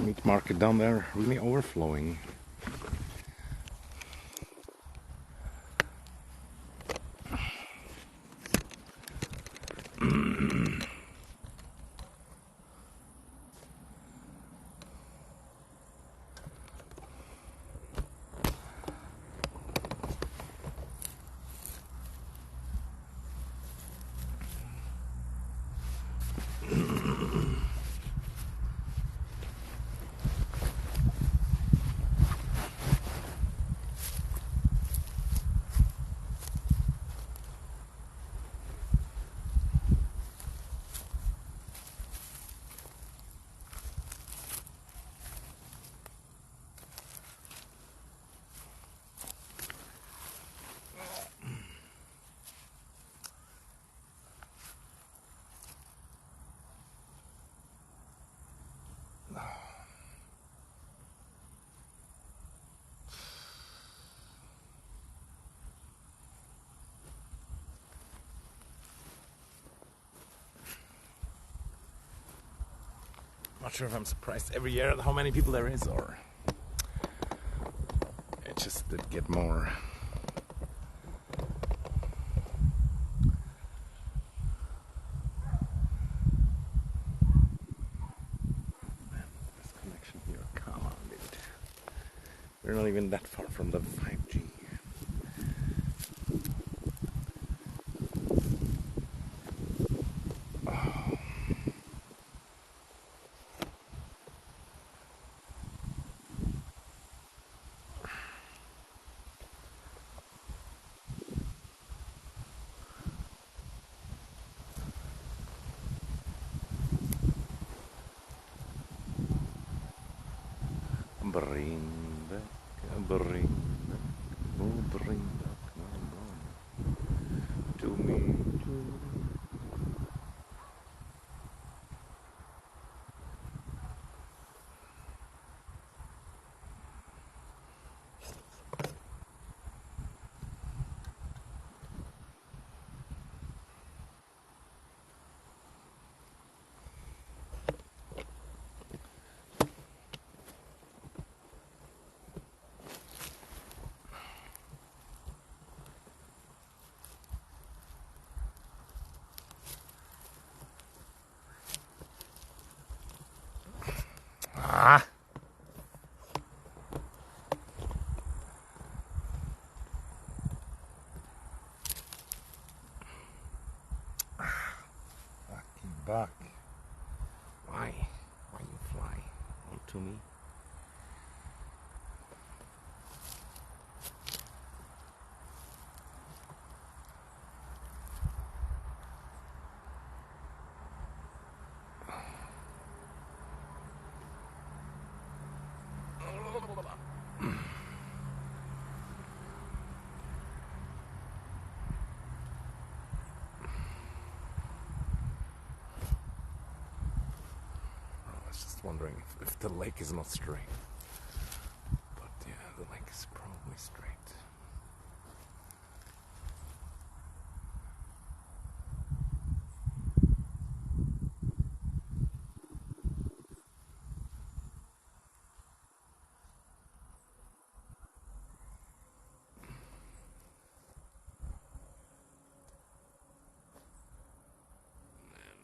Meat market down there really overflowing. Not sure if I'm surprised every year at how many people there is, or it just did get more. This connection here, come on, dude. We're not even that far from the 5G. Bring back, bring back, oh bring back my mom to me, to me. Ah! Lucky buck. Why? Why you fly onto me? Wondering if the lake is not straight, but yeah, the lake is probably straight.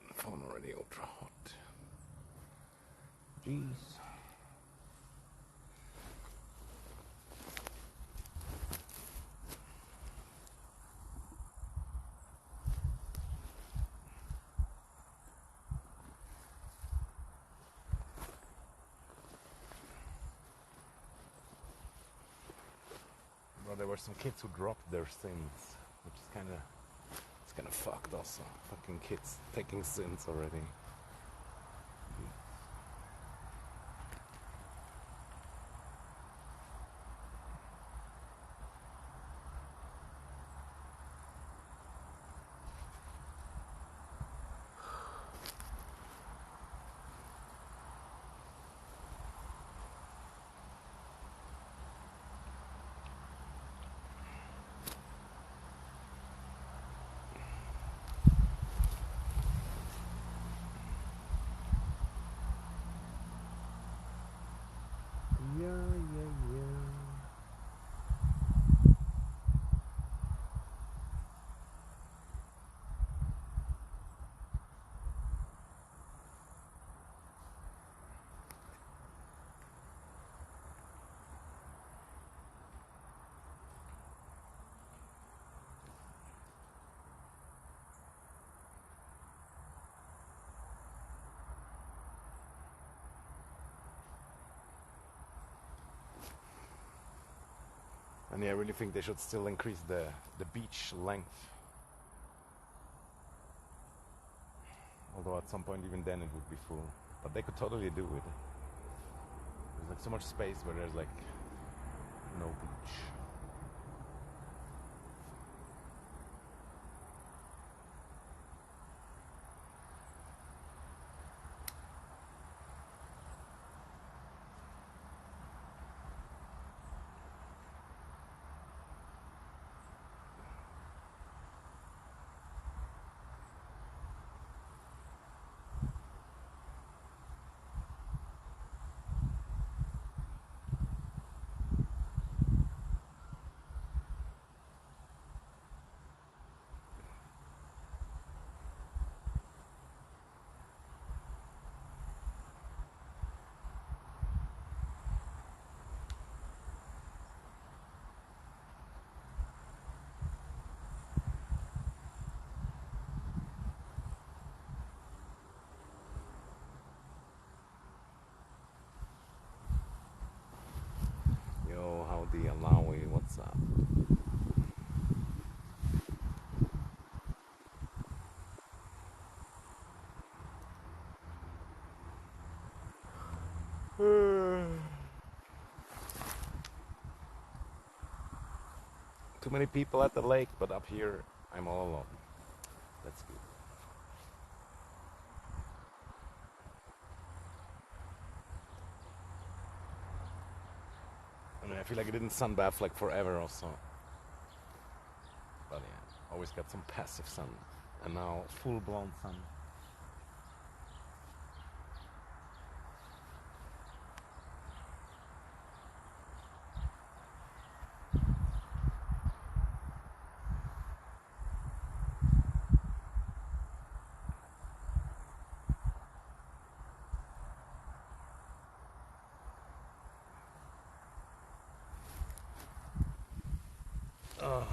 And phone already ultra hot. Jeez. Well, there were some kids who dropped their sins, which is kind of fucked also. Fucking kids taking sins already. And yeah, I really think they should still increase the beach length. Although at some point even then it would be full. But they could totally do it. There's like so much space where there's like no beach. Yo, howdy Alawi, what's up? too many people at the lake, but up here I'm all alone. That's good. I mean, I feel like I didn't sunbath like forever also. But yeah, always got some passive sun. And now full-blown sun. Oh.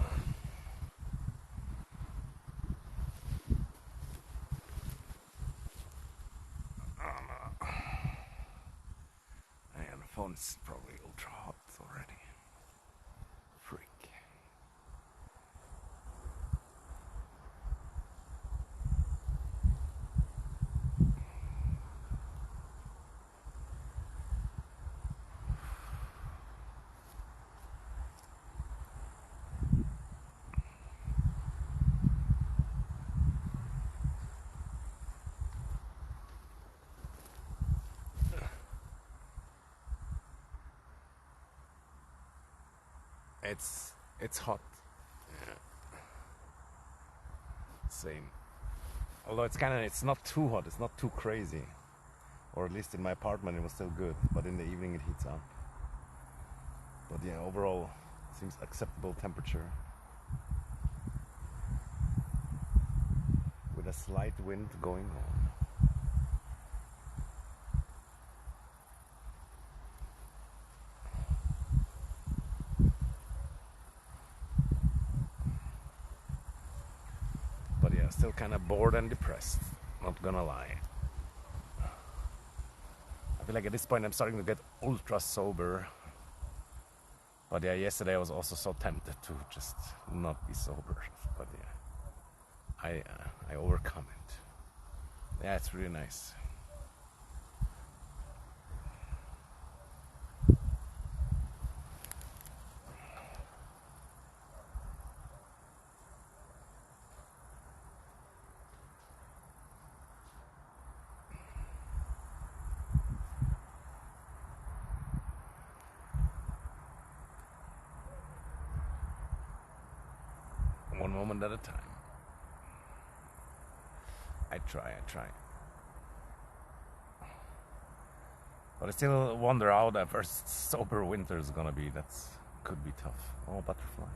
And the phone's probably ultra hot already. Freak. It's hot. Yeah. Same. Although it's not too hot, it's not too crazy. Or at least in my apartment it was still good, but in the evening it heats up. But yeah, overall seems acceptable temperature. With a slight wind going on. But yeah, still kind of bored and depressed, not gonna lie. I feel like at this point I'm starting to get ultra sober. But yeah, yesterday I was also so tempted to just not be sober. But yeah, I overcome it. Yeah, it's really nice. One moment at a time. I try. But I still wonder how that first sober winter is gonna be. That's could be tough. Oh, butterfly.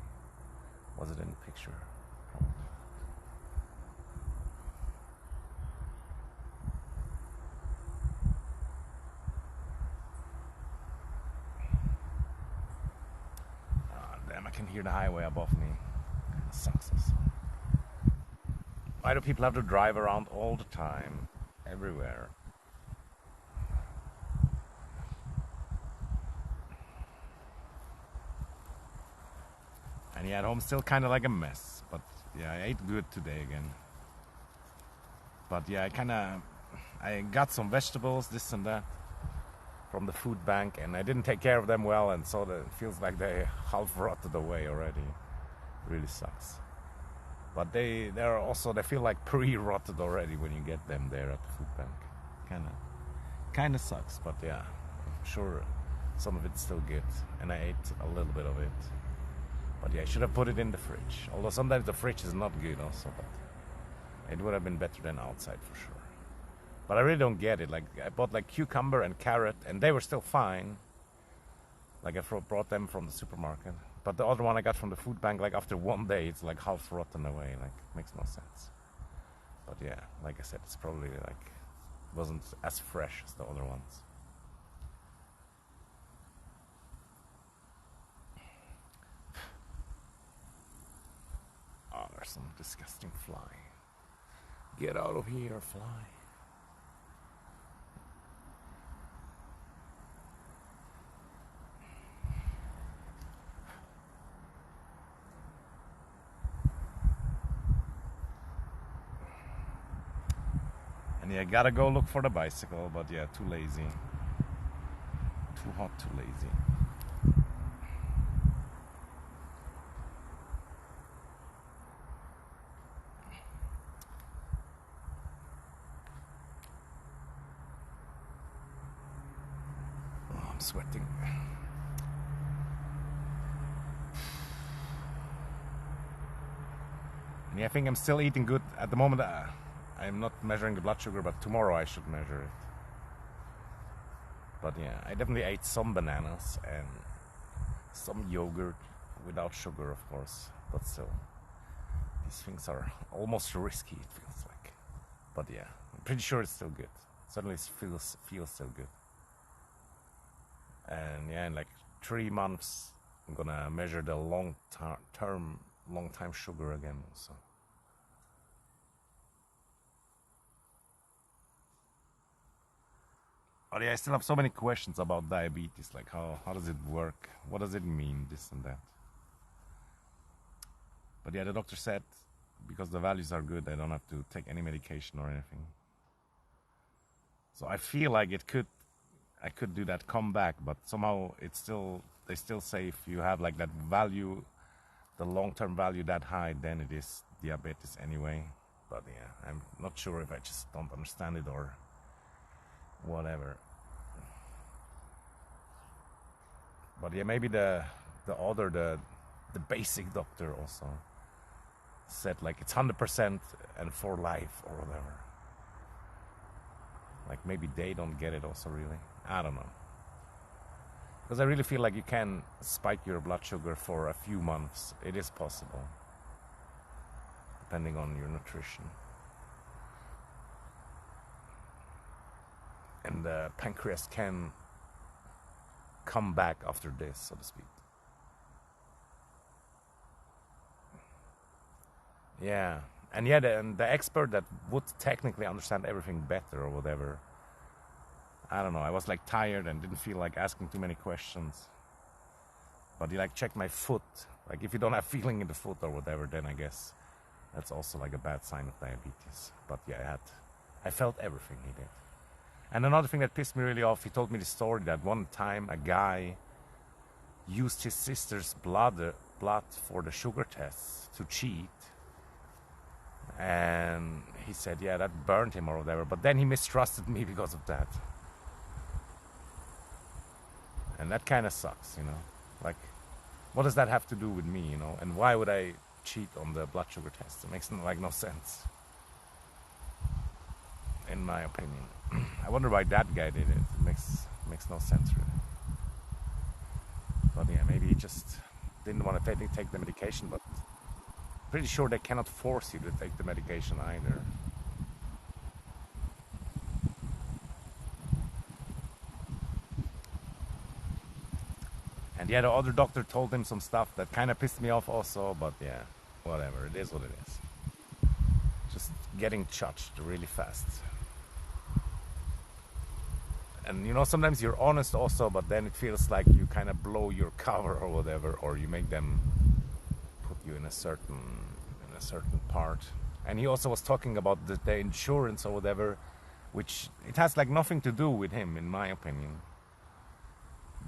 Was it in the picture? Probably. Oh, damn, I can hear the highway above me. It sucks also. Why do people have to drive around all the time? Everywhere. And yeah, at home still kind of like a mess. But yeah, I ate good today again. But yeah, I got some vegetables, this and that, from the food bank, and I didn't take care of them well, and so it feels like they half rotted away already. Really sucks. But they feel like pre-rotted already when you get them there at the food bank. Kinda sucks, but yeah, I'm sure some of it's still good, and I ate a little bit of it. But yeah, I should have put it in the fridge. Although sometimes the fridge is not good also, but it would have been better than outside for sure. But I really don't get it. Like, I bought like cucumber and carrot, and they were still fine. Like, I brought them from the supermarket. But the other one I got from the food bank, like after one day, it's like half rotten away. Like, makes no sense. But yeah, like I said, it's probably like, wasn't as fresh as the other ones. Oh, there's some disgusting fly. Get out of here, fly. And yeah, gotta go look for the bicycle, but yeah, too lazy. Too hot, too lazy. yeah, I think I'm still eating good at the moment. I'm not measuring the blood sugar, but tomorrow I should measure it. But yeah, I definitely ate some bananas and some yogurt without sugar, of course. But still, these things are almost risky, it feels like. But yeah, I'm pretty sure it's still good. Certainly it feels still good. And yeah, in like 3 months, I'm gonna measure the long time sugar again also. But yeah, I still have so many questions about diabetes, like how does it work? What does it mean, this and that? But yeah, the doctor said because the values are good, I don't have to take any medication or anything. So I feel like I could do that comeback, but somehow they still say if you have like that value, the long-term value that high, then it is diabetes anyway. But yeah, I'm not sure if I just don't understand it or whatever. But yeah, maybe the basic doctor also said like it's 100% and for life or whatever. Like maybe they don't get it also really. I don't know. Because I really feel like you can spike your blood sugar for a few months. It is possible. Depending on your nutrition. And the pancreas can come back after this, so to speak. Yeah. And yeah, the expert that would technically understand everything better or whatever, I don't know, I was like tired and didn't feel like asking too many questions. But he like checked my foot. Like if you don't have feeling in the foot or whatever, then I guess that's also like a bad sign of diabetes. But yeah, I felt everything he did. And another thing that pissed me really off, he told me the story that one time a guy used his sister's blood for the sugar tests to cheat. And he said, yeah, that burned him or whatever. But then he mistrusted me because of that. And that kind of sucks, you know. Like, what does that have to do with me, you know? And why would I cheat on the blood sugar test? It makes like no sense, in my opinion. I wonder why that guy did it. It makes no sense, really. But yeah, maybe he just didn't want to take the medication, but pretty sure they cannot force you to take the medication either. And yeah, the other doctor told him some stuff that kind of pissed me off also, but yeah, whatever, it is what it is. Just getting judged really fast. And you know, sometimes you're honest also, but then it feels like you kind of blow your cover or whatever, or you make them put you in a certain part. And he also was talking about the insurance or whatever, which it has like nothing to do with him, in my opinion.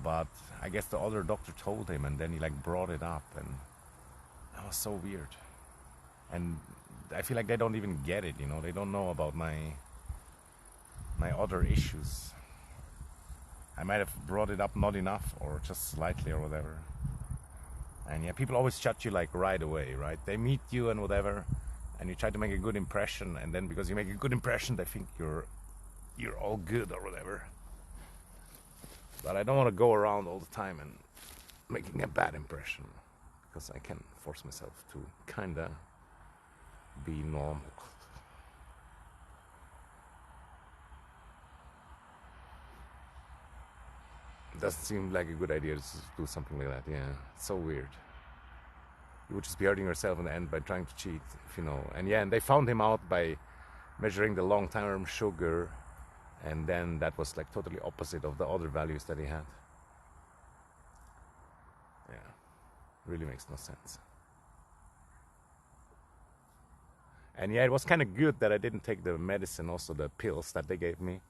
But I guess the other doctor told him, and then he like brought it up, and that was so weird. And I feel like they don't even get it, you know. They don't know about my other issues. I might have brought it up not enough, or just slightly, or whatever. And yeah, people always judge you like right away, right? They meet you and whatever, and you try to make a good impression, and then because you make a good impression, they think you're all good or whatever. But I don't want to go around all the time and making a bad impression, because I can force myself to kinda be normal. It doesn't seem like a good idea to do something like that. Yeah, it's so weird. You would just be hurting yourself in the end by trying to cheat, if you know. And yeah, and they found him out by measuring the long-term sugar, and then that was like totally opposite of the other values that he had. Yeah, really makes no sense. And yeah, it was kind of good that I didn't take the medicine, also the pills that they gave me.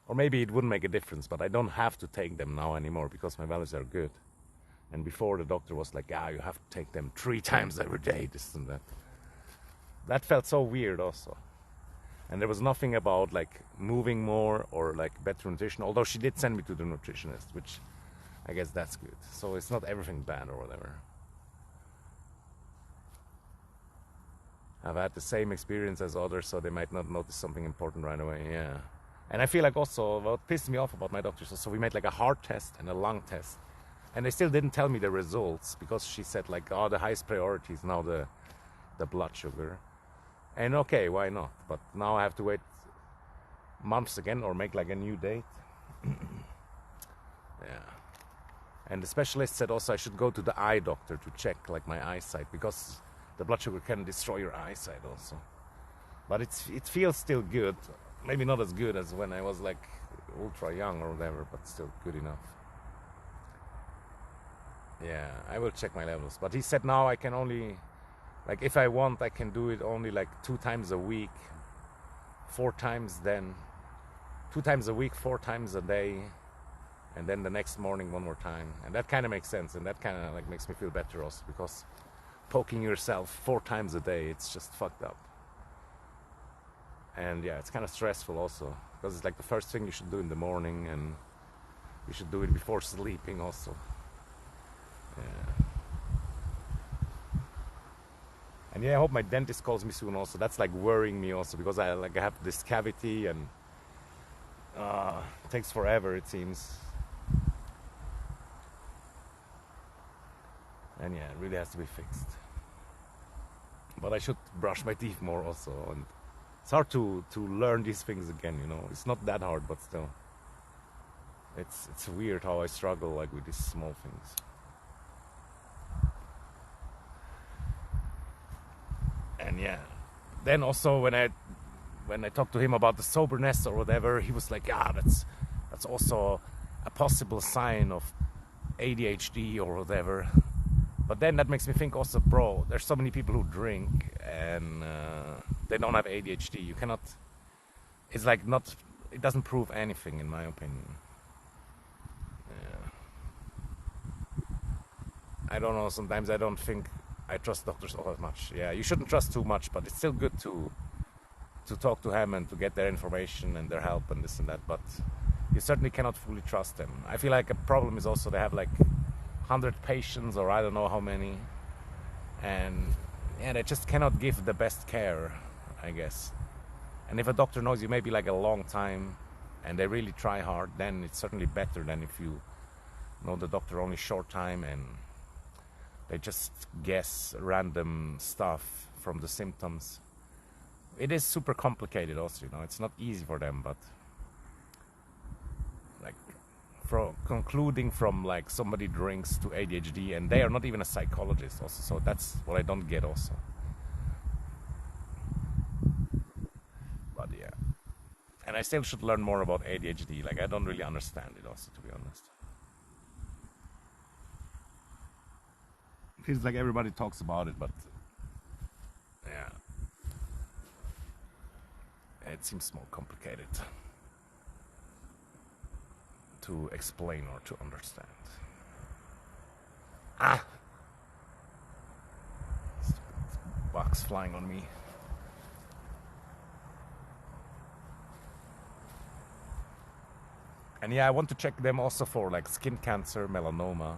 Or maybe it wouldn't make a difference, but I don't have to take them now anymore because my values are good. And before, the doctor was like, you have to take them 3 times every day, this and that. That felt so weird also. And there was nothing about like moving more or like better nutrition, although she did send me to the nutritionist, which I guess that's good. So it's not everything bad or whatever. I've had the same experience as others, so they might not notice something important right away. Yeah. And I feel like also what pissed me off about my doctor, so we made like a heart test and a lung test, and they still didn't tell me the results, because she said like, oh, the highest priority is now the blood sugar. And okay, why not? But now I have to wait months again, or make like a new date. Yeah. And the specialist said also I should go to the eye doctor to check like my eyesight, because the blood sugar can destroy your eyesight also. But it feels still good. Maybe not as good as when I was like ultra young or whatever, but still good enough. Yeah, I will check my levels. But he said now I can only, like if I want, I can do it only like 2 times a week, 4 times then, 2 times a week, 4 times a day, and then the next morning 1 more time. And that kind of makes sense, and that kind of like makes me feel better also, because poking yourself 4 times a day, it's just fucked up. And yeah, it's kind of stressful also, because it's like the first thing you should do in the morning, and you should do it before sleeping also. Yeah. And yeah, I hope my dentist calls me soon also. That's like worrying me also, because I have this cavity, and it takes forever, it seems. And yeah, it really has to be fixed. But I should brush my teeth more also, and it's hard to learn these things again, you know. It's not that hard, but still. It's weird how I struggle like with these small things. And yeah, then also when I talked to him about the soberness or whatever, he was like, yeah, that's also a possible sign of ADHD or whatever. But then that makes me think also, bro, there's so many people who drink and they don't have ADHD. You cannot, it's like not, it doesn't prove anything in my opinion. Yeah. I don't know, sometimes I don't think I trust doctors all that much. Yeah, you shouldn't trust too much, but it's still good to talk to them and to get their information and their help and this and that, but you certainly cannot fully trust them. I feel like a problem is also they have like 100 patients or I don't know how many, and yeah, they just cannot give the best care, I guess. And if a doctor knows you maybe like a long time and they really try hard, then it's certainly better than if you know the doctor only short time and they just guess random stuff from the symptoms. It is super complicated also, you know, it's not easy for them, but like concluding from like somebody drinks to ADHD, and they are not even a psychologist also, so that's what I don't get also. But yeah, and I still should learn more about ADHD, like I don't really understand it also, to be honest. It feels like everybody talks about it, but yeah, it seems more complicated to explain or to understand. Ah! Bugs flying on me. And yeah, I want to check them also for like skin cancer, melanoma.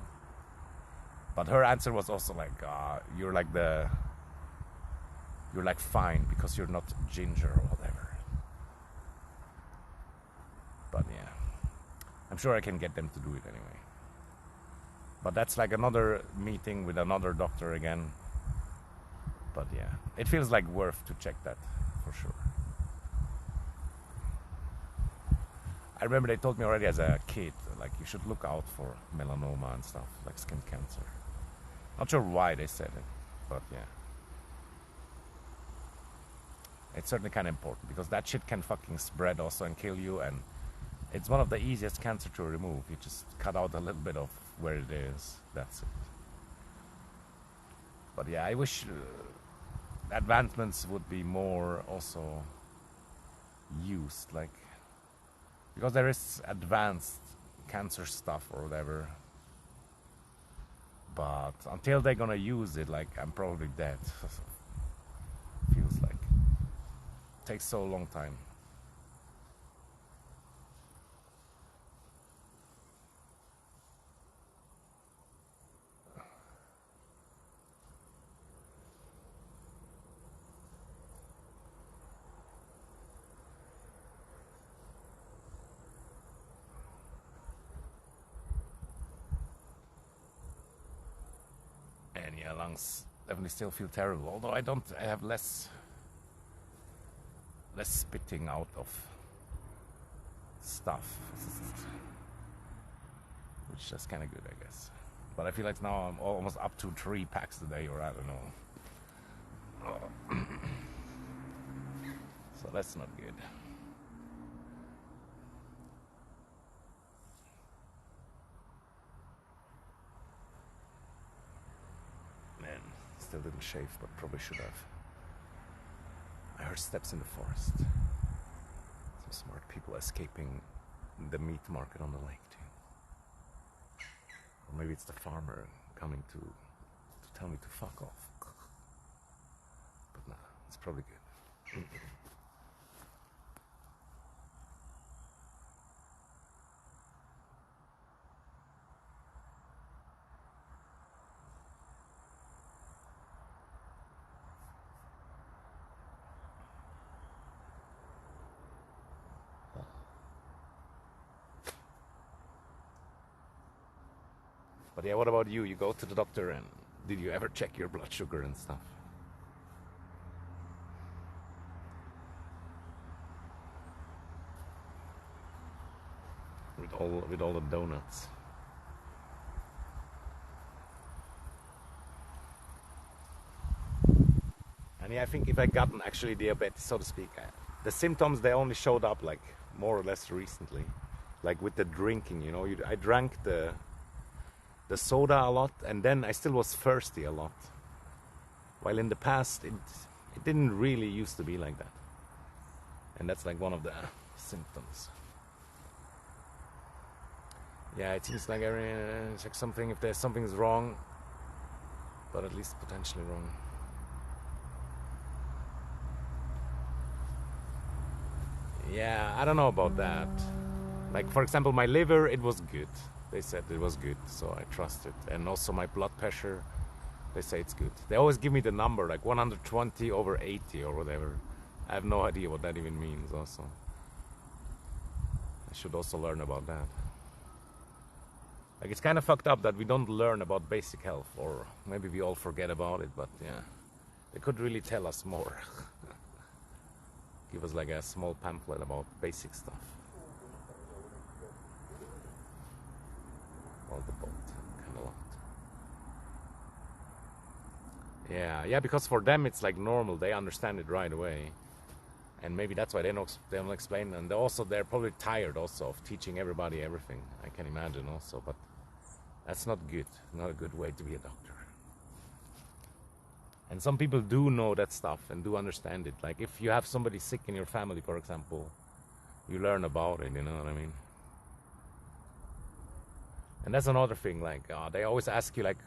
But her answer was also like, you're like fine because you're not ginger or whatever. But yeah, I'm sure I can get them to do it anyway. But that's like another meeting with another doctor again. But yeah, it feels like worth to check that for sure. I remember they told me already as a kid, like you should look out for melanoma and stuff, like skin cancer. Not sure why they said it, but yeah. It's certainly kind of important because that shit can fucking spread also and kill you, and it's one of the easiest cancer to remove. You just cut out a little bit of where it is, that's it. But yeah, I wish advancements would be more also used, like, because there is advanced cancer stuff or whatever, but until they're gonna use it, like, I'm probably dead. Feels like takes so long time. And yeah, lungs definitely still feel terrible. Although I have less spitting out of stuff, which is kind of good, I guess. But I feel like now I'm almost up to 3 packs a day, or I don't know. So that's not good. Man, still didn't shave, but probably should have. I heard steps in the forest. Some smart people escaping the meat market on the lake too. Or maybe it's the farmer coming to tell me to fuck off. But nah, it's probably good. But yeah, what about you? You go to the doctor, and did you ever check your blood sugar and stuff? With all the donuts. And yeah, I think if I gotten actually diabetes, so to speak, the symptoms, they only showed up like more or less recently, like with the drinking. You know, I drank the soda a lot, and then I still was thirsty a lot. While in the past, it didn't really used to be like that. And that's like one of the symptoms. Yeah, it seems like it's like something, if there's something's wrong, but at least potentially wrong. Yeah, I don't know about that. Like, for example, my liver, it was good. They said it was good, so I trust it. And also my blood pressure, they say it's good. They always give me the number, like 120/80 or whatever. I have no idea what that even means also. I should also learn about that. Like, it's kind of fucked up that we don't learn about basic health, or maybe we all forget about it, but yeah, they could really tell us more. Give us like a small pamphlet about basic stuff. All the boat, kind of lot. Yeah, because for them it's like normal. They understand it right away, and maybe that's why they don't explain. And they're probably tired also of teaching everybody everything. I can imagine also, but that's not good. Not a good way to be a doctor. And some people do know that stuff and do understand it. Like if you have somebody sick in your family, for example, you learn about it. You know what I mean? And that's another thing. Like they always ask you, like,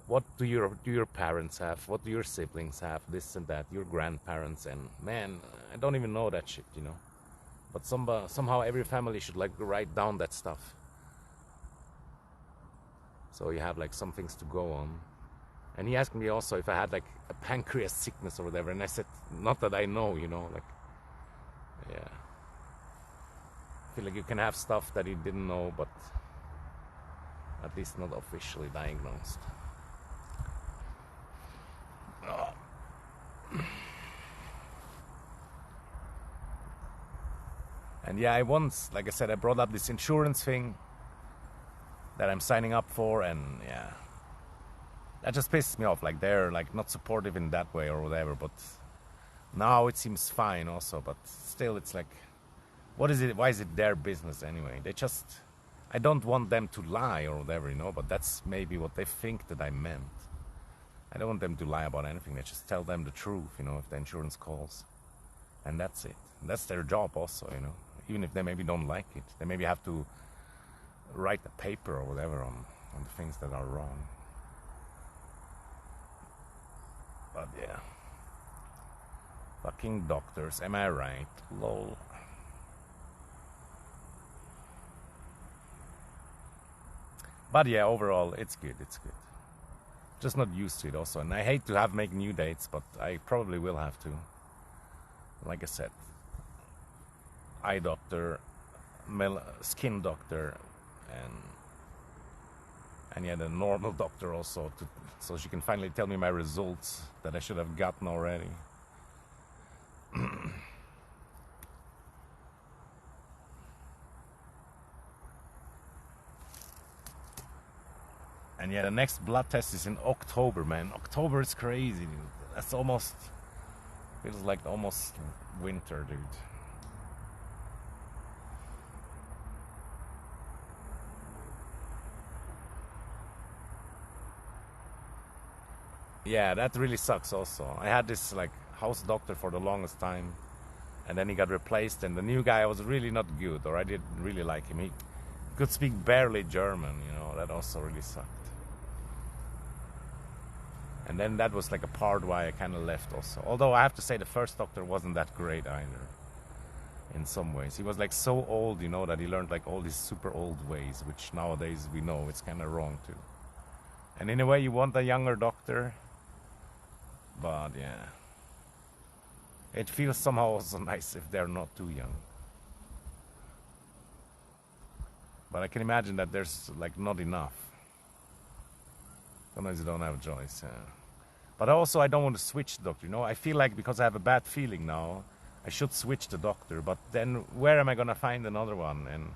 what do your parents have? What do your siblings have? This and that. Your grandparents. And man, I don't even know that shit. You know. But somehow every family should like write down that stuff. So you have like some things to go on. And he asked me also if I had like a pancreas sickness or whatever, and I said, not that I know, you know, like, yeah. I feel like you can have stuff that you didn't know, but at least not officially diagnosed. And yeah, I once, like I said, I brought up this insurance thing that I'm signing up for, and yeah. That just pisses me off, like they're like not supportive in that way or whatever, but now it seems fine also, but still it's like, what is it, why is it their business anyway? I don't want them to lie or whatever, you know, but that's maybe what they think that I meant. I don't want them to lie about anything, they just tell them the truth, you know, if the insurance calls. And that's it. That's their job also, you know, even if they maybe don't like it. They maybe have to write a paper or whatever on the things that are wrong. But yeah, Fucking doctors, am I right? Lol. But yeah, overall, it's good, it's good. Just not used to it also. And I hate to have make new dates, but I probably will have to. Like I said, eye doctor, skin doctor, and yeah, the normal doctor also, so she can finally tell me my results that I should have gotten already. And yeah, the next blood test is in October, man. October is crazy, dude. That's almost, feels like almost winter, dude. Yeah, that really sucks also. I had this like house doctor for the longest time, and then he got replaced, and the new guy was really not good, or I didn't really like him. He could speak barely German, you know, that also really sucked. And then that was like a part why I kind of left also. Although I have to say the first doctor wasn't that great either. In some ways. He was like so old, you know, that he learned like all these super old ways, which nowadays we know it's kind of wrong too. And in a way you want a younger doctor, but yeah. It feels somehow also nice if they're not too young. But I can imagine that there's like not enough. Sometimes you don't have a choice. But also I don't want to switch the doctor, you know. I feel like because I have a bad feeling now, I should switch the doctor. But then where am I going to find another one? And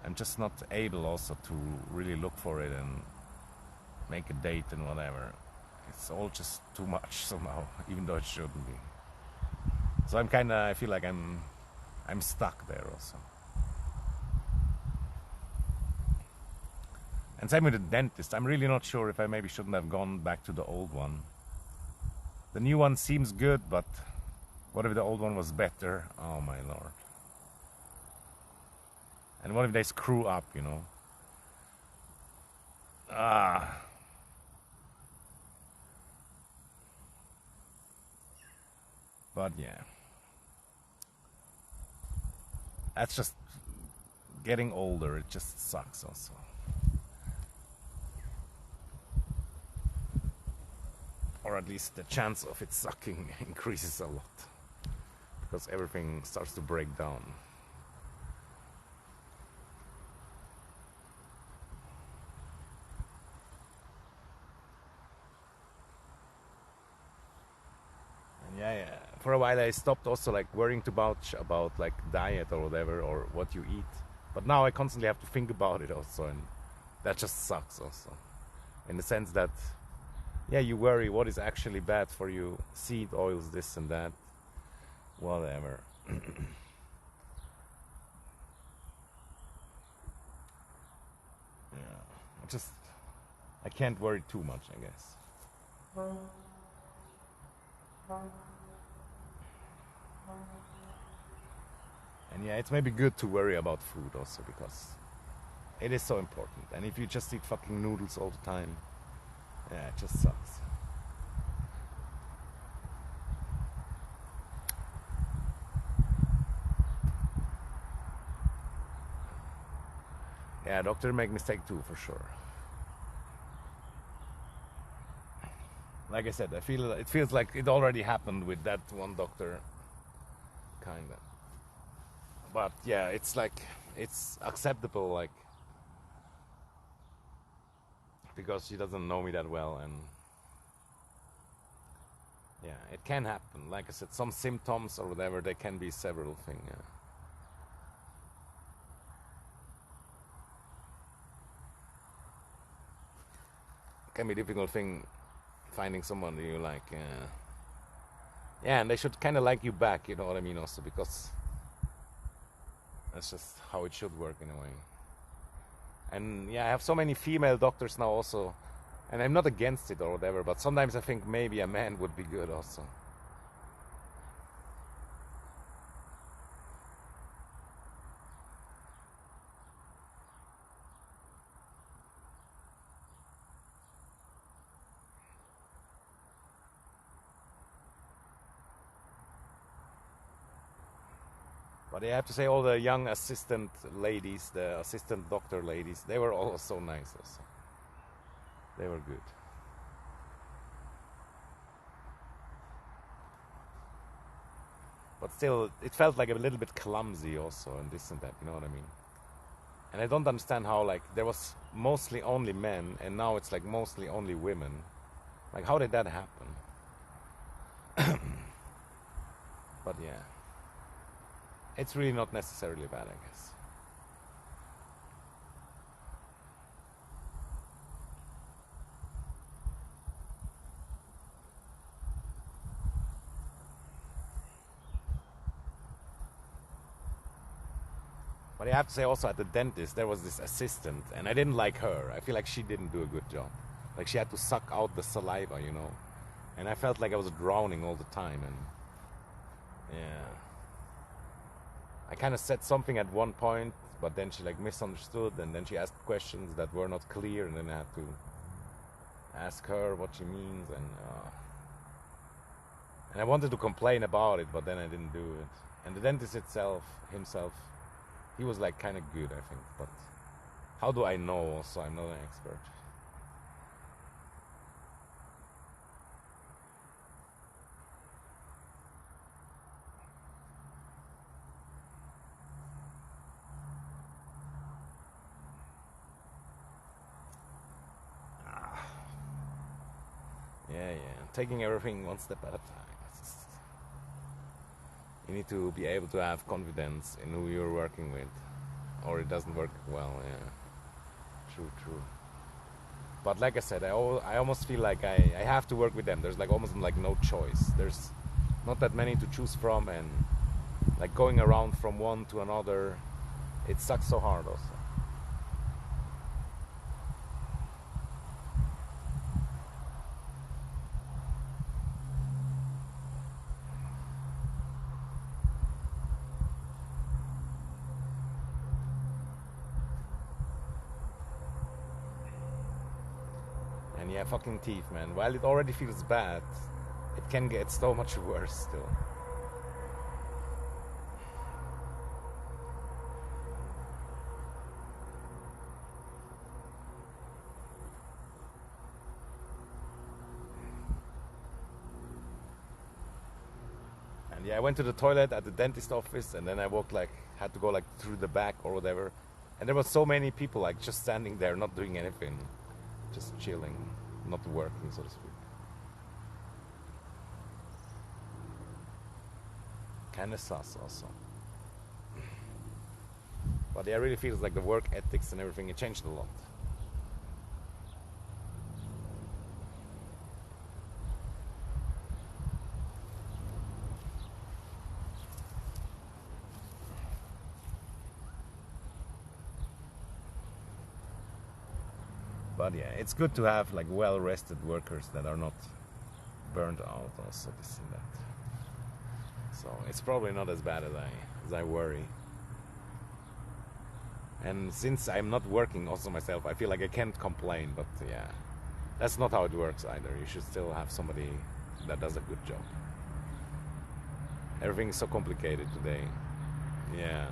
I'm just not able also to really look for it and make a date and whatever. It's all just too much somehow, even though it shouldn't be. So I feel like I'm stuck there also. And same with the dentist. I'm really not sure if I maybe shouldn't have gone back to the old one. The new one seems good, but what if the old one was better? Oh my lord. And what if they screw up, you know? But yeah. That's just getting older. It just sucks also. Or at least the chance of it sucking increases a lot. Because everything starts to break down. And yeah, for a while I stopped also like worrying too much about like diet or whatever, or what you eat. But now I constantly have to think about it also, and that just sucks also. In the sense that, yeah, you worry what is actually bad for you, seed oils, this and that, whatever. Yeah, I can't worry too much, I guess. And yeah, it's maybe good to worry about food also, because it is so important. And if you just eat fucking noodles all the time, yeah, it just sucks. Yeah, doctor make mistake too, for sure. Like I said, it feels like it already happened with that one doctor, kinda. But yeah, it's like, it's acceptable, like, because she doesn't know me that well, and yeah, it can happen. Like I said, some symptoms or whatever, they can be several things. Yeah. It can be a difficult thing finding someone you like. Yeah, and they should kind of like you back, you know what I mean, also, because that's just how it should work in a way. And yeah, I have so many female doctors now also, and I'm not against it or whatever, but sometimes I think maybe a man would be good also. But I have to say, all the young assistant ladies, the assistant doctor ladies, they were all so nice also. They were good. But still, it felt like a little bit clumsy also, and this and that, you know what I mean? And I don't understand how, like, there was mostly only men, and now it's like mostly only women. Like, how did that happen? But yeah, it's really not necessarily bad, I guess. But I have to say also, at the dentist, there was this assistant, and I didn't like her. I feel like she didn't do a good job. Like, she had to suck out the saliva, you know? And I felt like I was drowning all the time, and yeah. I kind of said something at one point, but then she like misunderstood, and then she asked questions that were not clear, and then I had to ask her what she means, and I wanted to complain about it, but then I didn't do it. And the dentist himself, he was like kind of good, I think, but how do I know also? I'm not an expert. Yeah, taking everything one step at a time. You need to be able to have confidence in who you're working with, or it doesn't work well. Yeah, true. But like I said, I almost feel like I have to work with them. There's like almost like no choice. There's not that many to choose from, and like going around from one to another, it sucks so hard also. And yeah, fucking teeth, man. While it already feels bad, it can get so much worse still. And yeah, I went to the toilet at the dentist office, and then I walked like, had to go like through the back or whatever. And there were so many people like just standing there, not doing anything, just chilling, not working, so to speak. Kind of sus also. But yeah, it really feels like the work ethics and everything, it changed a lot. But yeah, it's good to have like well-rested workers that are not burned out also, this and that. So it's probably not as bad as I worry. And since I'm not working also myself, I feel like I can't complain, but yeah, that's not how it works either. You should still have somebody that does a good job. Everything is so complicated today. Yeah.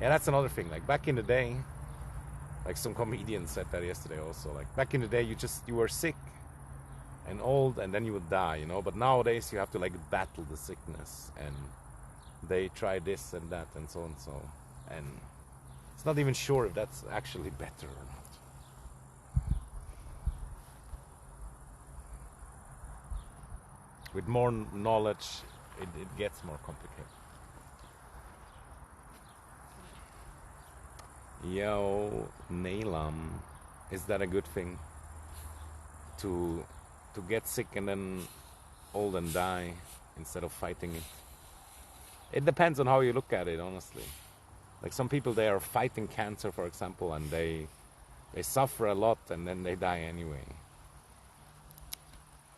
Yeah, that's another thing. Like back in the day, like some comedian said that yesterday also, like back in the day you were sick and old and then you would die, you know, but nowadays you have to like battle the sickness, and they try this and that and so and so, and it's not even sure if that's actually better or not. With more knowledge, it gets more complicated. Yo, Nailam, is that a good thing? To get sick and then old and die instead of fighting it? It depends on how you look at it, honestly. Like some people, they are fighting cancer, for example, and they suffer a lot and then they die anyway.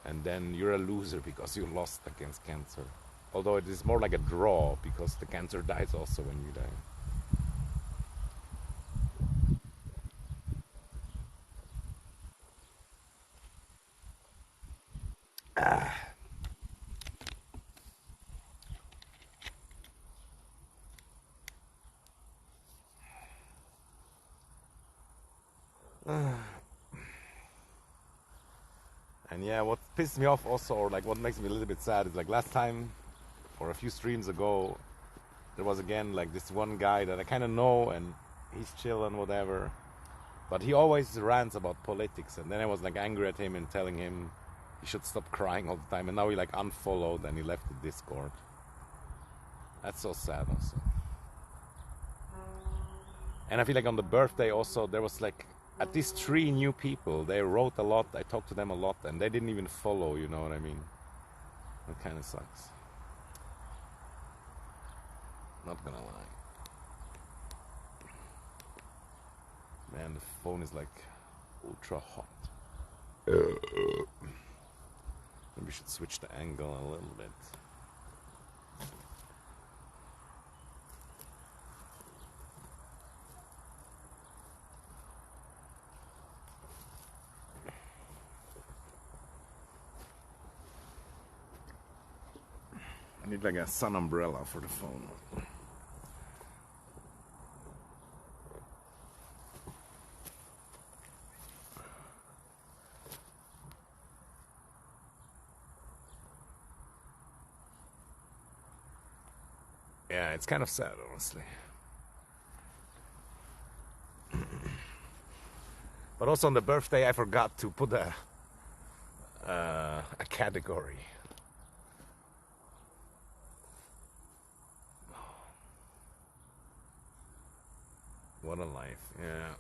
And then you're a loser because you lost against cancer. Although it is more like a draw because the cancer dies also when you die. And yeah, what pissed me off also, or like what makes me a little bit sad, is like last time, or a few streams ago, there was again like this one guy that I kind of know, and he's chill and whatever, but he always rants about politics, and then I was like angry at him and telling him he should stop crying all the time, and now he like unfollowed and he left the Discord. That's so sad also. And I feel like on the birthday also, there was like at least 3 new people. They wrote a lot, I talked to them a lot, and they didn't even follow, you know what I mean? That kind of sucks. Not gonna lie. Man, the phone is like ultra hot. Maybe we should switch the angle a little bit. I need like a sun umbrella for the phone. Yeah, it's kind of sad, honestly. But also on the birthday, I forgot to put a category. What a life, yeah.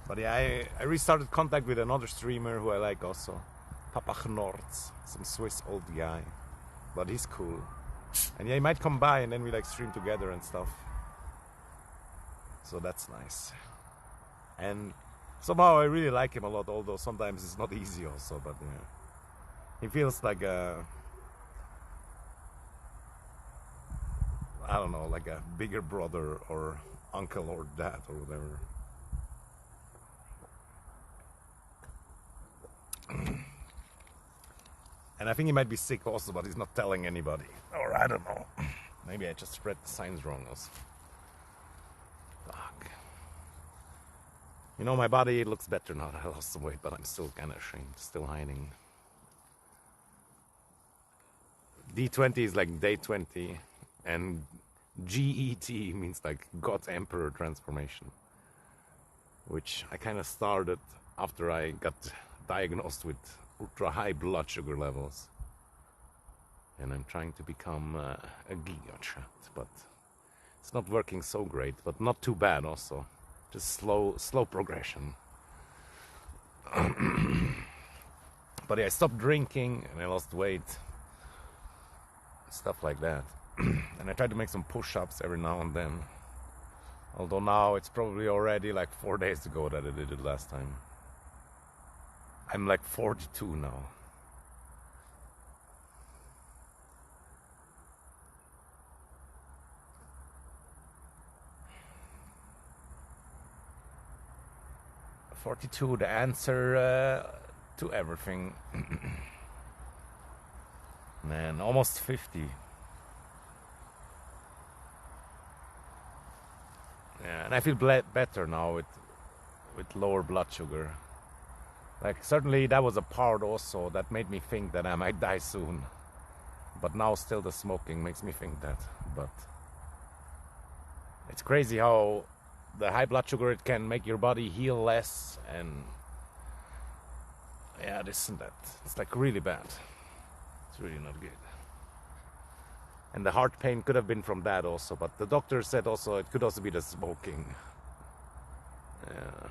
But yeah, I restarted contact with another streamer who I like also. Papa Gnorts, some Swiss old guy. But he's cool. And yeah, he might come by and then we like stream together and stuff. So that's nice. And somehow I really like him a lot, although sometimes it's not easy also, but yeah. He feels like a, I don't know, like a bigger brother or uncle or dad or whatever. And I think he might be sick also, but he's not telling anybody. Or I don't know. Maybe I just spread the signs wrong also. Fuck. You know, my body looks better now that I lost some weight, but I'm still kind of ashamed, still hiding. D20 is like day 20, and GET means like God's Emperor transformation, which I kind of started after I got diagnosed with ultra high blood sugar levels, and I'm trying to become a giga chat, but it's not working so great, but not too bad also, just slow progression. But yeah, I stopped drinking and I lost weight, stuff like that. And I try to make some push-ups every now and then, although now it's probably already like 4 days ago that I did it last time. I'm like 42 now. The answer to everything. Man, almost 50. Yeah, and I feel better now with lower blood sugar. Like, certainly that was a part also that made me think that I might die soon. But now still the smoking makes me think that. But it's crazy how the high blood sugar, it can make your body heal less, and yeah, this and that. It's like really bad. It's really not good. And the heart pain could have been from that also, but the doctor said also it could also be the smoking. Yeah.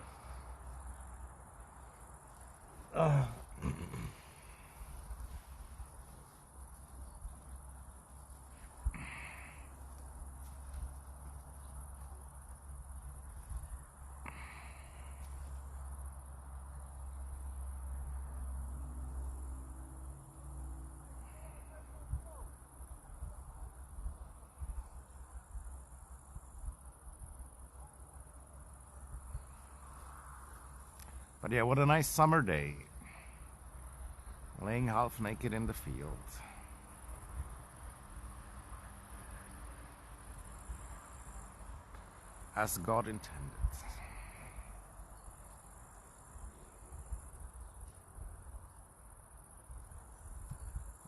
But yeah, what a nice summer day. Laying half naked in the field. as God intended.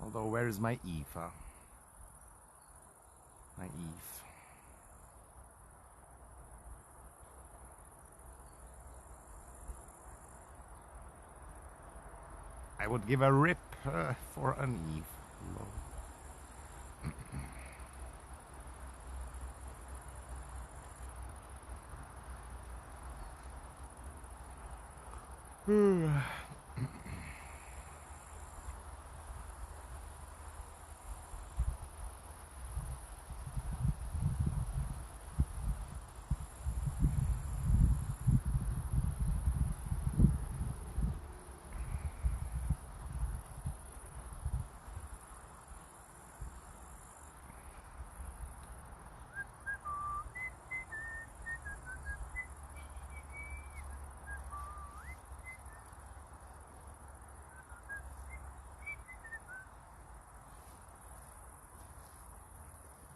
Although, where is my Eve? Huh? My Eve. I would give a rip for an Eve.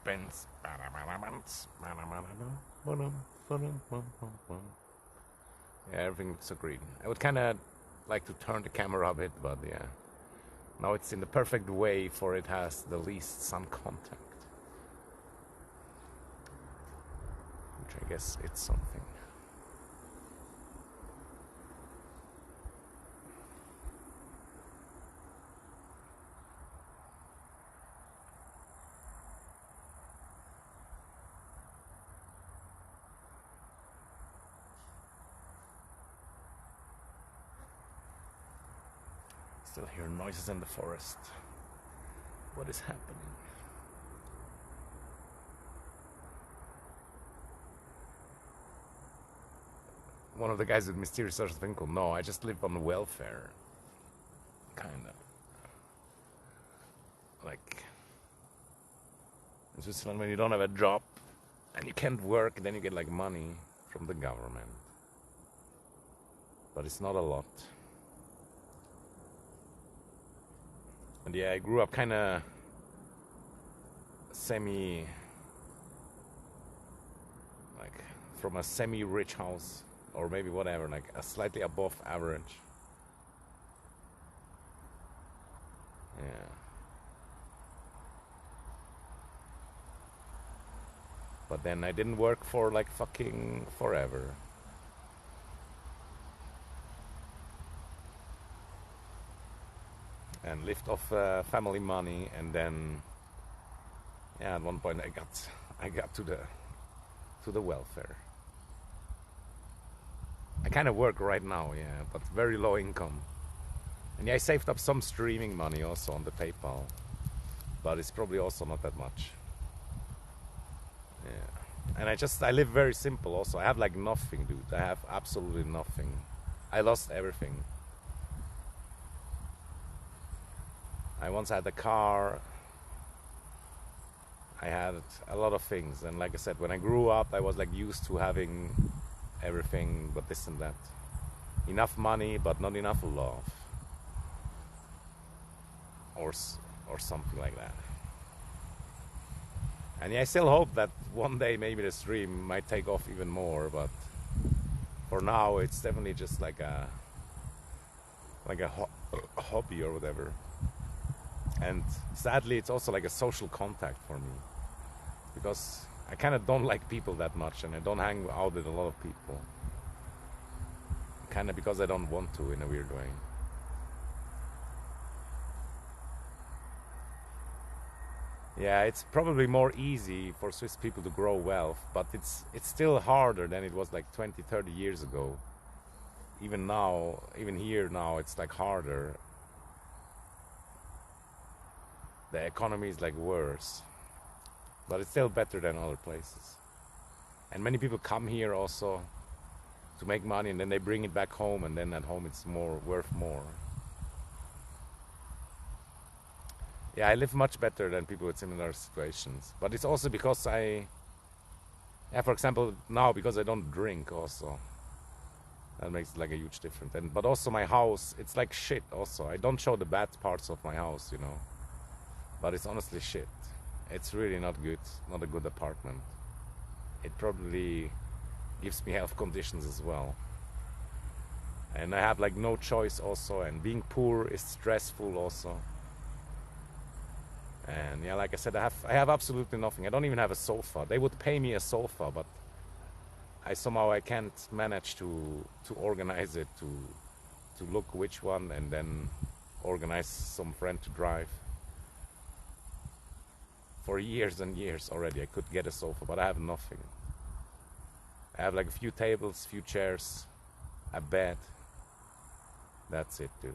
Benz. Yeah, everything looks so green. I would kind of like to turn the camera a bit, but yeah. Now it's in the perfect way for it has the least sun contact. Which I guess it's something. Still hear noises in the forest. What is happening? One of the guys with Mysterious Social Twinkle, no, I just live on welfare. Kinda. Like, in Switzerland, when you don't have a job and you can't work, then you get like money from the government. But it's not a lot. And yeah, I grew up kind of like from a semi-rich house, or maybe whatever, like a slightly above average. Yeah. But then I didn't work for like fucking forever. And lived off family money, and then yeah, at one point I got to the welfare. I kind of work right now, yeah, but very low income. And yeah, I saved up some streaming money also on the PayPal, but it's probably also not that much. Yeah, and I live very simple also. I have like nothing, dude. I have absolutely nothing. I lost everything. I once had a car. I had a lot of things, and like I said, when I grew up, I was like used to having everything, but this and that. Enough money, but not enough love, or something like that. And yeah, I still hope that one day maybe the stream might take off even more, but for now, it's definitely just like a hobby or whatever. And sadly, it's also like a social contact for me, because I kind of don't like people that much, and I don't hang out with a lot of people. Kind of because I don't want to, in a weird way. Yeah, it's probably more easy for Swiss people to grow wealth, but it's still harder than it was like 20, 30 years ago. Even now, even here now, it's like harder. The economy is like worse, but it's still better than other places. And many people come here also to make money, and then they bring it back home, and then at home it's worth more. Yeah, I live much better than people with similar situations, but it's also because for example, now because I don't drink also. That makes like a huge difference. But also my house, it's like shit also. I don't show the bad parts of my house, you know. But it's honestly shit. It's really not good. Not a good apartment. It probably gives me health conditions as well. And I have like no choice also, and being poor is stressful also. And yeah, like I said, I have absolutely nothing. I don't even have a sofa. They would pay me a sofa, but I can't manage to organize it, to look which one, and then organize some friend to drive. For years and years already I could get a sofa, but I have nothing. I have like a few tables, few chairs, a bed. That's it, dude.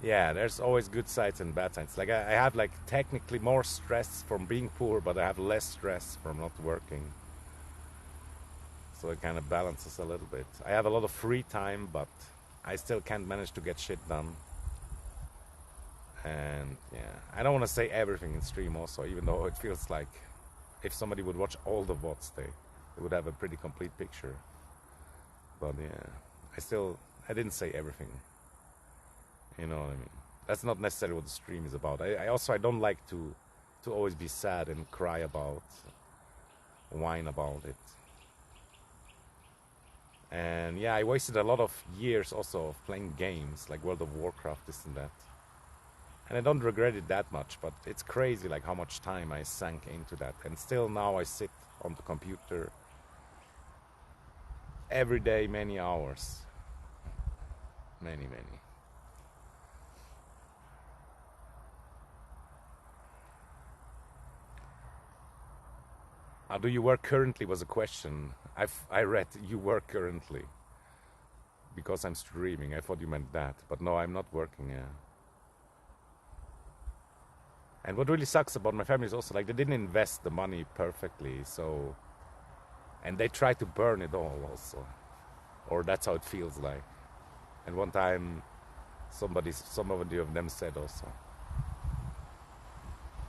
Yeah, there's always good sides and bad sides. Like I have like technically more stress from being poor, but I have less stress from not working. So it kind of balances a little bit. I have a lot of free time, but I still can't manage to get shit done. And yeah, I don't want to say everything in stream also, even though it feels like if somebody would watch all the VODs, they would have a pretty complete picture. But yeah, I didn't say everything. You know what I mean? That's not necessarily what the stream is about. I don't like to always be sad and cry about, whine about it. And yeah, I wasted a lot of years also of playing games like World of Warcraft, this and that. And I don't regret it that much, but it's crazy like how much time I sank into that. And still now I sit on the computer every day, many hours. Many. How do you work currently was a question. I read you work currently because I'm streaming. I thought you meant that, but no, I'm not working. Yeah. And what really sucks about my family is also like they didn't invest the money perfectly, so, and they try to burn it all also, or that's how it feels like. And one time, some of them said also.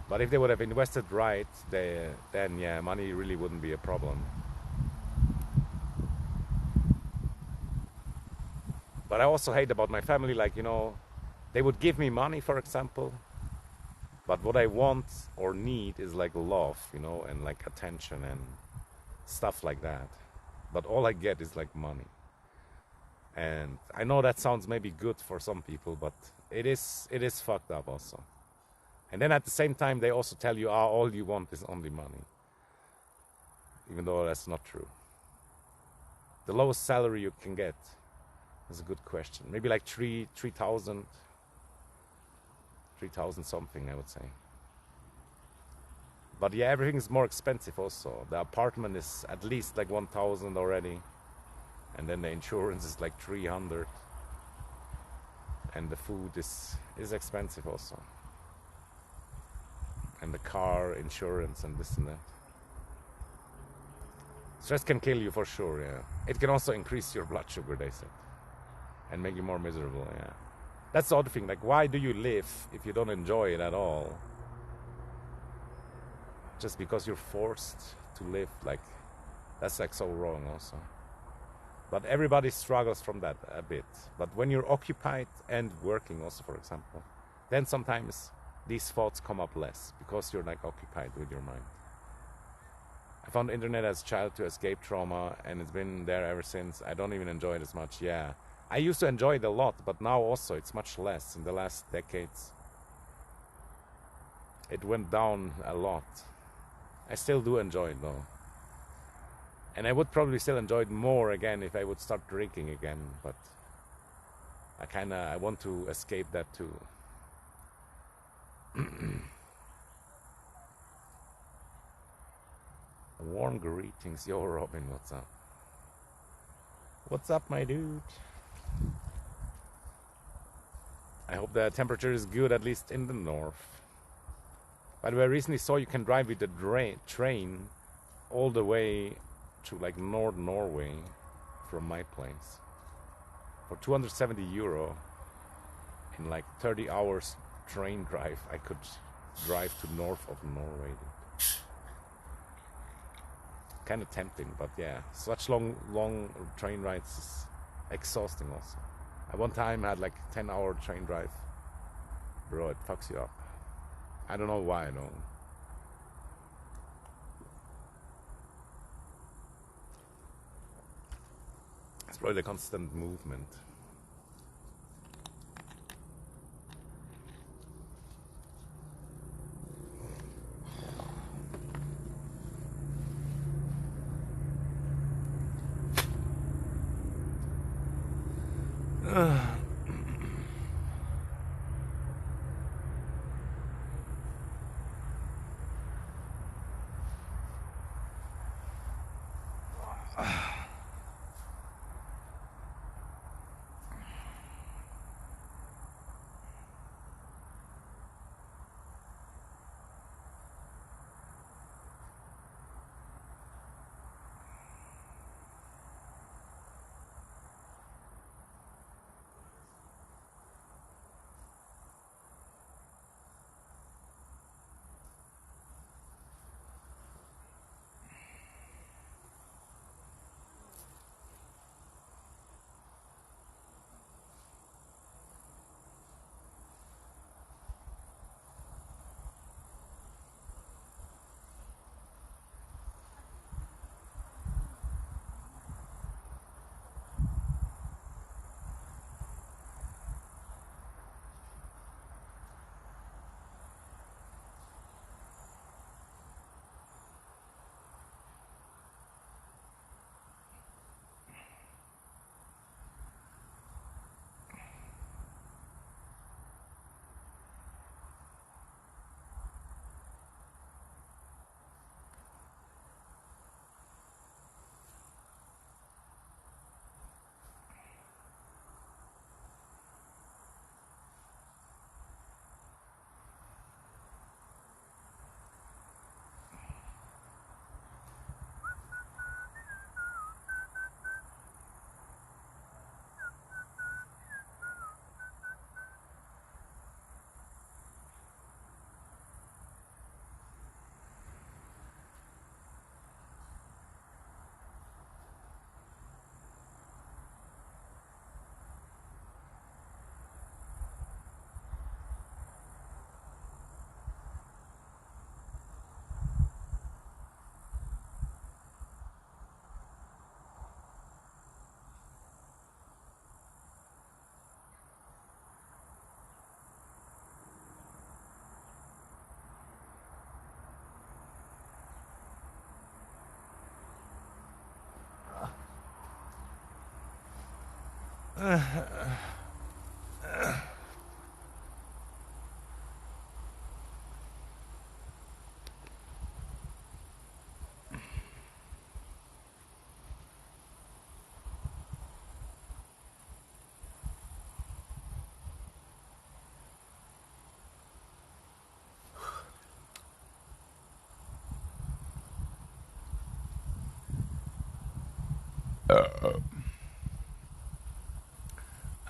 But if they would have invested right, then yeah, money really wouldn't be a problem. But I also hate about my family, like, you know, they would give me money, for example, but what I want or need is like love, you know, and like attention and stuff like that. But all I get is like money. And I know that sounds maybe good for some people, but it is fucked up also. And then at the same time, they also tell you, all you want is only money. Even though that's not true. The lowest salary you can get is a good question. Maybe like 3,000 something, I would say. But yeah, everything is more expensive also. The apartment is at least like 1,000 already. And then the insurance is like 300. And the food is expensive also. And the car insurance and this and that. Stress can kill you for sure, yeah. It can also increase your blood sugar, they said. And make you more miserable, yeah. That's the other thing, like why do you live if you don't enjoy it at all? Just because you're forced to live, like, that's like so wrong also. But everybody struggles from that a bit. But when you're occupied and working also, for example, then sometimes these thoughts come up less because you're like occupied with your mind. I found the internet as a child to escape trauma, and it's been there ever since. I don't even enjoy it as much. Yeah, I used to enjoy it a lot, but now also it's much less in the last decades. It went down a lot. I still do enjoy it though. And I would probably still enjoy it more again if I would start drinking again, but I want to escape that too. Warm greetings. Yo, Robin, what's up? What's up, my dude? I hope the temperature is good, at least in the north. By the way, I recently saw you can drive with the train all the way to like North Norway from my place. For 270 euro in like 30 hours train drive, I could drive to north of Norway. Kind of tempting, but yeah, such long train rides is exhausting also. At one time I had like 10-hour train drive. Bro, it fucks you up. I don't know why though. It's probably the constant movement.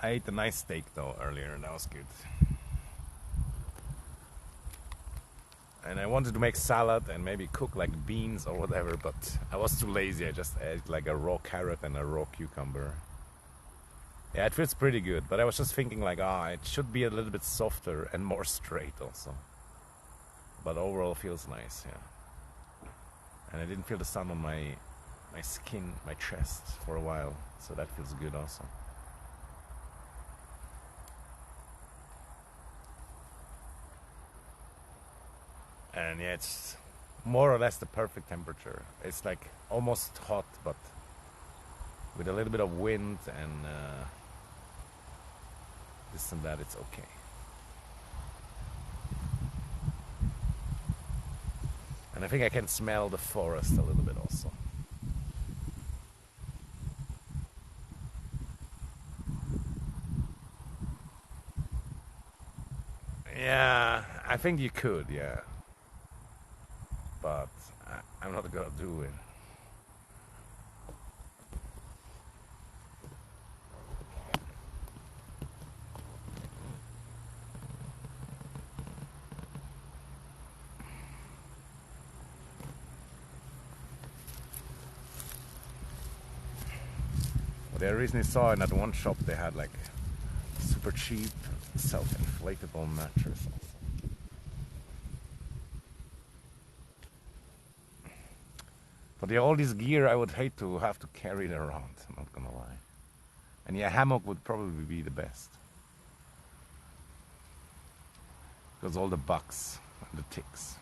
I ate a nice steak though earlier, and that was good. And I wanted to make salad and maybe cook like beans or whatever, but I was too lazy. I just ate like a raw carrot and a raw cucumber. Yeah, it feels pretty good, but I was just thinking like, it should be a little bit softer and more straight also. But overall feels nice, yeah. And I didn't feel the sun on my skin, my chest for a while, so that feels good also. And yeah, it's more or less the perfect temperature. It's like almost hot, but with a little bit of wind and this and that, it's okay. And I think I can smell the forest a little bit also. Yeah, I think you could, yeah. But I'm not gonna do it. But I recently saw in that one shop they had like super cheap self-inflatable mattress also. But yeah, all this gear I would hate to have to carry it around, I'm not gonna lie. And yeah, hammock would probably be the best. Because all the bugs and the ticks.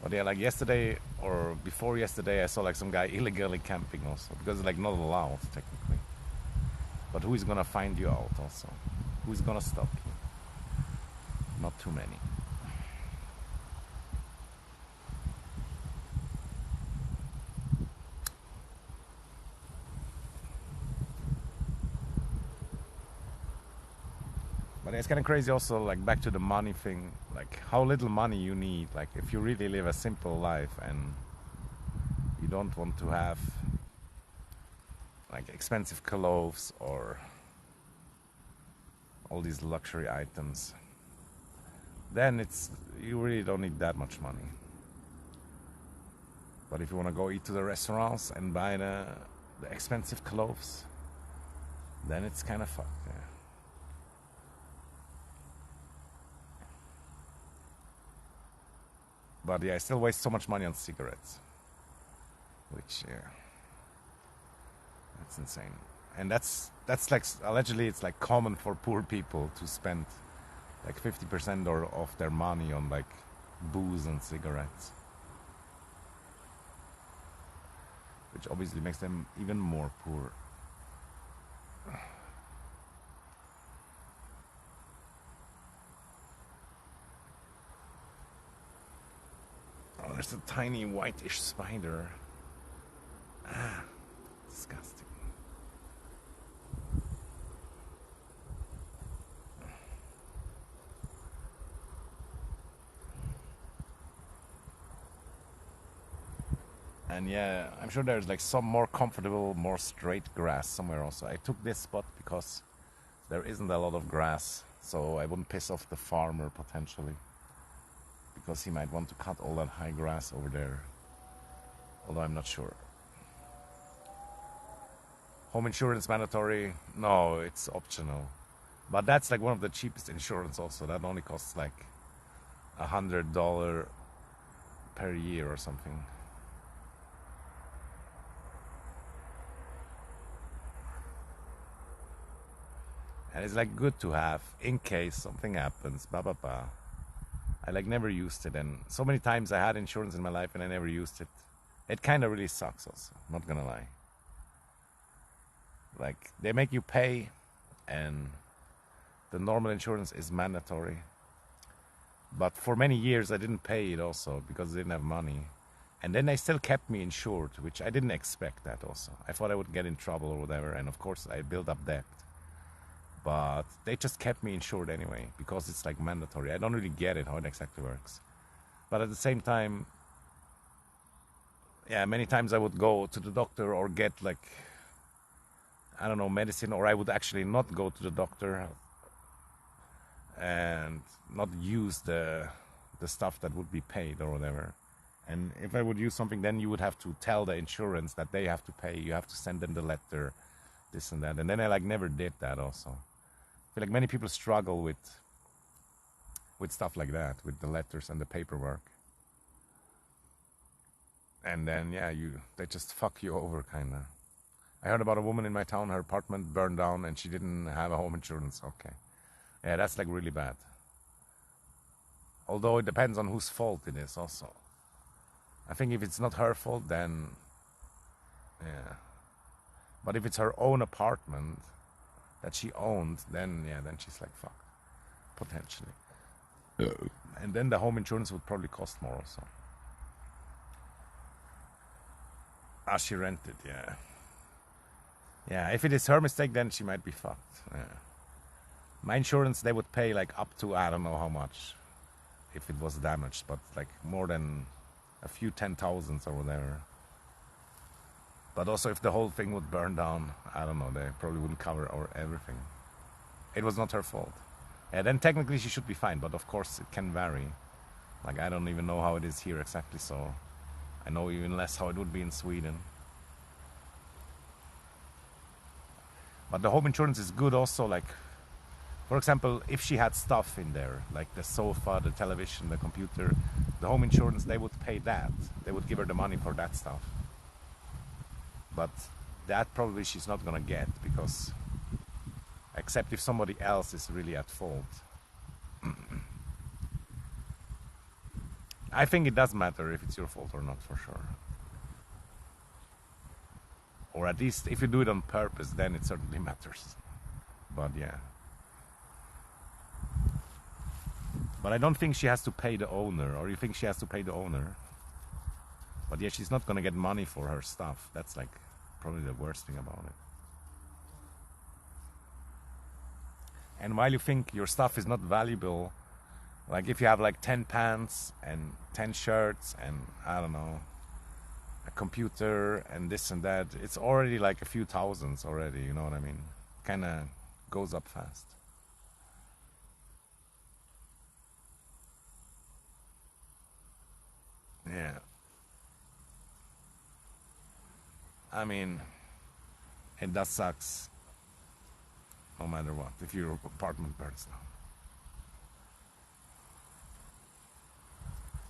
But yeah, like yesterday or before yesterday, I saw like some guy illegally camping also. Because it's like not allowed technically. But who is gonna find you out also? Who is gonna stop you? Not too many. But it's kind of crazy also, like back to the money thing, like how little money you need. Like if you really live a simple life and you don't want to have like expensive clothes or all these luxury items, then you really don't need that much money. But if you want to go eat to the restaurants and buy the expensive clothes, then it's kind of fucked. Yeah. But yeah, I still waste so much money on cigarettes, which yeah, that's insane. And that's like allegedly it's like common for poor people to spend like 50% or of their money on like booze and cigarettes, which obviously makes them even more poor. Oh, there's a tiny whitish spider. Ah, disgusting. And yeah, I'm sure there's like some more comfortable, more straight grass somewhere also. I took this spot because there isn't a lot of grass, so I wouldn't piss off the farmer potentially, because he might want to cut all that high grass over there, although I'm not sure. Home insurance mandatory? No, it's optional. But that's like one of the cheapest insurance also. That only costs like $100 per year or something. And it's like good to have in case something happens, blah blah blah. I like never used it, and so many times I had insurance in my life and I never used it. It kind of really sucks also, not gonna lie. Like they make you pay, and the normal insurance is mandatory. But for many years I didn't pay it also because I didn't have money. And then they still kept me insured, which I didn't expect that also. I thought I would get in trouble or whatever, and of course I built up debt. But they just kept me insured anyway, because it's like mandatory. I don't really get it, how it exactly works. But at the same time, yeah, many times I would go to the doctor or get like, I don't know, medicine, or I would actually not go to the doctor and not use the stuff that would be paid or whatever. And if I would use something, then you would have to tell the insurance that they have to pay. You have to send them the letter, this and that. And then I like never did that also. I feel like many people struggle with stuff like that, with the letters and the paperwork. And then yeah, they just fuck you over kinda. I heard about a woman in my town, her apartment burned down and she didn't have a home insurance. Okay. Yeah, that's like really bad. Although it depends on whose fault it is also. I think if it's not her fault, then yeah. But if it's her own apartment that she owned, then yeah, then she's like fucked, potentially. And then the home insurance would probably cost more also. Ah, she rented, yeah. Yeah, if it is her mistake, then she might be fucked. Yeah. My insurance, they would pay like up to, I don't know how much, if it was damaged, but like more than a few 10,000s or whatever. But also if the whole thing would burn down, I don't know, they probably wouldn't cover everything. It was not her fault. Yeah, then technically she should be fine, but of course it can vary. Like I don't even know how it is here exactly, so I know even less how it would be in Sweden. But the home insurance is good also, like For example, if she had stuff in there, like the sofa, the television, the computer, the home insurance, they would pay that. They would give her the money for that stuff. But that probably she's not gonna get, because except if somebody else is really at fault. I think it does matter if it's your fault or not, for sure. Or at least if you do it on purpose, then it certainly matters. But yeah. But I don't think she has to pay the owner, or you think she has to pay the owner. But yeah, she's not gonna get money for her stuff. That's like probably the worst thing about it. And while you think your stuff is not valuable, like if you have like 10 pants and 10 shirts and I don't know, a computer and this and that, it's already like a few thousands already, you know what I mean? Kinda goes up fast. Yeah. I mean, it does sucks no matter what, if your apartment burns down.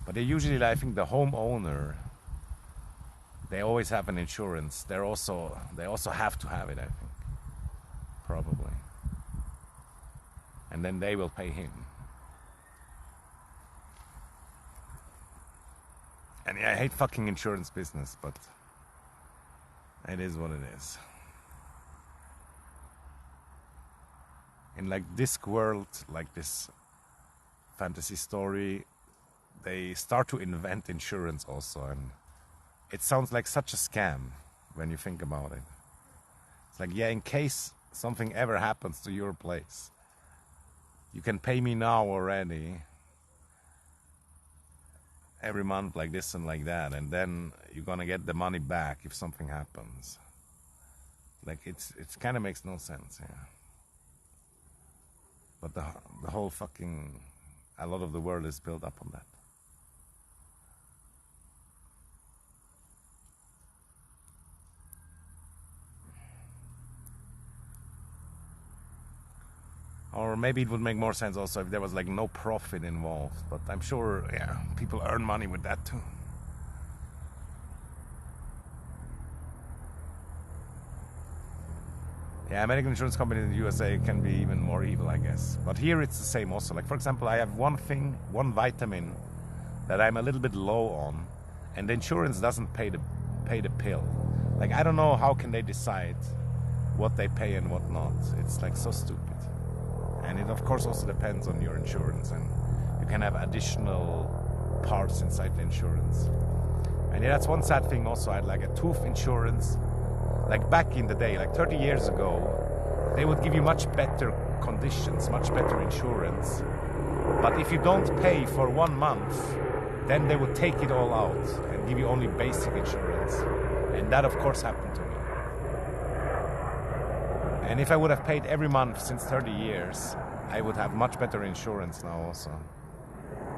But they usually, I think the homeowner, they always have an insurance. They also have to have it, I think. Probably. And then they will pay him. And yeah, I hate fucking insurance business, but it is what it is. In like Discworld, like this fantasy story, they start to invent insurance also, and it sounds like such a scam when you think about it. It's like, yeah, in case something ever happens to your place, you can pay me now already, every month like this and like that, and then you're gonna get the money back if something happens. Like it's kind of makes no sense, yeah. But the whole fucking, a lot of the world is built up on that. Or maybe it would make more sense also if there was like no profit involved. But I'm sure, yeah, people earn money with that too. Yeah, American insurance companies in the USA can be even more evil, I guess. But here it's the same also. Like, for example, I have one vitamin that I'm a little bit low on, and the insurance doesn't pay the pill. Like, I don't know how can they decide what they pay and what not. It's like so stupid. And it of course also depends on your insurance, and you can have additional parts inside the insurance. And yeah, that's one sad thing also. I had like a tooth insurance. Like back in the day, like 30 years ago, they would give you much better conditions, much better insurance. But if you don't pay for 1 month, then they would take it all out and give you only basic insurance. And that of course happened to me. And if I would have paid every month since 30 years, I would have much better insurance now also.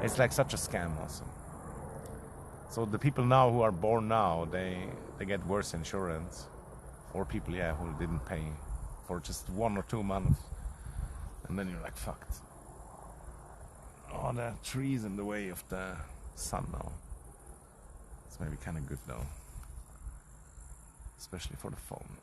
It's like such a scam also. So the people now who are born now, they get worse insurance. Or people, yeah, who didn't pay for just 1 or 2 months. And then you're like, fucked. Oh, the tree's in the way of the sun now. It's maybe kind of good though. Especially for the phone.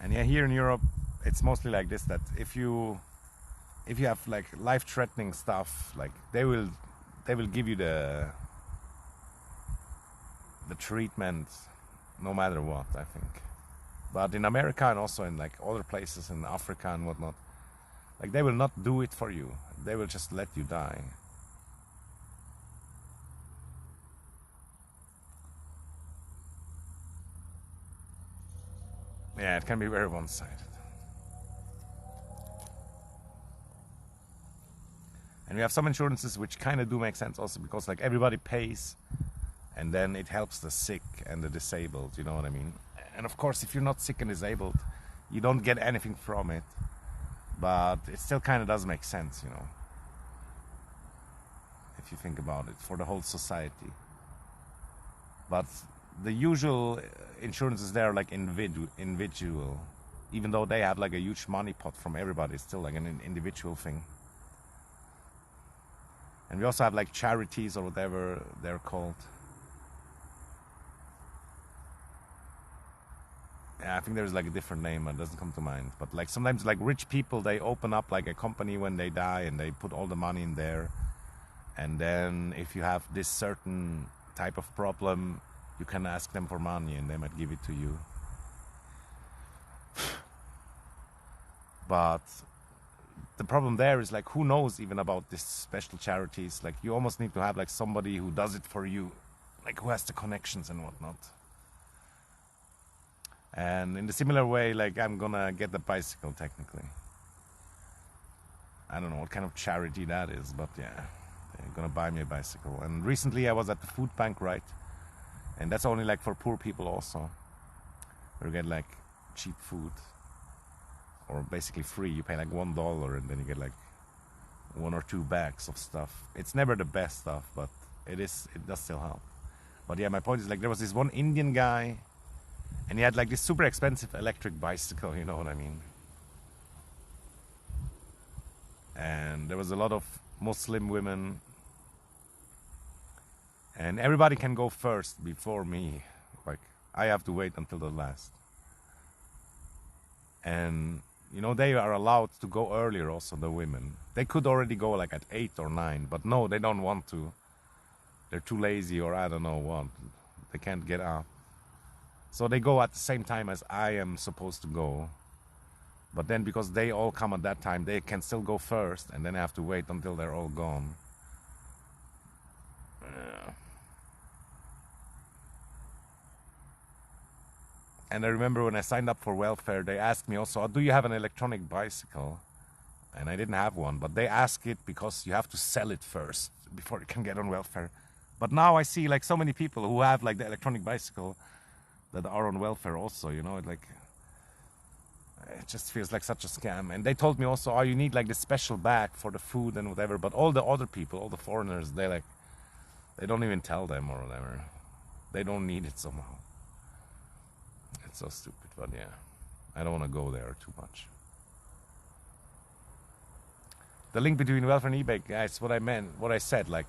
And yeah, here in Europe, it's mostly like this, that if you have like life-threatening stuff, like they will give you the treatment no matter what, I think. But in America and also in like other places in Africa and whatnot, like they will not do it for you. They will just let you die. Yeah, it can be very one-sided. And we have some insurances which kind of do make sense also, because like everybody pays, and then it helps the sick and the disabled, you know what I mean? And of course, if you're not sick and disabled, you don't get anything from it, but it still kind of does make sense, you know, if you think about it, for the whole society. But the usual insurances there are like individual, even though they have like a huge money pot from everybody. It's still like an individual thing. And we also have like charities or whatever they're called. Yeah, I think there's like a different name, but it doesn't come to mind. But like sometimes like rich people, they open up like a company when they die and they put all the money in there. And then if you have this certain type of problem, you can ask them for money and they might give it to you. But the problem there is like, who knows even about these special charities? Like you almost need to have like somebody who does it for you, like who has the connections and whatnot. And in the similar way, like I'm gonna get the bicycle technically. I don't know what kind of charity that is, but yeah, they're gonna buy me a bicycle. And recently I was at the food bank, right? And that's only like for poor people also. Where you get like cheap food. Or basically free. You pay like $1 and then you get like 1 or 2 bags of stuff. It's never the best stuff, but it does still help. But yeah, my point is like there was this one Indian guy and he had like this super expensive electric bicycle, you know what I mean? And there was a lot of Muslim women. And everybody can go first before me. Like, I have to wait until the last. And, you know, they are allowed to go earlier also, the women. They could already go like at 8 or 9, but no, they don't want to. They're too lazy or I don't know what. They can't get up. So they go at the same time as I am supposed to go. But then because they all come at that time, they can still go first, and then I have to wait until they're all gone. Yeah. And I remember when I signed up for welfare, they asked me also, do you have an electronic bicycle? And I didn't have one, but they ask it because you have to sell it first before you can get on welfare. But now I see like so many people who have like the electronic bicycle that are on welfare also, you know, it just feels like such a scam. And they told me also, oh, you need like this special bag for the food and whatever. But all the other people, all the foreigners, they don't even tell them or whatever. They don't need it somehow. It's so stupid, but yeah, I don't want to go there too much. The link between welfare and eBay, guys, what I meant, what I said, like,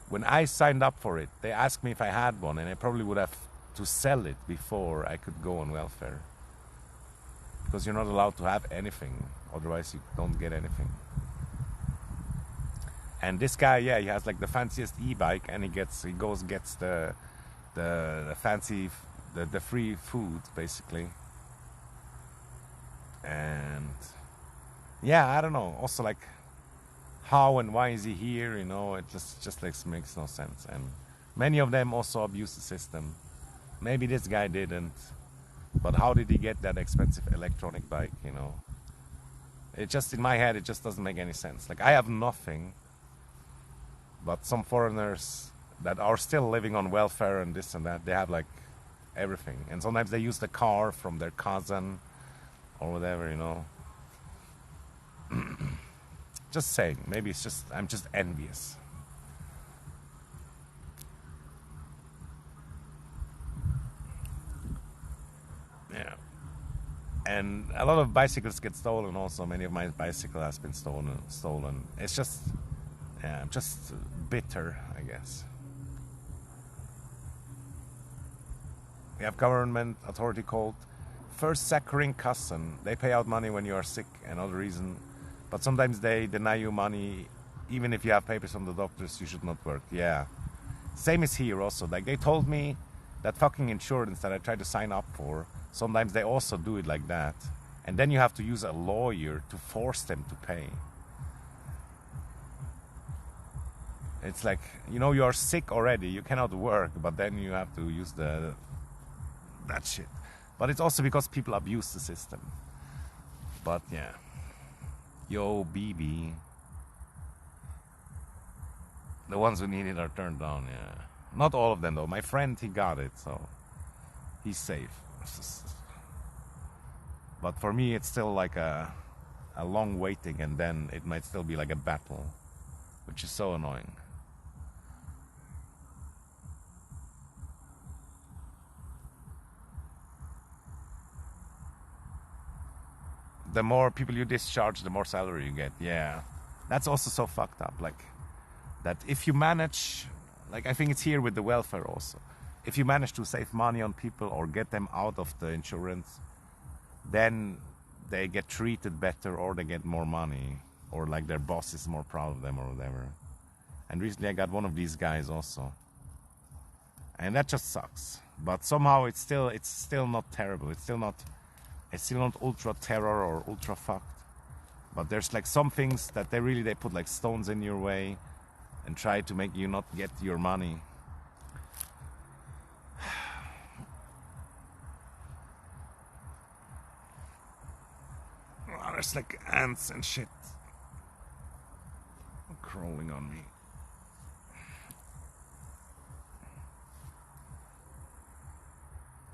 when I signed up for it, they asked me if I had one, and I probably would have to sell it before I could go on welfare. Because you're not allowed to have anything, otherwise you don't get anything. And this guy, yeah, he has like the fanciest e-bike, and he gets the fancy, the free food, basically. And yeah, I don't know. Also, like, how and why is he here? You know, it just like makes no sense. And many of them also abuse the system. Maybe this guy didn't, but how did he get that expensive electronic bike? You know, it just, in my head, it just doesn't make any sense. Like, I have nothing, but some foreigners that are still living on welfare and this and that, they have like everything. And sometimes they use the car from their cousin or whatever, you know. Just saying, maybe it's just, I'm just envious. Yeah. And a lot of bicycles get stolen also. Many of my bicycle has been stolen. It's just, yeah, I'm just bitter, I guess. We have government authority called First Saccharine Custom. They pay out money when you are sick and other reason, but sometimes they deny you money even if you have papers from the doctors. You should not work. Yeah, same is here also. Like, they told me that fucking insurance that I tried to sign up for, sometimes they also do it like that, and then you have to use a lawyer to force them to pay. It's like, you know, you are sick already, you cannot work, but then you have to use that shit. But it's also because people abuse the system. But yeah. Yo, BB. The ones who need it are turned down, yeah. Not all of them though. My friend, he got it, so he's safe. But for me, it's still like a long waiting, and then it might still be like a battle, which is so annoying. the more people you discharge, the more salary you get. Yeah, that's also so fucked up. Like that, if you manage, like I think it's here with the welfare also. If you manage to save money on people or get them out of the insurance, then they get treated better or they get more money, or like their boss is more proud of them or whatever. And recently I got one of these guys also, and that just sucks. But somehow it's still not terrible. It's still not ultra terror or ultra fucked. But there's like some things that they put like stones in your way and try to make you not get your money. Oh, there's like ants and shit crawling on me.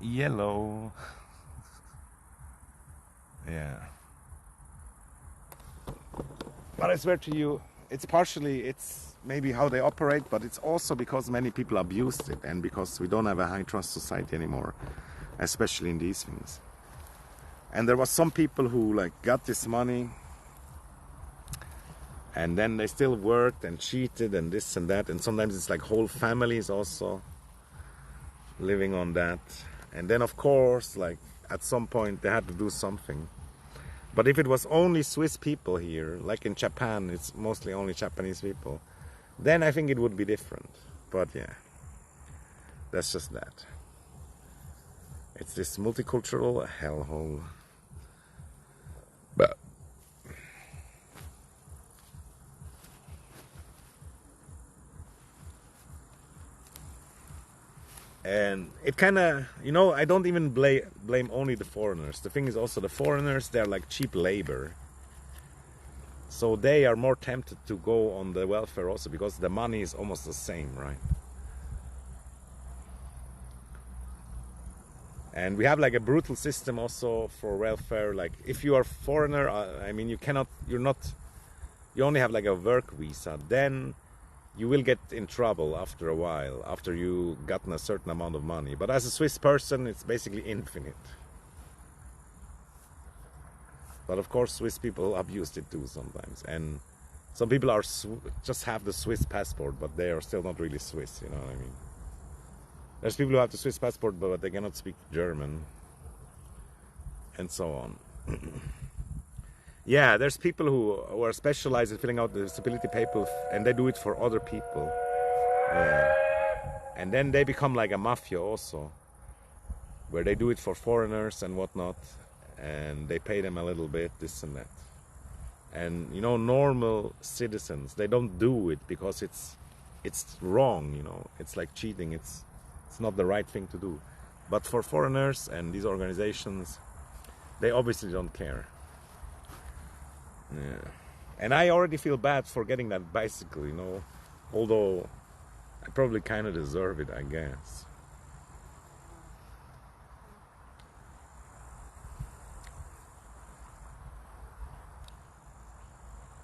Yellow. Yeah. But I swear to you, it's maybe how they operate, but it's also because many people abused it, and because we don't have a high trust society anymore, especially in these things. And there was some people who like got this money, and then they still worked and cheated and this and that, and sometimes it's like whole families also living on that. And then of course, like at some point they had to do something. But if it was only Swiss people here, like in Japan, it's mostly only Japanese people, then I think it would be different. But yeah, that's just that. It's this multicultural hellhole. But and it kind of, I don't even blame only the foreigners. The thing is also the foreigners, they're like cheap labor. So they are more tempted to go on the welfare also because the money is almost the same, right? And we have like a brutal system also for welfare. Like if you are foreigner, I mean, you only have like a work visa, then you will get in trouble after a while, after you gotten a certain amount of money. But as a Swiss person, it's basically infinite. But of course, Swiss people abused it too sometimes. And some people are just have the Swiss passport, but they are still not really Swiss, you know what I mean? There's people who have the Swiss passport, but they cannot speak German, and so on. Yeah, there's people who are specialized in filling out the disability papers, and they do it for other people. Yeah. And then they become like a mafia also, where they do it for foreigners and whatnot, and they pay them a little bit, this and that. And normal citizens, they don't do it because it's wrong, it's like cheating, it's not the right thing to do. But for foreigners and these organizations, they obviously don't care. Yeah. And I already feel bad for getting that bicycle, although I probably kind of deserve it, I guess.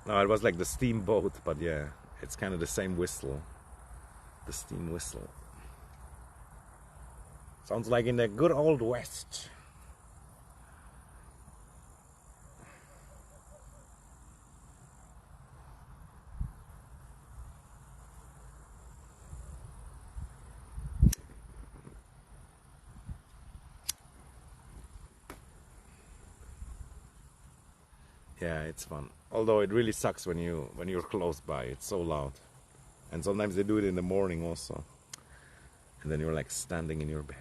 No, it was like the steamboat, but yeah, it's kind of the same whistle. The steam whistle. Sounds like in the good old West. Yeah, it's fun. Although it really sucks when you're close by. It's so loud. And sometimes they do it in the morning also. And then you're like standing in your bed.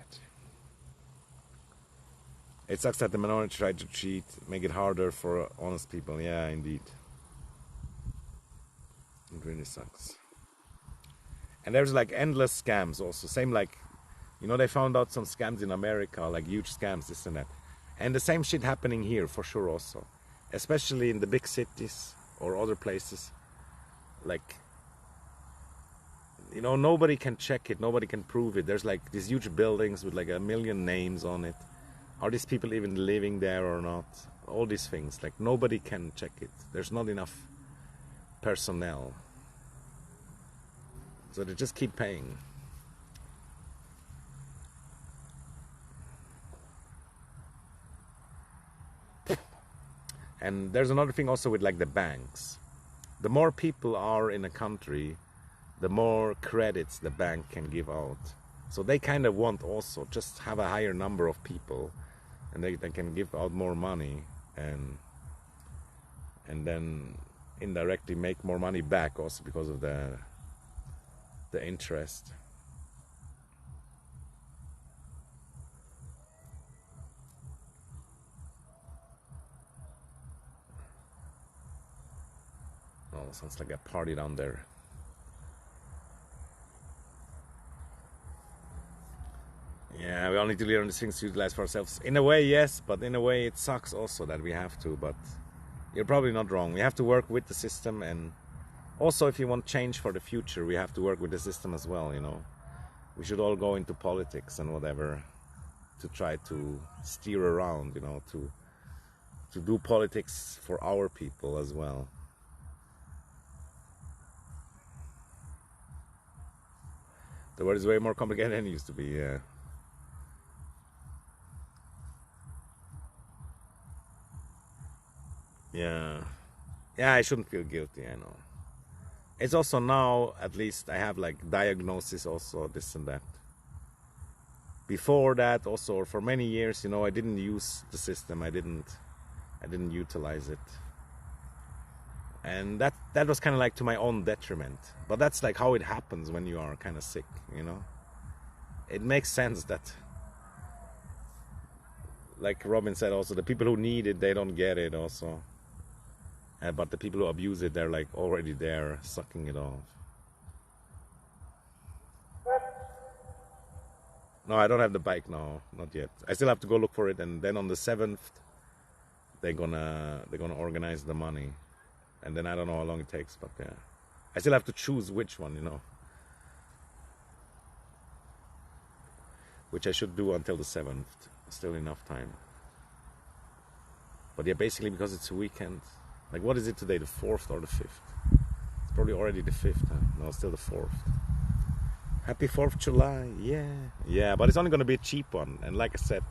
It sucks that the minority try to cheat, make it harder for honest people. Yeah, indeed. It really sucks. And there's like endless scams also. Same like, they found out some scams in America, like huge scams, this and that. And the same shit happening here for sure also. Especially in the big cities or other places. Like, nobody can check it, nobody can prove it. There's like these huge buildings with like 1 million names on it. Are these people even living there or not? All these things, like nobody can check it. There's not enough personnel. So they just keep paying. And there's another thing also with like the banks. The more people are in a country, the more credits the bank can give out. So they kind of want also just have a higher number of people, and they can give out more money, and then indirectly make more money back also because of the interest. Oh, sounds like a party down there. Yeah, we all need to learn these things to utilize for ourselves. In a way, yes, but in a way it sucks also that we have to, but you're probably not wrong. We have to work with the system, and also if you want change for the future, we have to work with the system as well, you know. We should all go into politics and whatever to try to steer around, you know, to do politics for our people as well. The world is way more complicated than it used to be, yeah. Yeah. Yeah, I shouldn't feel guilty, I know. It's also now, at least, I have like diagnosis also, this and that. Before that also, or for many years, you know, I didn't use the system, I didn't utilize it. And that was kind of like to my own detriment. But that's like how it happens when you are kind of sick, you know. It makes sense that, like Robin said also, the people who need it, they don't get it also. But the people who abuse it, they're like already there, sucking it off. No, I don't have the bike now, not yet. I still have to go look for it, and then on the 7th, they're gonna organize the money, and then I don't know how long it takes, but yeah, I still have to choose which one, you know, which I should do until the 7th. Still enough time. But yeah, basically because it's a weekend. Like, what is it today? The 4th or the 5th? It's probably already the 5th. Huh? No, it's still the 4th. Happy 4th of July, yeah. Yeah, but it's only going to be a cheap one. And like I said,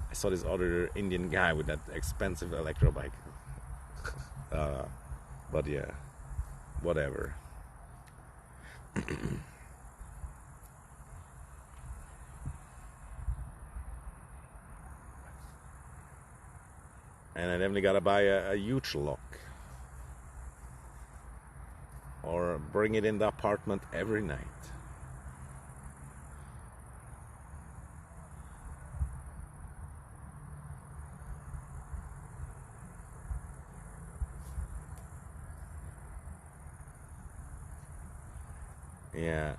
I saw this other Indian guy with that expensive electro bike. But yeah, whatever. And I definitely gotta buy a huge lock. Or bring it in the apartment every night. Yeah,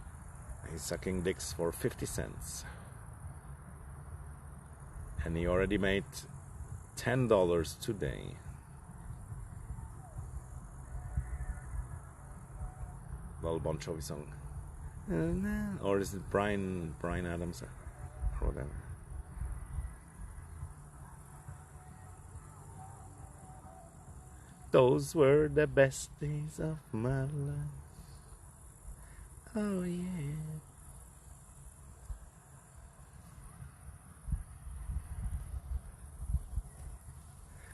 he's sucking dicks for 50 cents. And he already made $10 today. Well, Bon Jovi song. Or is it Brian Adams or whatever? Those were the best days of my life. Oh yeah.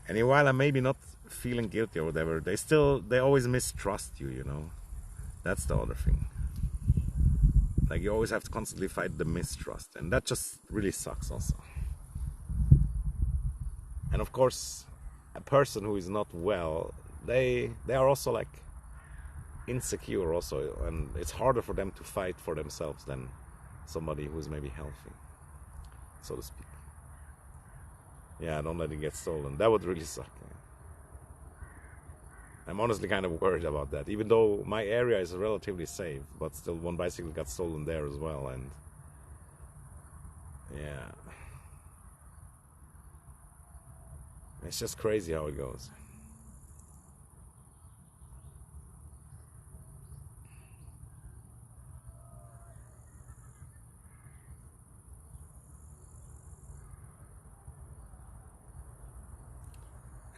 And while I'm maybe not feeling guilty or whatever, they always mistrust you, you know. That's the other thing. Like, you always have to constantly fight the mistrust, and that just really sucks also. And of course, a person who is not well, they are also like insecure also, and it's harder for them to fight for themselves than somebody who's maybe healthy, so to speak. Yeah, don't let it get stolen. That would really suck. Yeah. I'm honestly kind of worried about that, even though my area is relatively safe, but still one bicycle got stolen there as well, and yeah, it's just crazy how it goes.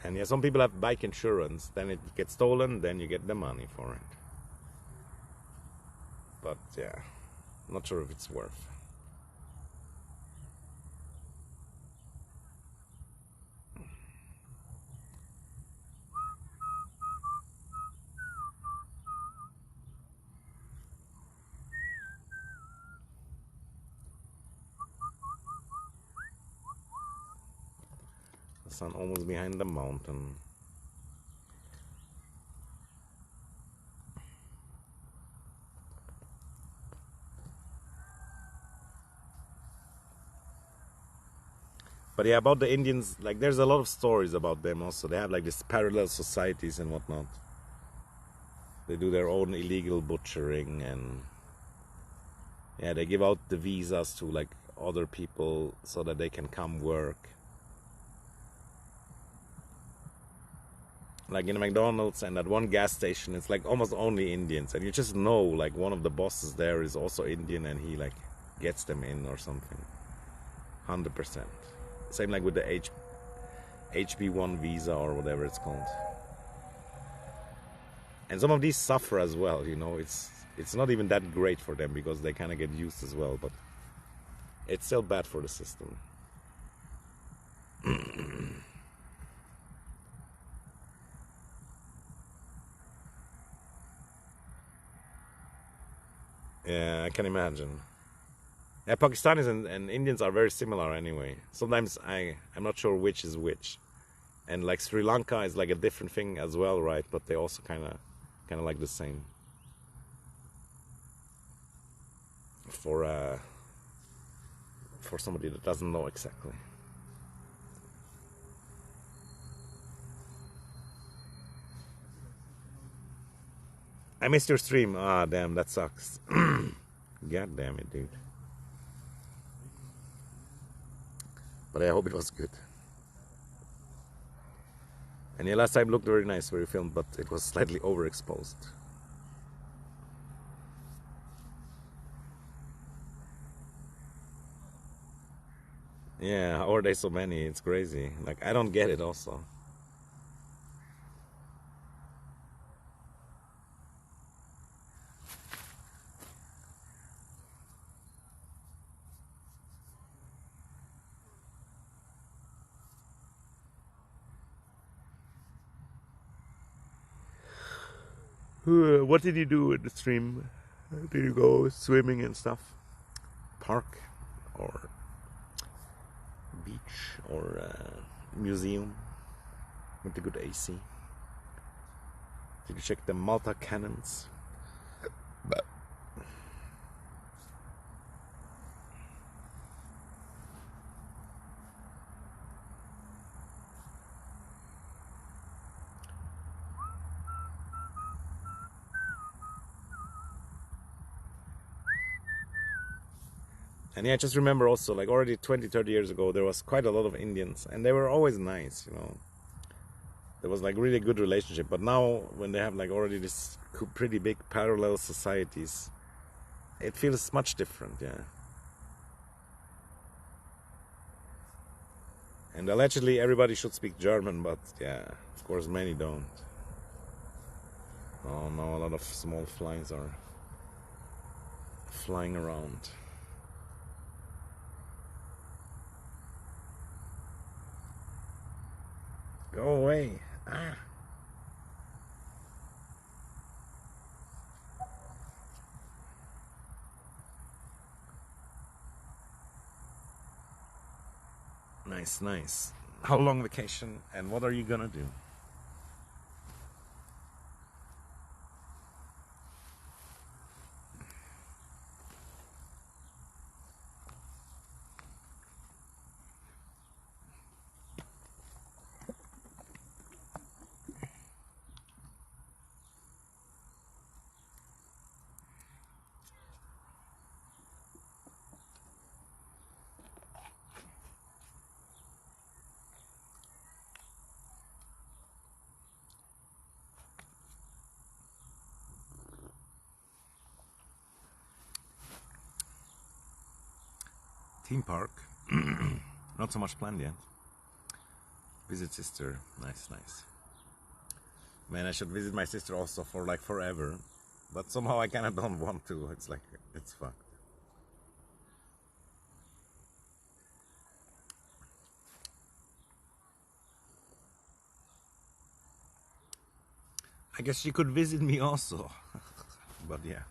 And yeah, some people have bike insurance, then it gets stolen, then you get the money for it. But yeah, I'm not sure if it's worth. sun almost behind the mountain. But yeah, about the Indians, like there's a lot of stories about them also. They have like these parallel societies and whatnot. They do their own illegal butchering, and yeah, they give out the visas to like other people so that they can come work. Like in a McDonald's and at one gas station, it's like almost only Indians, and you just know like one of the bosses there is also Indian, and he like gets them in or something. 100%. Same like with the HB1 visa or whatever it's called. And some of these suffer as well, you know. It's not even that great for them because they kind of get used as well, but it's still bad for the system. Yeah, I can imagine. Yeah, Pakistanis and Indians are very similar anyway. Sometimes I'm not sure which is which. And like Sri Lanka is like a different thing as well, right? But they also kind of like the same. For somebody that doesn't know exactly. I missed your stream. Ah, damn, that sucks. God damn it, dude. But I hope it was good. And yeah, last time looked very nice where you filmed, but it was slightly overexposed. Yeah, how are they so many? It's crazy. Like, I don't get it also. What did you do in the stream? Did you go swimming and stuff? Park or beach or museum with the good AC? Did you check the Malta cannons? And yeah, I just remember also, like already 20, 30 years ago, there was quite a lot of Indians, and they were always nice, you know. There was like really good relationship. But now, when they have like already this pretty big parallel societies, it feels much different, yeah. And allegedly everybody should speak German, but yeah, of course many don't. Oh no, a lot of small flies are flying around. Go away. Ah. Nice, nice. How long vacation, and what are you gonna do? Theme park. Not so much planned yet. Visit sister. Nice, nice. Man, I should visit my sister also for like forever. But somehow I kind of don't want to. It's like, it's fucked. I guess she could visit me also. But yeah,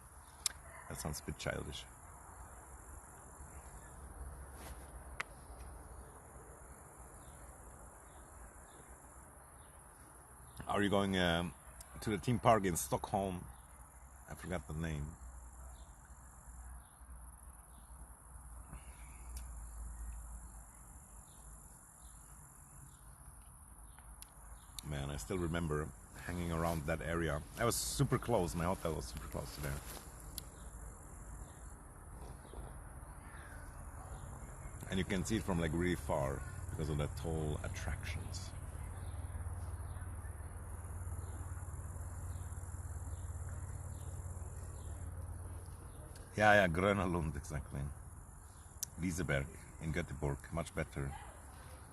that sounds a bit childish. are you going to the theme park in Stockholm? I forgot the name. Man, I still remember hanging around that area. I was super close. My hotel was super close to there. And you can see it from like really far because of the tall attractions. Yeah, Gröna Lund, exactly. Liseberg in Göteborg, much better.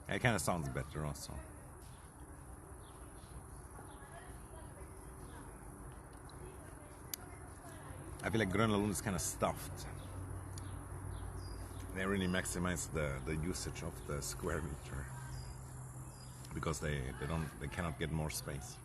It kind of sounds better also. I feel like Gröna Lund is kind of stuffed. They really maximize the usage of the square meter because they cannot get more space.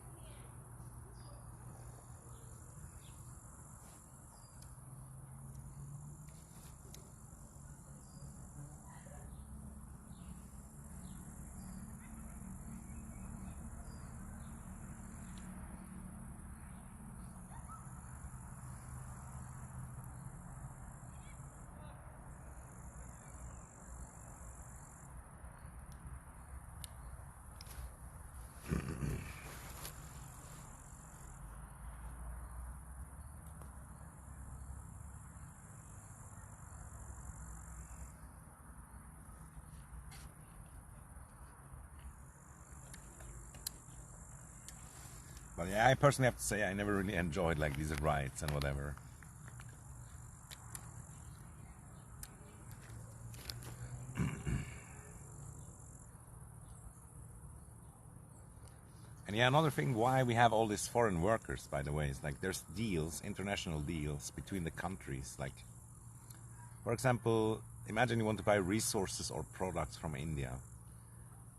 But yeah, I personally have to say I never really enjoyed like these rides and whatever. And yeah, another thing why we have all these foreign workers, by the way, is like there's deals, international deals between the countries. Like, for example, imagine you want to buy resources or products from India.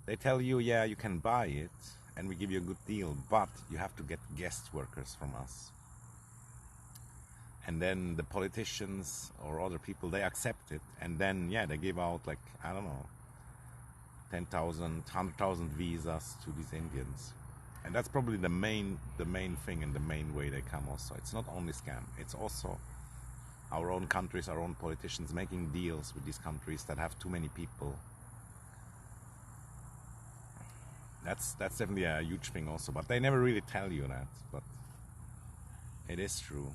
They tell you, yeah, you can buy it and we give you a good deal, but you have to get guest workers from us. And then the politicians or other people, they accept it. And then, yeah, they give out like, I don't know, 10,000, 100,000 visas to these Indians. And that's probably the main thing and the main way they come also. It's not only scam, it's also our own countries, our own politicians making deals with these countries that have too many people. That's definitely a huge thing also, but they never really tell you that, but it is true.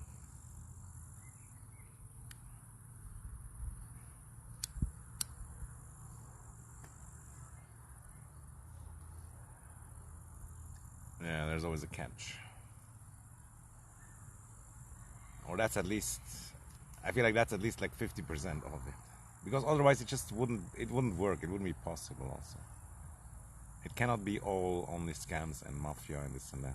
Yeah, there's always a catch. Or that's at least, I feel like that's at least like 50% of it. Because otherwise it just wouldn't work, it wouldn't be possible also. It cannot be all only scams and mafia and this and that.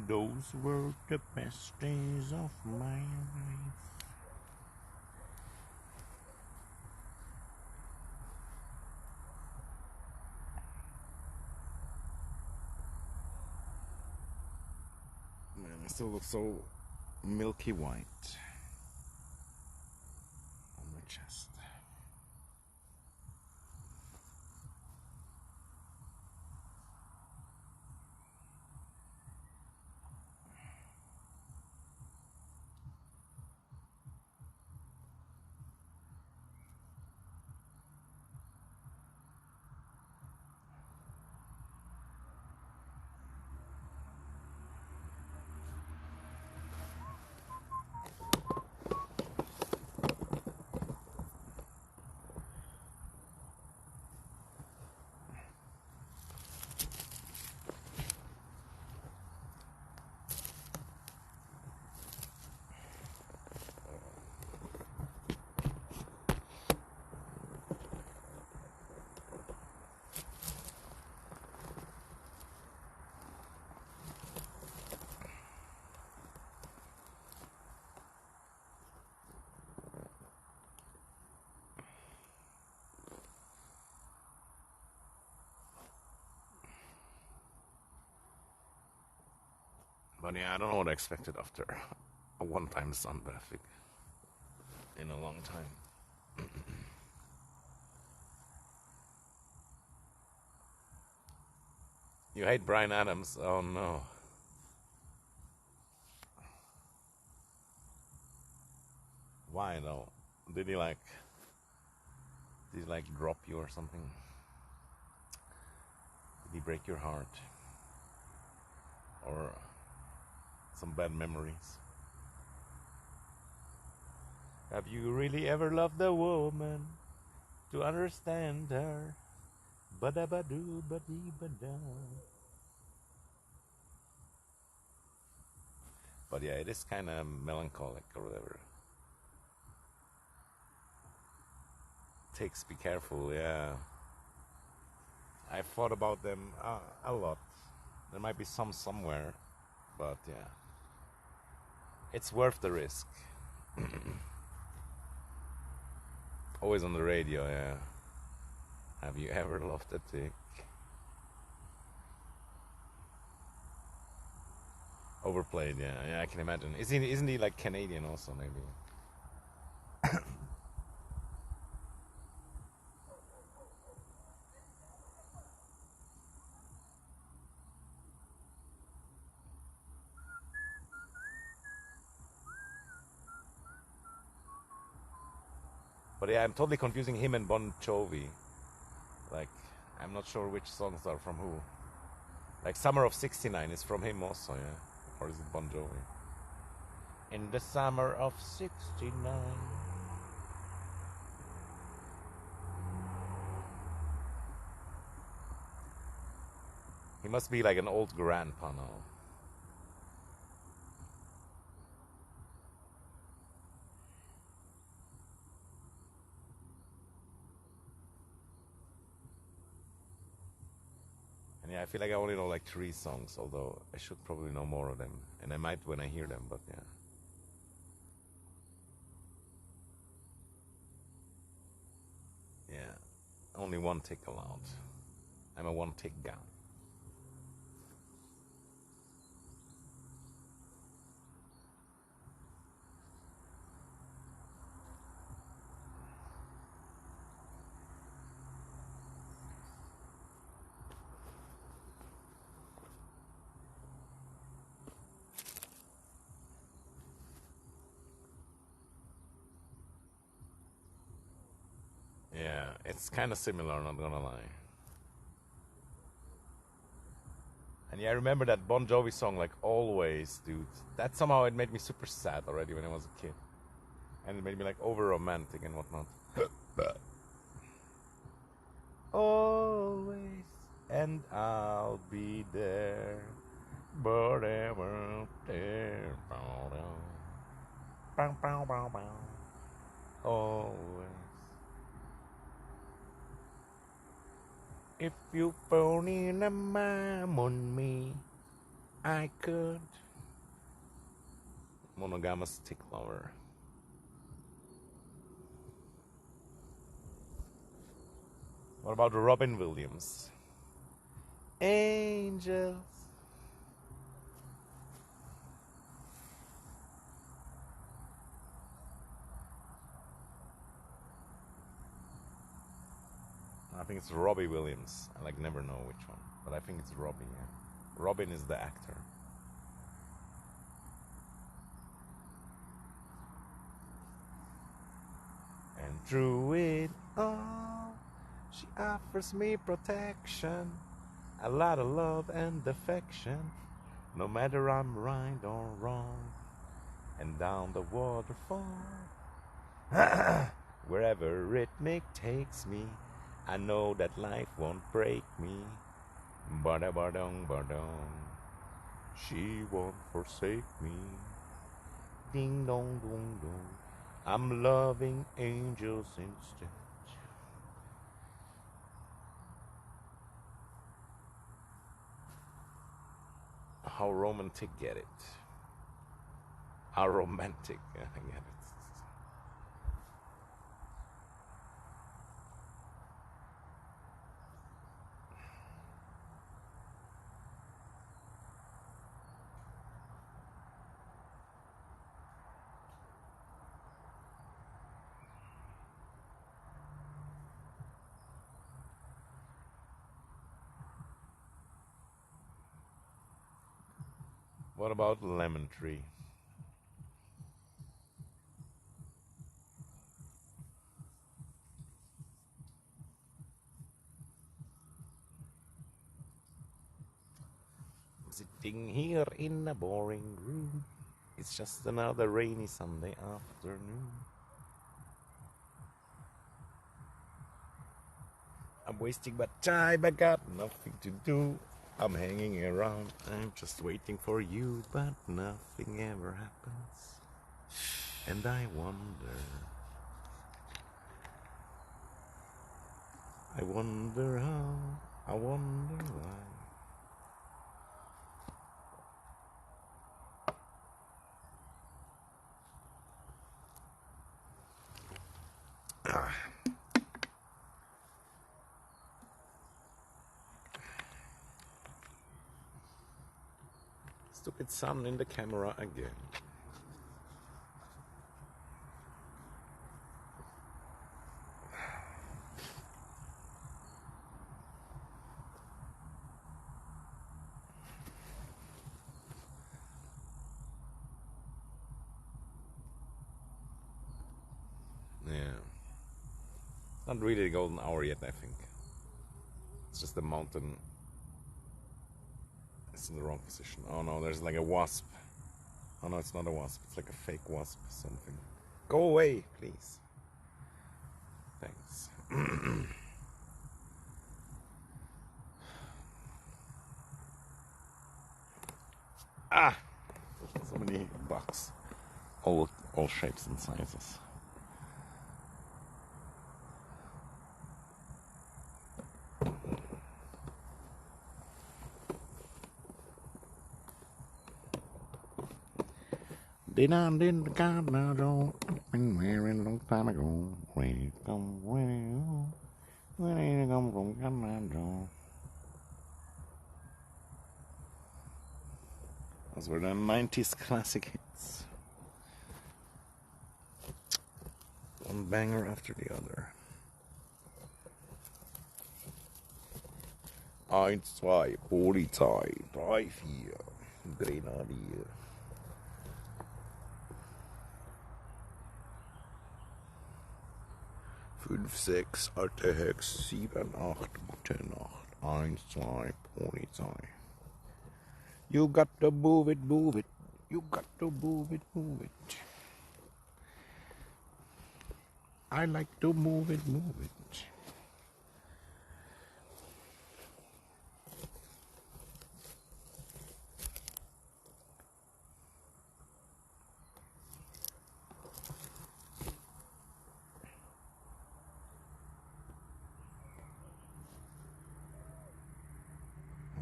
Those were the best days of my life. Man, I still look so milky white on my chest. But yeah, I don't know what I expected after a one-time sunbathing in a long time. You hate Bryan Adams? Oh no. Why though? Did he like? Did he like drop you or something? Did he break your heart? Or some bad memories? Have you really ever loved a woman to understand her? Ba-da-ba-doo, ba-dee-ba-da. But yeah, it is kind of melancholic or whatever. Takes, be careful, yeah. I've thought about them a lot. There might be some somewhere, but yeah. It's worth the risk. Always on the radio, yeah. Have you ever loved a tick? Overplayed, yeah. Yeah, I can imagine. Isn't he like Canadian also, maybe? But yeah, I'm totally confusing him and Bon Jovi. Like, I'm not sure which songs are from who. Like, Summer of '69 is from him also, yeah? Or is it Bon Jovi? In the summer of '69. He must be like an old grandpa now. And yeah, I feel like I only know like 3 songs, although I should probably know more of them. And I might when I hear them, but yeah. Yeah, only one tick allowed. I'm a one tick guy. Yeah, it's kind of similar, not gonna lie. And yeah, I remember that Bon Jovi song, like Always, dude. That somehow it made me super sad already when I was a kid. And it made me like over romantic and whatnot. Always, and I'll be there. Forever there. Always. If you phone in a mime on me, I could. Monogamous tick lover. What about Robin Williams? Angels. I think it's Robbie Williams. I like never know which one, but I think it's Robbie. Yeah. Robin is the actor. And through it all, she offers me protection, a lot of love and affection, no matter I'm right or wrong. And down the waterfall, wherever rhythmic takes me, I know that life won't break me. Ba-da-ba-dong, ba-dong. She won't forsake me. Ding dong dong dong. I'm loving angels instead. How romantic, get it? How romantic, I get it. What about lemon tree? Sitting here in a boring room. It's just another rainy Sunday afternoon. I'm wasting my time, I got nothing to do. I'm hanging around, I'm just waiting for you, but nothing ever happens. And I wonder how, I wonder why. Stupid sun in the camera again. Yeah. Not really the golden hour yet, I think. It's just the mountain. It's in the wrong position. Oh no, there's like a wasp. Oh no, it's not a wasp. It's like a fake wasp or something. Go away, please. Thanks. Ah! So many bugs. All shapes and sizes. Did I did the God know? Been married a long time ago. When it come, when it come from Canada. Those were the 90s classic hits. One banger after the other. 1, 2, Polizei, 3, 4, Grenadier. 5, 6, alte Hex, 7, 8, gute Nacht. 1, 2, Polizei. You got to move it, move it. You got to move it, move it. I like to move it, move it.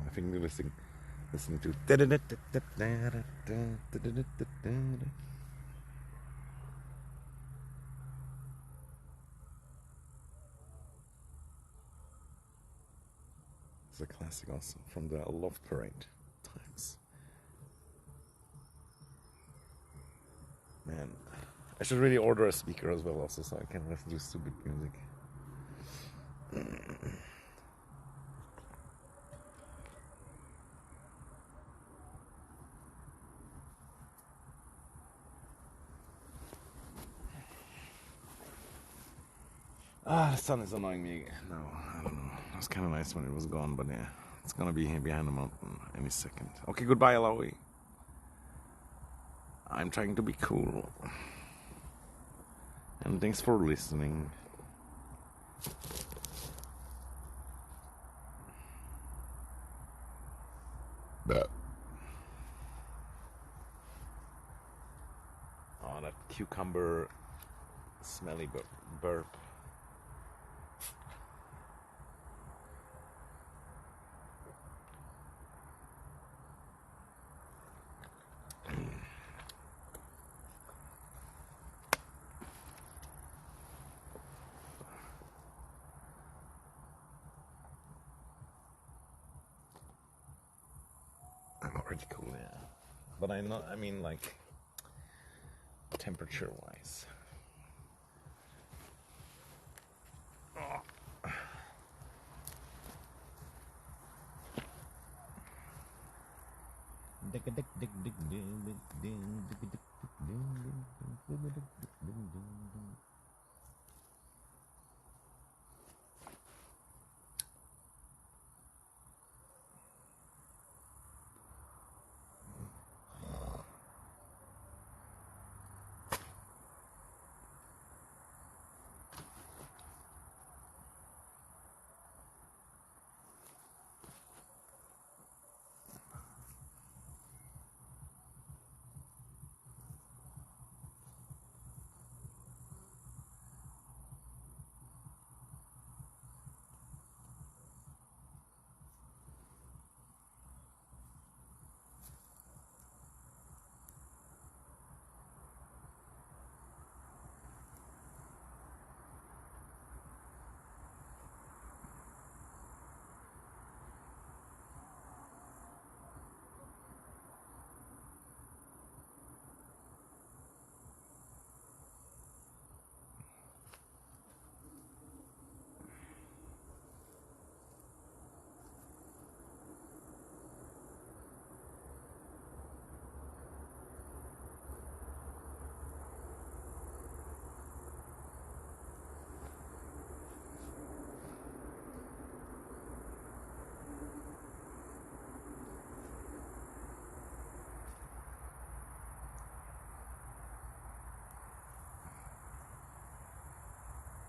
I think we're listening to. It's a classic also from the Love Parade times. Man, I should really order a speaker as well also so I can listen to stupid music. The sun is annoying me now. I don't know. It was kind of nice when it was gone, but yeah, it's gonna be behind the mountain any second. Okay, goodbye, Alawi. I'm trying to be cool. And thanks for listening. But oh, that cucumber smelly burp. I'm already cool, yeah. But I mean like temperature wise.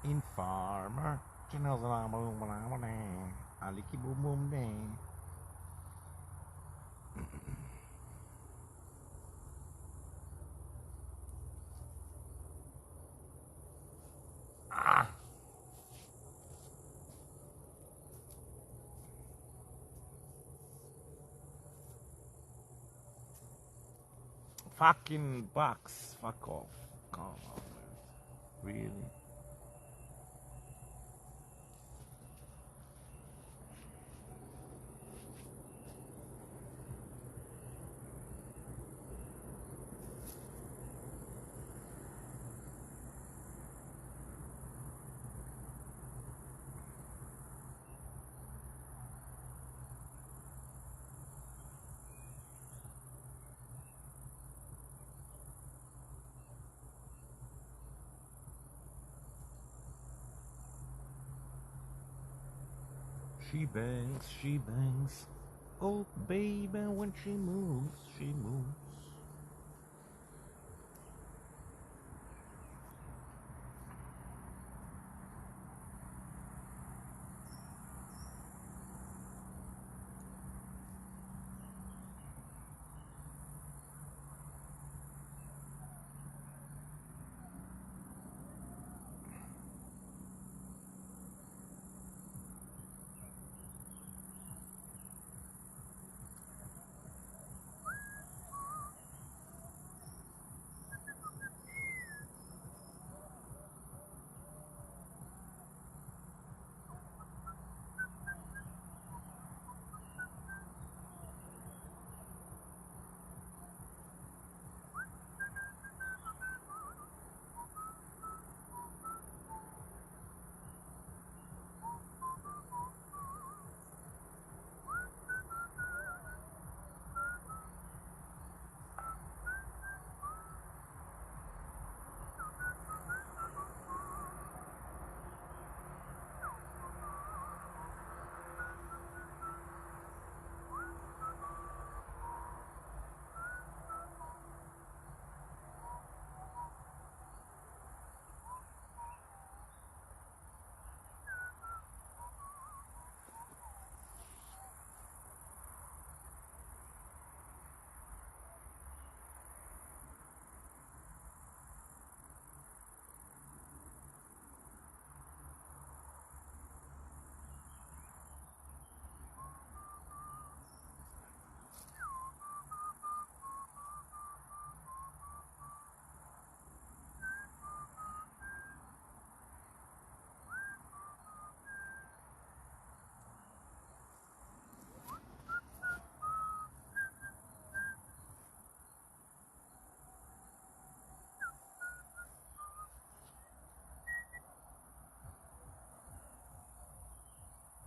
Informer, aliki boom boom day. Ah, fucking box, fuck off. Come on, man. Really? She bangs. Oh, baby, when she moves, she moves.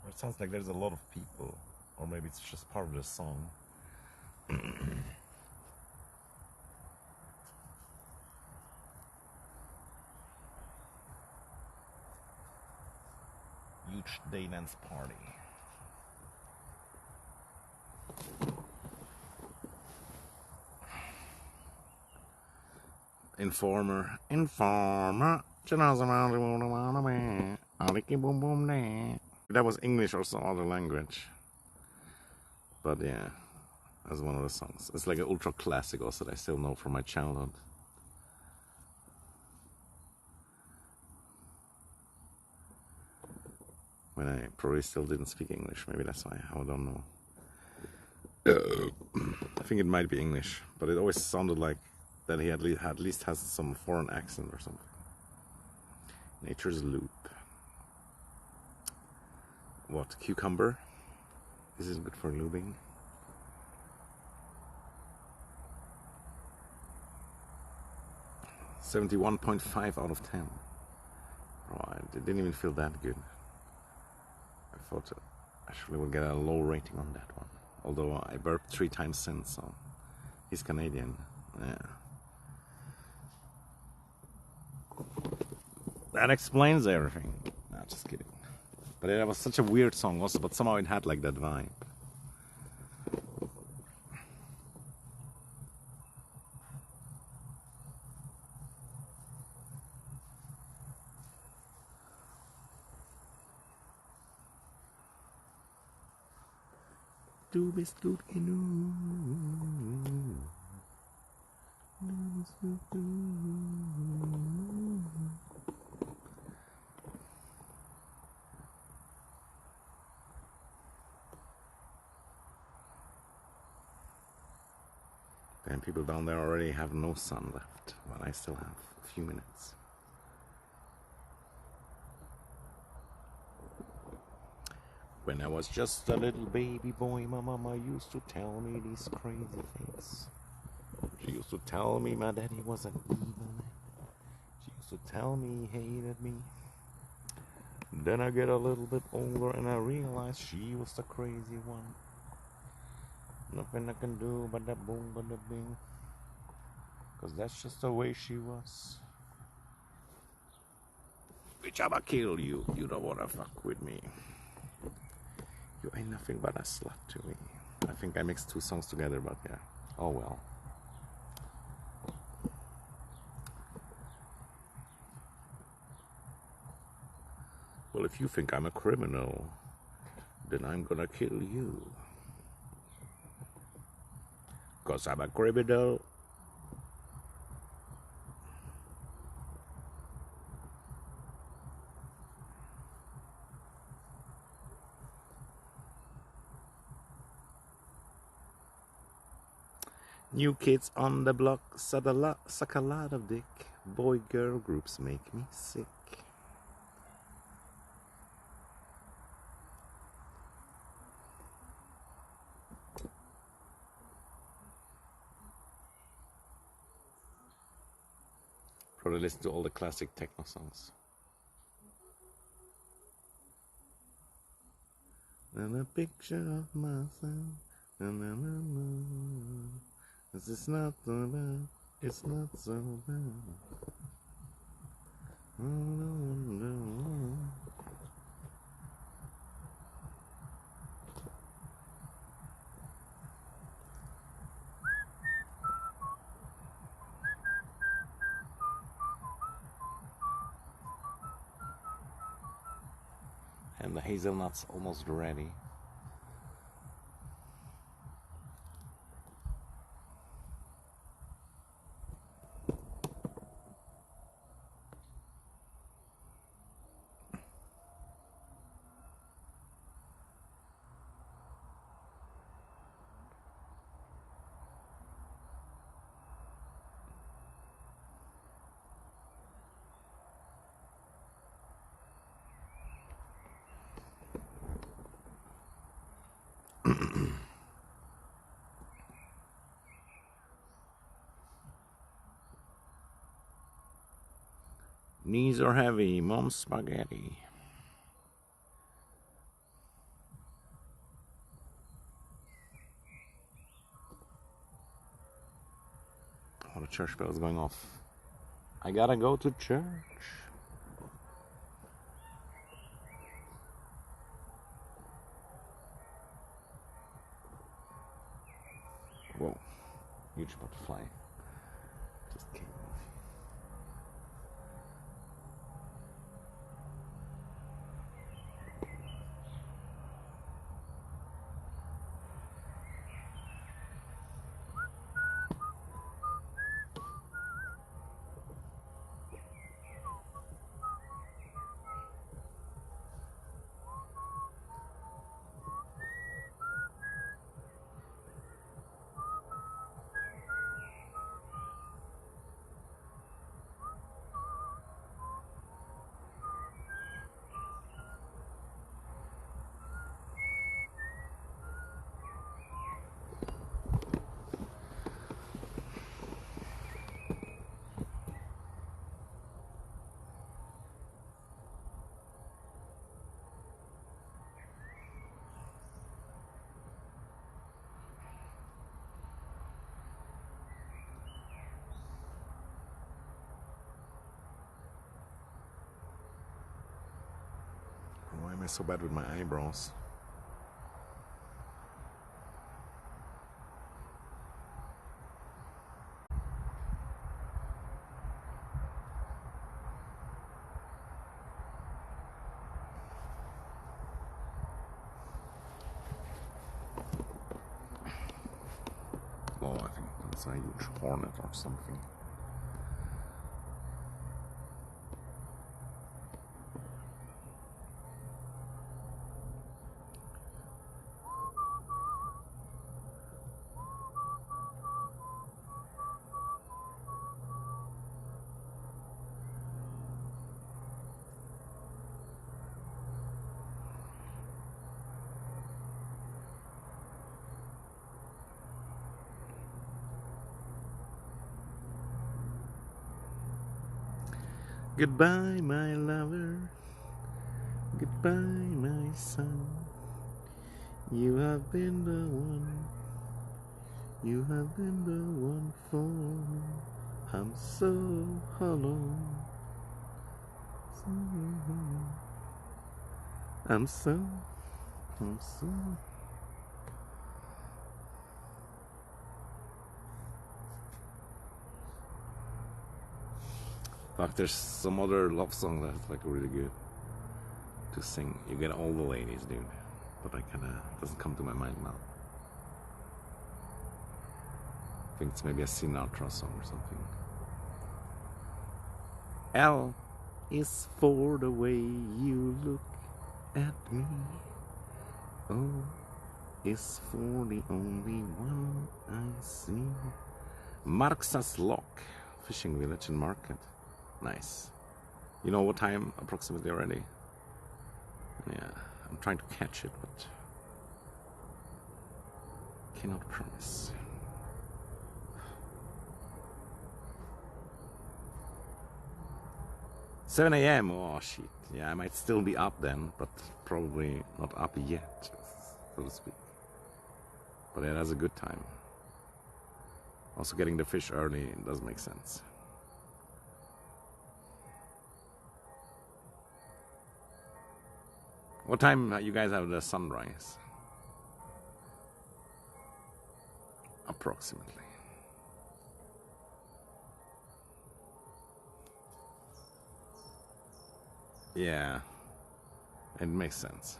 It sounds like there's a lot of people, or maybe it's just part of the song. Huge day dance party. Informer. That was English or some other language. But yeah, that's one of the songs. It's like an ultra classic also that I still know from my childhood. When I probably still didn't speak English. Maybe that's why. I don't know. I think it might be English, but it always sounded like that he at least has some foreign accent or something. Nature's Loop. What? Cucumber? This is good for lubing. $71.5 out of 10. Oh, I didn't even feel that good. I thought I actually would get a low rating on that one. Although I burped 3 times since, so he's Canadian. Yeah. That explains everything. No, just kidding. But it was such a weird song also, but somehow it had like that vibe. Du bist gut genug. Du bist gut genug. And people down there already have no sun left, but I still have a few minutes. When I was just a little baby boy, my mama used to tell me these crazy things. She used to tell me my daddy was an evil man. She used to tell me he hated me. Then I get a little bit older and I realize she was the crazy one. Nothing I can do but the boom, but the bing. Cause that's just the way she was. Bitch, I'ma kill you. You don't wanna fuck with me. You ain't nothing but a slut to me. I think I mixed 2 songs together, but yeah. Oh well. Well, if you think I'm a criminal, then I'm gonna kill you. 'Cause I'm a criminal. New kids on the block suck a lot of dick. Boy-girl groups make me sick. Probably listen to all the classic techno songs. And a picture of myself. This is not so bad. It's not so bad. And the hazelnuts almost ready. Knees are heavy, mom's spaghetti. the church bell is going off. I gotta go to church. Whoa, huge butterfly. Just came off. Why am I so bad with my eyebrows? Oh, I think that's a huge hornet or something. Goodbye, my lover. Goodbye, my son. You have been the one. You have been the one for me. I'm so alone. I'm so. Like there's some other love song that's like really good to sing. You get all the ladies, dude. But I kinda doesn't come to my mind now. I think it's maybe a Sinatra song or something. L is for the way you look at me. O is for the only one I see. Marksas Lock, fishing village and market. Nice. You know what time approximately already? Yeah, I'm trying to catch it, but cannot promise. $7 a.m. Oh shit. Yeah, I might still be up then, but probably not up yet, so to speak. But yeah, that's a good time. Also getting the fish early does make sense. What time you guys have the sunrise? Approximately. Yeah, it makes sense.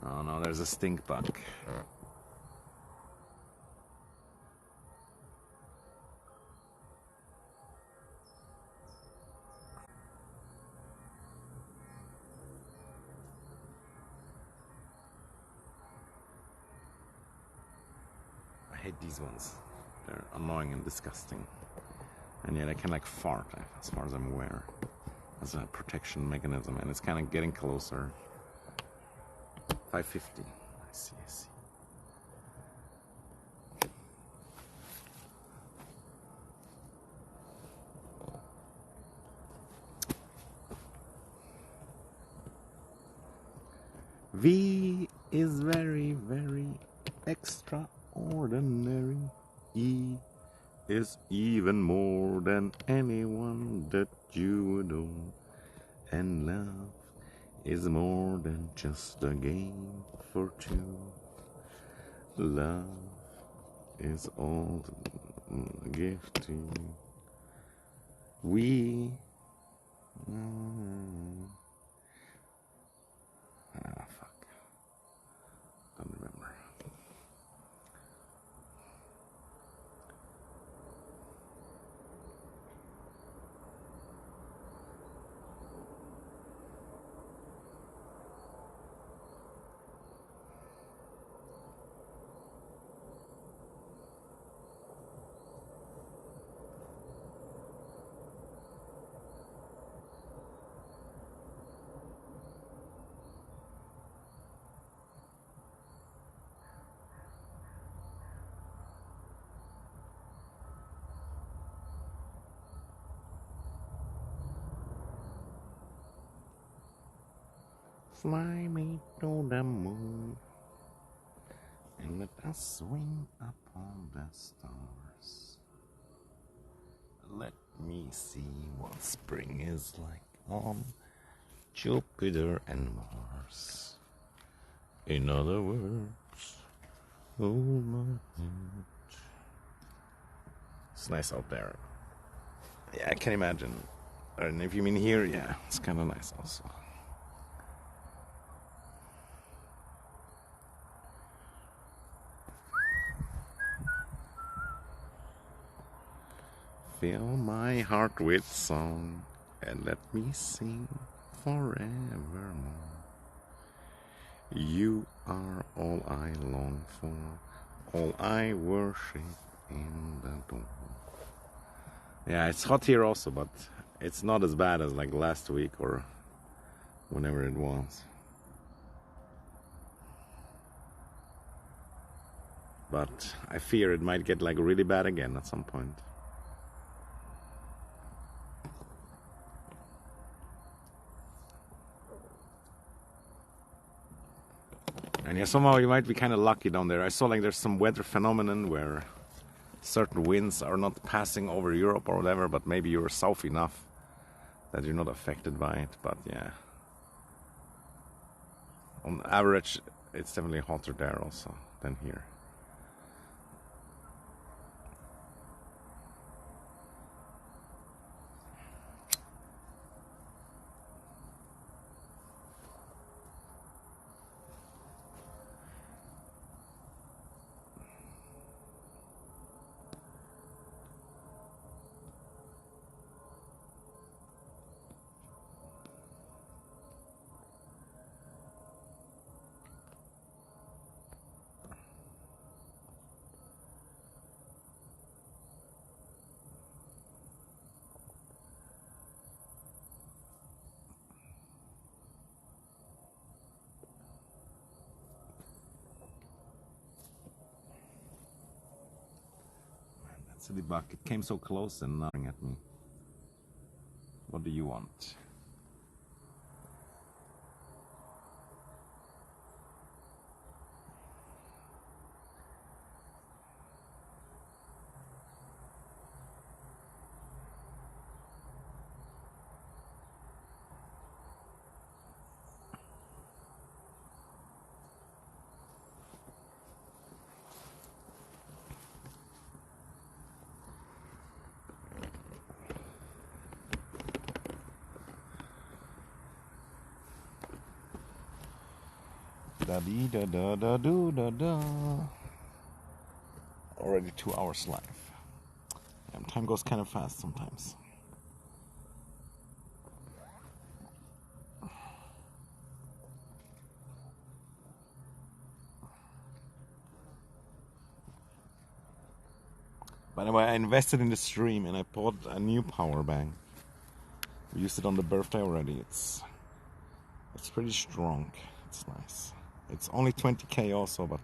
Oh no, there's a stink bug. I hate these ones. They're annoying and disgusting. And yet I can like fart, as far as I'm aware, as a protection mechanism. And it's kind of getting closer. 550. I see. V is very, very extraordinary. E is even more than anyone that you adore. And love is more than just a game for two. Love is all the gift to you. We fuck. Don't remember. Fly me to the moon and let us swing upon the stars. Let me see what spring is like on Jupiter and Mars. In other words, hold my hand. It's nice out there. Yeah, I can imagine. And if you mean here, yeah, it's kind of nice also. Fill my heart with song and let me sing forevermore. You are all I long for, all I worship and adore. Yeah, it's hot here also, but it's not as bad as like last week or whenever it was. But I fear it might get like really bad again at some point. And yeah, somehow you might be kind of lucky down there. I saw like there's some weather phenomenon where certain winds are not passing over Europe or whatever, but maybe you're south enough that you're not affected by it. But yeah, on average, it's definitely hotter there also than here. So the bucket came so close and nothing at me. What do you want? Da dee da da da do da da. Already 2 hours live. Time goes kind of fast sometimes. By the way, I invested in the stream and I bought a new power bank. We used it on the birthday already. It's pretty strong. It's nice. It's only 20k also, but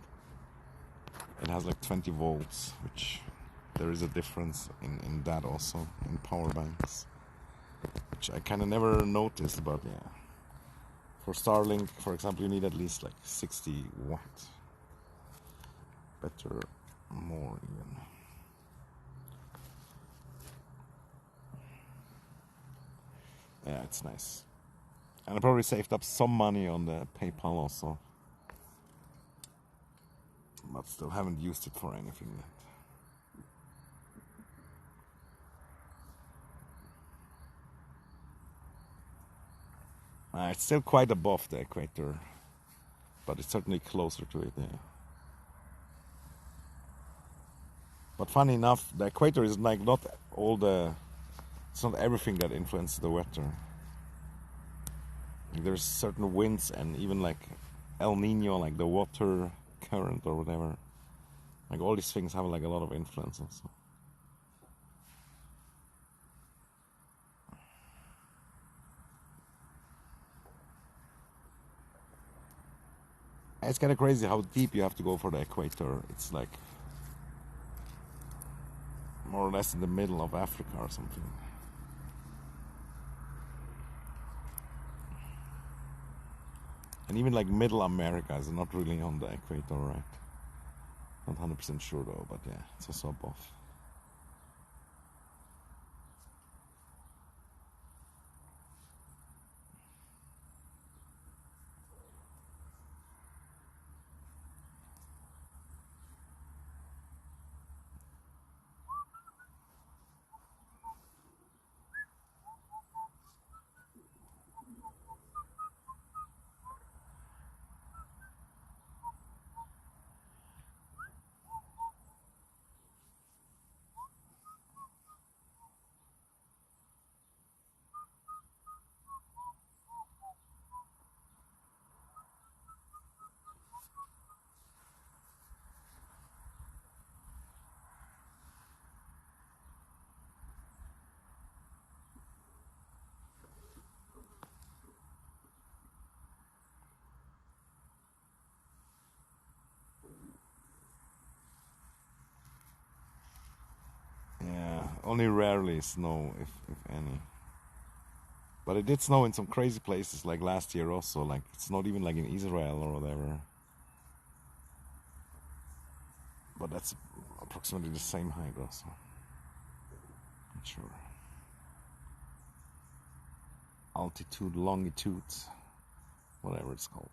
it has like 20 volts, which there is a difference in that also, in power banks, which I kind of never noticed, but yeah. For Starlink, for example, you need at least like 60 watts. Better, more even. Yeah, it's nice. And I probably saved up some money on the PayPal also. But still haven't used it for anything yet. It's still quite above the equator, but it's certainly closer to it, yeah. But funny enough, the equator is like not all the... It's not everything that influences the weather. There's certain winds and even like El Nino, like the water current or whatever. Like all these things have like a lot of influence also. It's kind of crazy how deep you have to go for the equator. It's like more or less in the middle of Africa or something. And even like Middle America is not really on the equator, right? Not 100% sure though, but yeah, it's also above. Yeah, only rarely snow, if any. But it did snow in some crazy places, like last year also. Like it's not even like in Israel or whatever. But that's approximately the same height also. Not sure. Altitude, longitude, whatever it's called.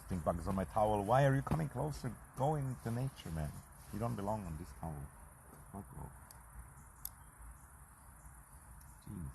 Stink bugs on my towel. Why are you coming closer? Go into nature, man. You don't belong on this towel. Fuck off. Jesus.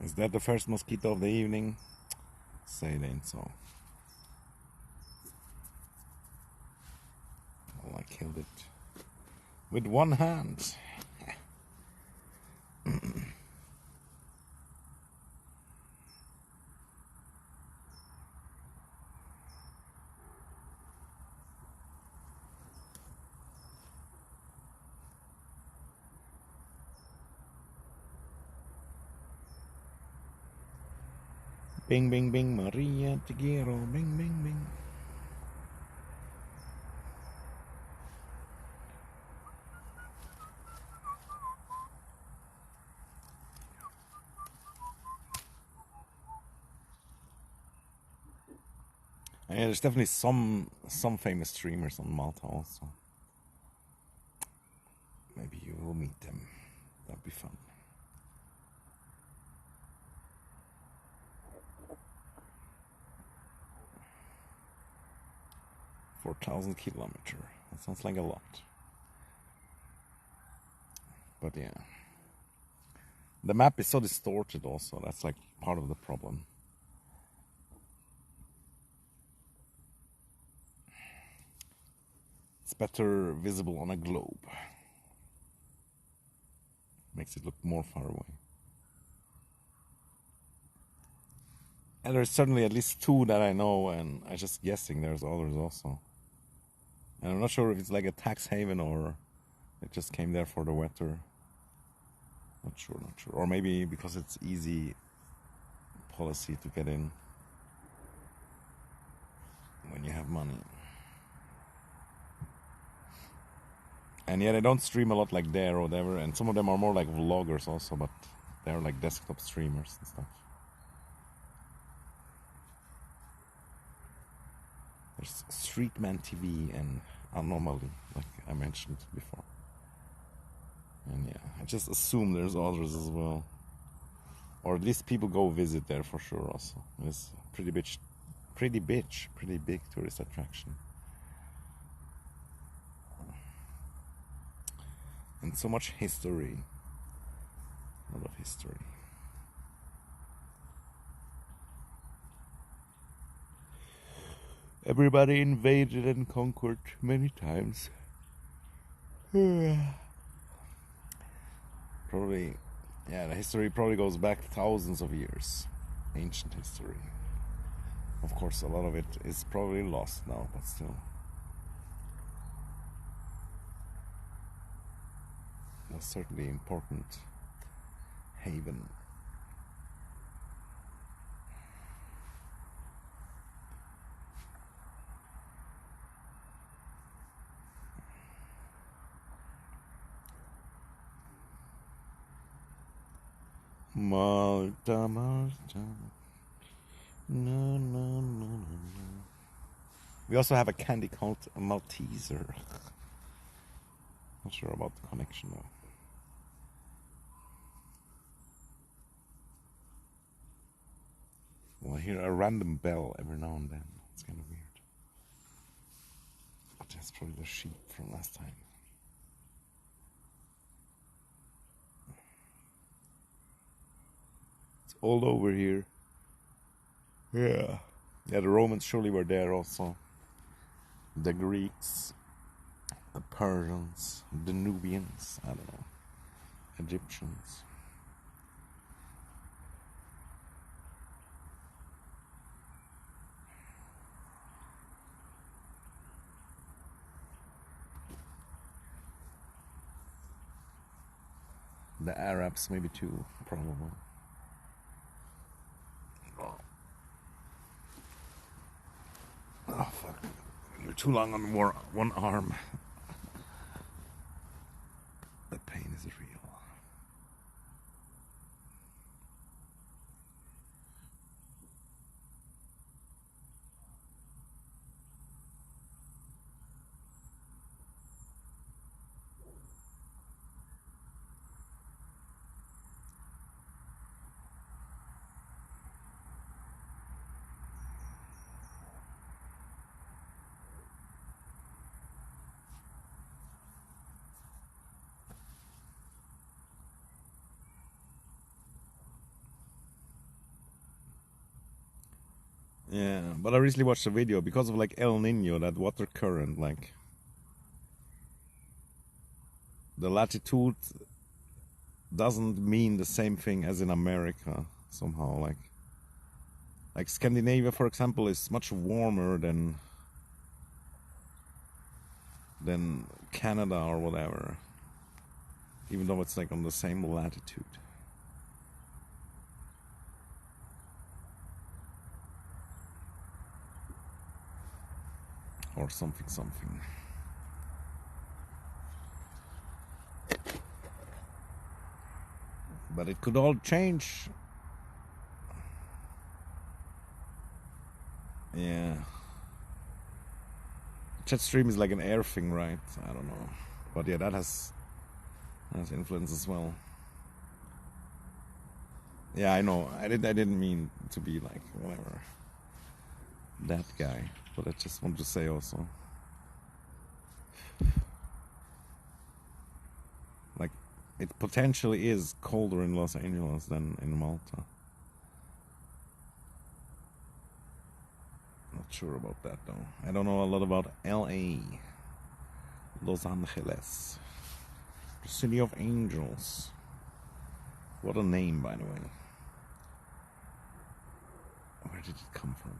Is that the first mosquito of the evening? Say it ain't so. Well, I killed it with one hand. Bing, bing, bing, Maria te quiero, bing, bing, bing. And yeah, there's definitely some famous streamers on Malta also. Maybe you will meet them. That'd be fun. 4,000 kilometers. That sounds like a lot. But yeah. The map is so distorted also. That's like part of the problem. It's better visible on a globe. Makes it look more far away. And there's certainly at least 2 that I know, and I'm just guessing there's others also. And I'm not sure if it's like a tax haven or it just came there for the weather. Not sure. Or maybe because it's easy policy to get in when you have money. And yet I don't stream a lot like there or whatever, and some of them are more like vloggers also, but they're like desktop streamers and stuff. There's Streetman TV and Anomaly, like I mentioned before. And yeah, I just assume there's others as well. Or at least people go visit there for sure also. It's pretty big tourist attraction. And so much history. A lot of history. Everybody invaded and conquered many times. Probably, yeah, the history probably goes back thousands of years. Ancient history. Of course, a lot of it is probably lost now, but still. Was certainly important haven. Malta, Malta. No, no, no, no, no. We also have a candy called a Malteser. Not sure about the connection though. Well, I hear a random bell every now and then. It's kind of weird. But that's probably the sheep from last time. It's all over here. Yeah. Yeah, the Romans surely were there also. The Greeks, the Persians, the Nubians, I don't know, Egyptians. The Arabs maybe too, probably. Oh fuck. You're too long on one arm. The pain is real. Yeah, but I recently watched a video because of like El Nino, that water current, like the latitude doesn't mean the same thing as in America somehow. Like Scandinavia, for example, is much warmer than Canada or whatever, even though it's like on the same latitude. or something something. But it could all change. Yeah. Jet stream is like an air thing, right? I don't know. But yeah, that has influence as well. Yeah, I know. I didn't mean to be like whatever that guy, but I just wanted to say also, like, it potentially is colder in Los Angeles than in Malta. Not sure about that though. I don't know a lot about LA, Los Angeles, the city of angels. What a name, by the way. Where did it come from?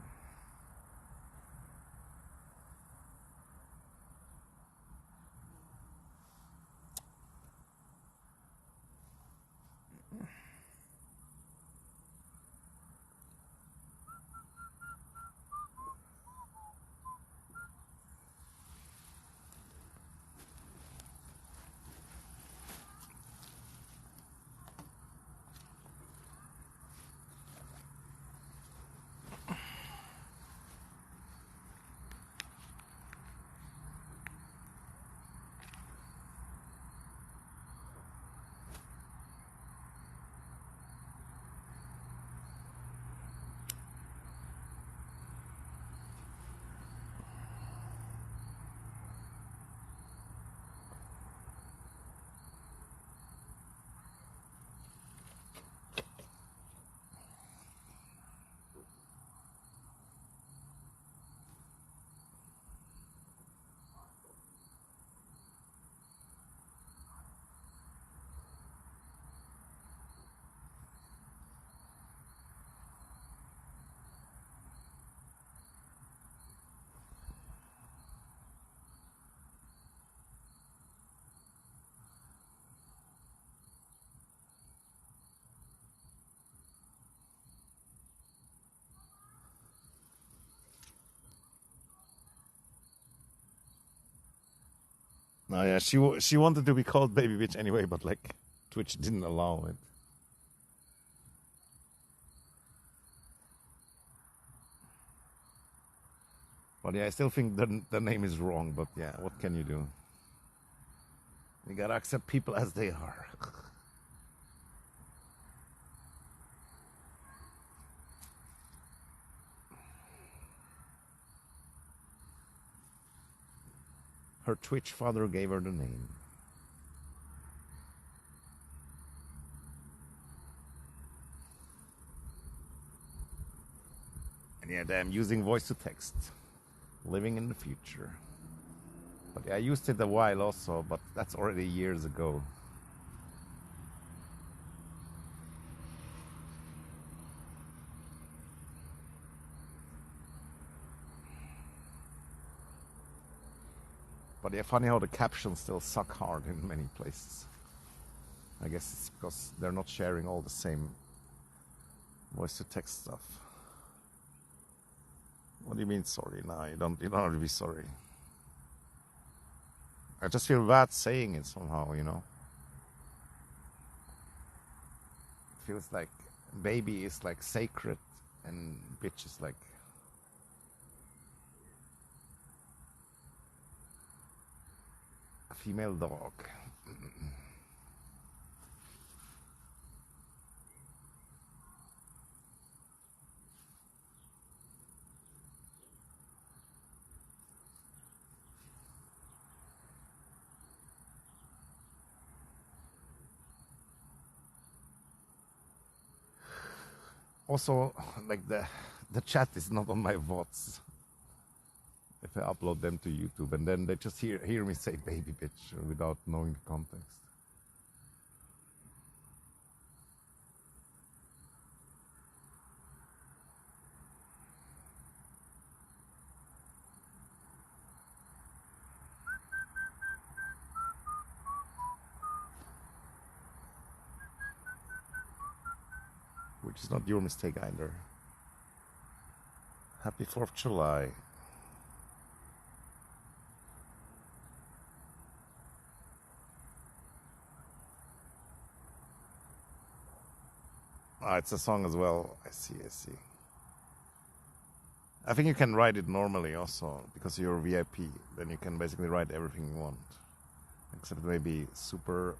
No, yeah, she wanted to be called Baby Bitch anyway, but like Twitch didn't allow it. But yeah, I still think the name is wrong. But yeah, what can you do? You gotta accept people as they are. Her Twitch father gave her the name. And yeah, I'm using voice to text. Living in the future. But yeah, I used it a while also, but that's already years ago. But yeah, funny how the captions still suck hard in many places. I guess it's because they're not sharing all the same voice to text stuff. What do you mean sorry? No, you don't have to be sorry. I just feel bad saying it somehow, you know. It feels like baby is like sacred and bitch is like a female dog. Also, like the chat is not on my VODs. If I upload them to YouTube, and then they just hear me say baby bitch without knowing the context. Which is not your mistake either. Happy 4th of July. Ah, it's a song as well. I see, I see. I think you can write it normally also, because you're VIP. Then you can basically write everything you want. Except maybe super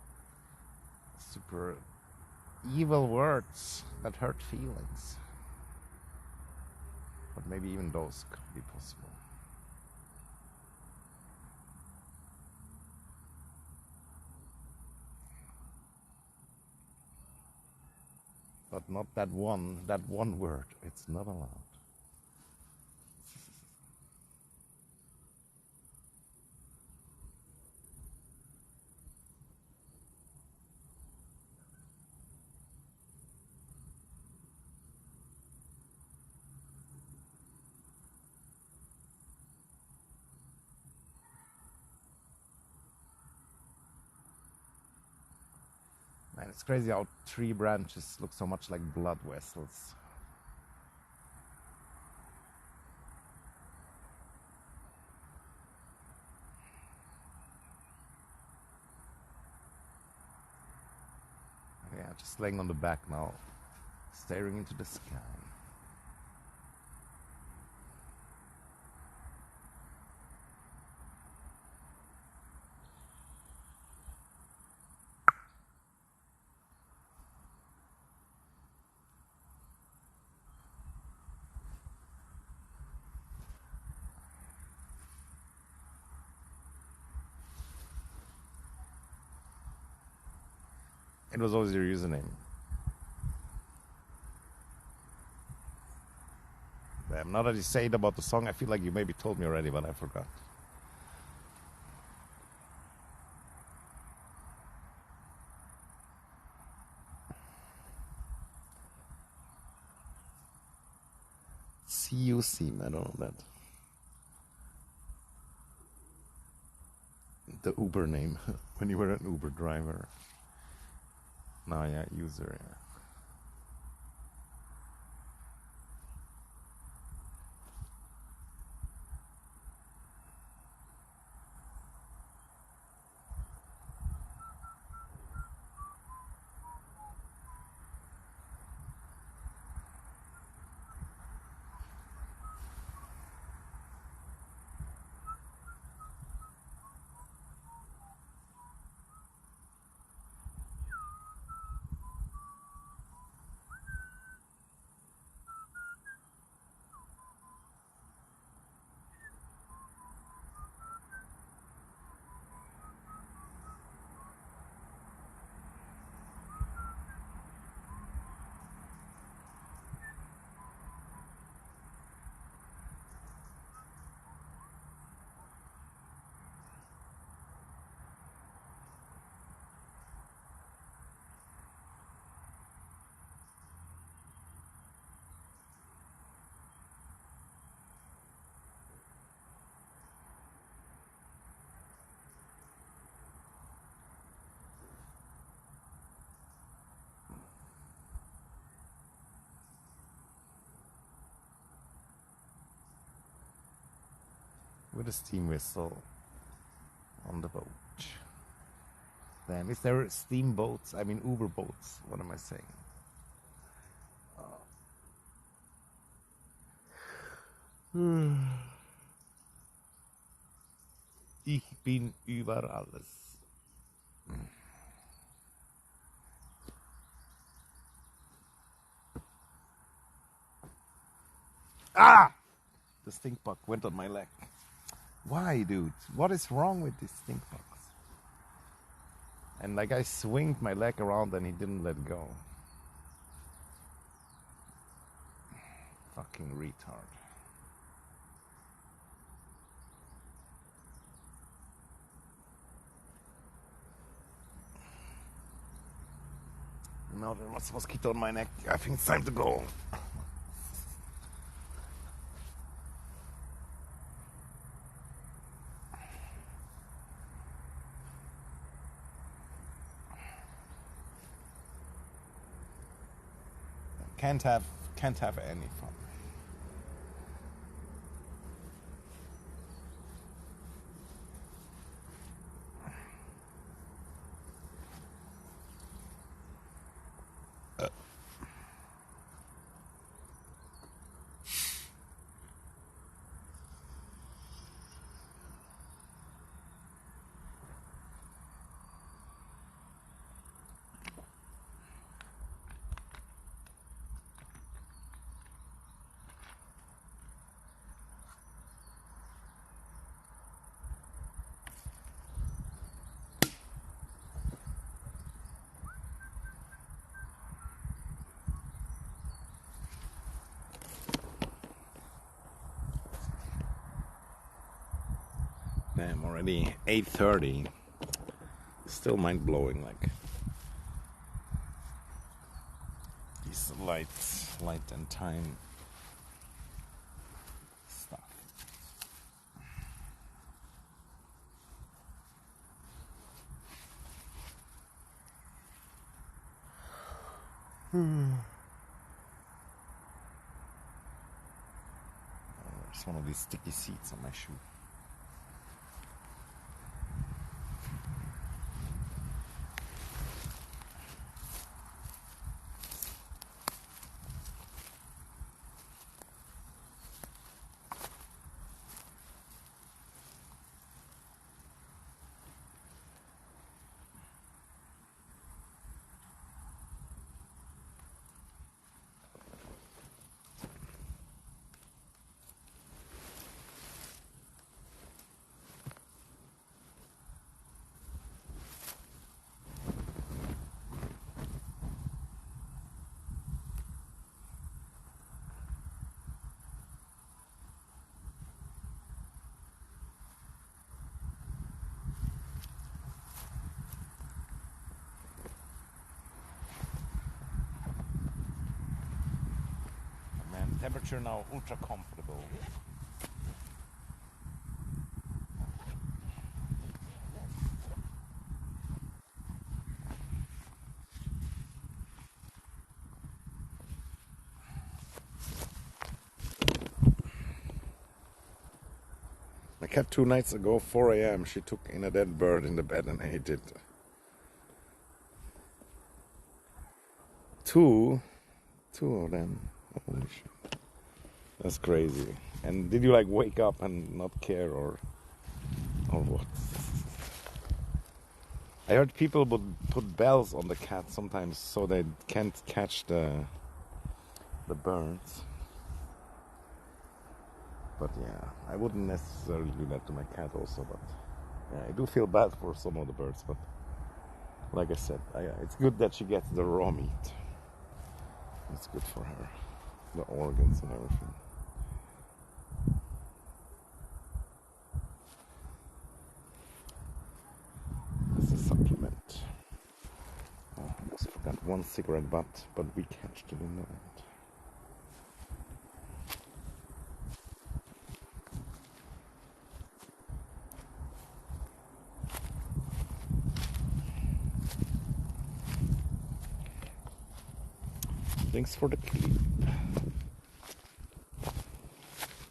evil words that hurt feelings. But maybe even those could be possible. But not that one word. It's not allowed. Man, it's crazy how tree branches look so much like blood vessels. Yeah, just laying on the back now, staring into the sky. It was always your username. Damn, now that you say it about the song, I feel like you maybe told me already, but I forgot. CUC, I don't know that. The Uber name, when you were an Uber driver. No, yeah, user, yeah. With a steam whistle on the boat. Damn, is there steam boats? I mean Uber boats. What am I saying? Ich bin über alles. Ah! The stink bug went on my leg. Why, dude? What is wrong with these stink bugs? And like I swinged my leg around and he didn't let go. Fucking retard. Now there was a mosquito on my neck. I think it's time to go. Can't have any fun. time already 8:30. Still mind-blowing, like these light and time stuff. There's one of these sticky seeds on my shoe. Temperature now ultra comfortable. My cat 2 nights ago, 4 a.m. she took in a dead bird in the bed and ate it. Two of them. Holy shit. That's crazy. And did you like wake up and not care or what? I heard people would put bells on the cat sometimes so they can't catch the birds. But yeah, I wouldn't necessarily do that to my cat also, but yeah, I do feel bad for some of the birds, but like I said, it's good that she gets the raw meat. It's good for her, the organs and everything. It's a supplement. Oh, I almost forgot one cigarette butt, but we catched it in the end. Thanks for the clip.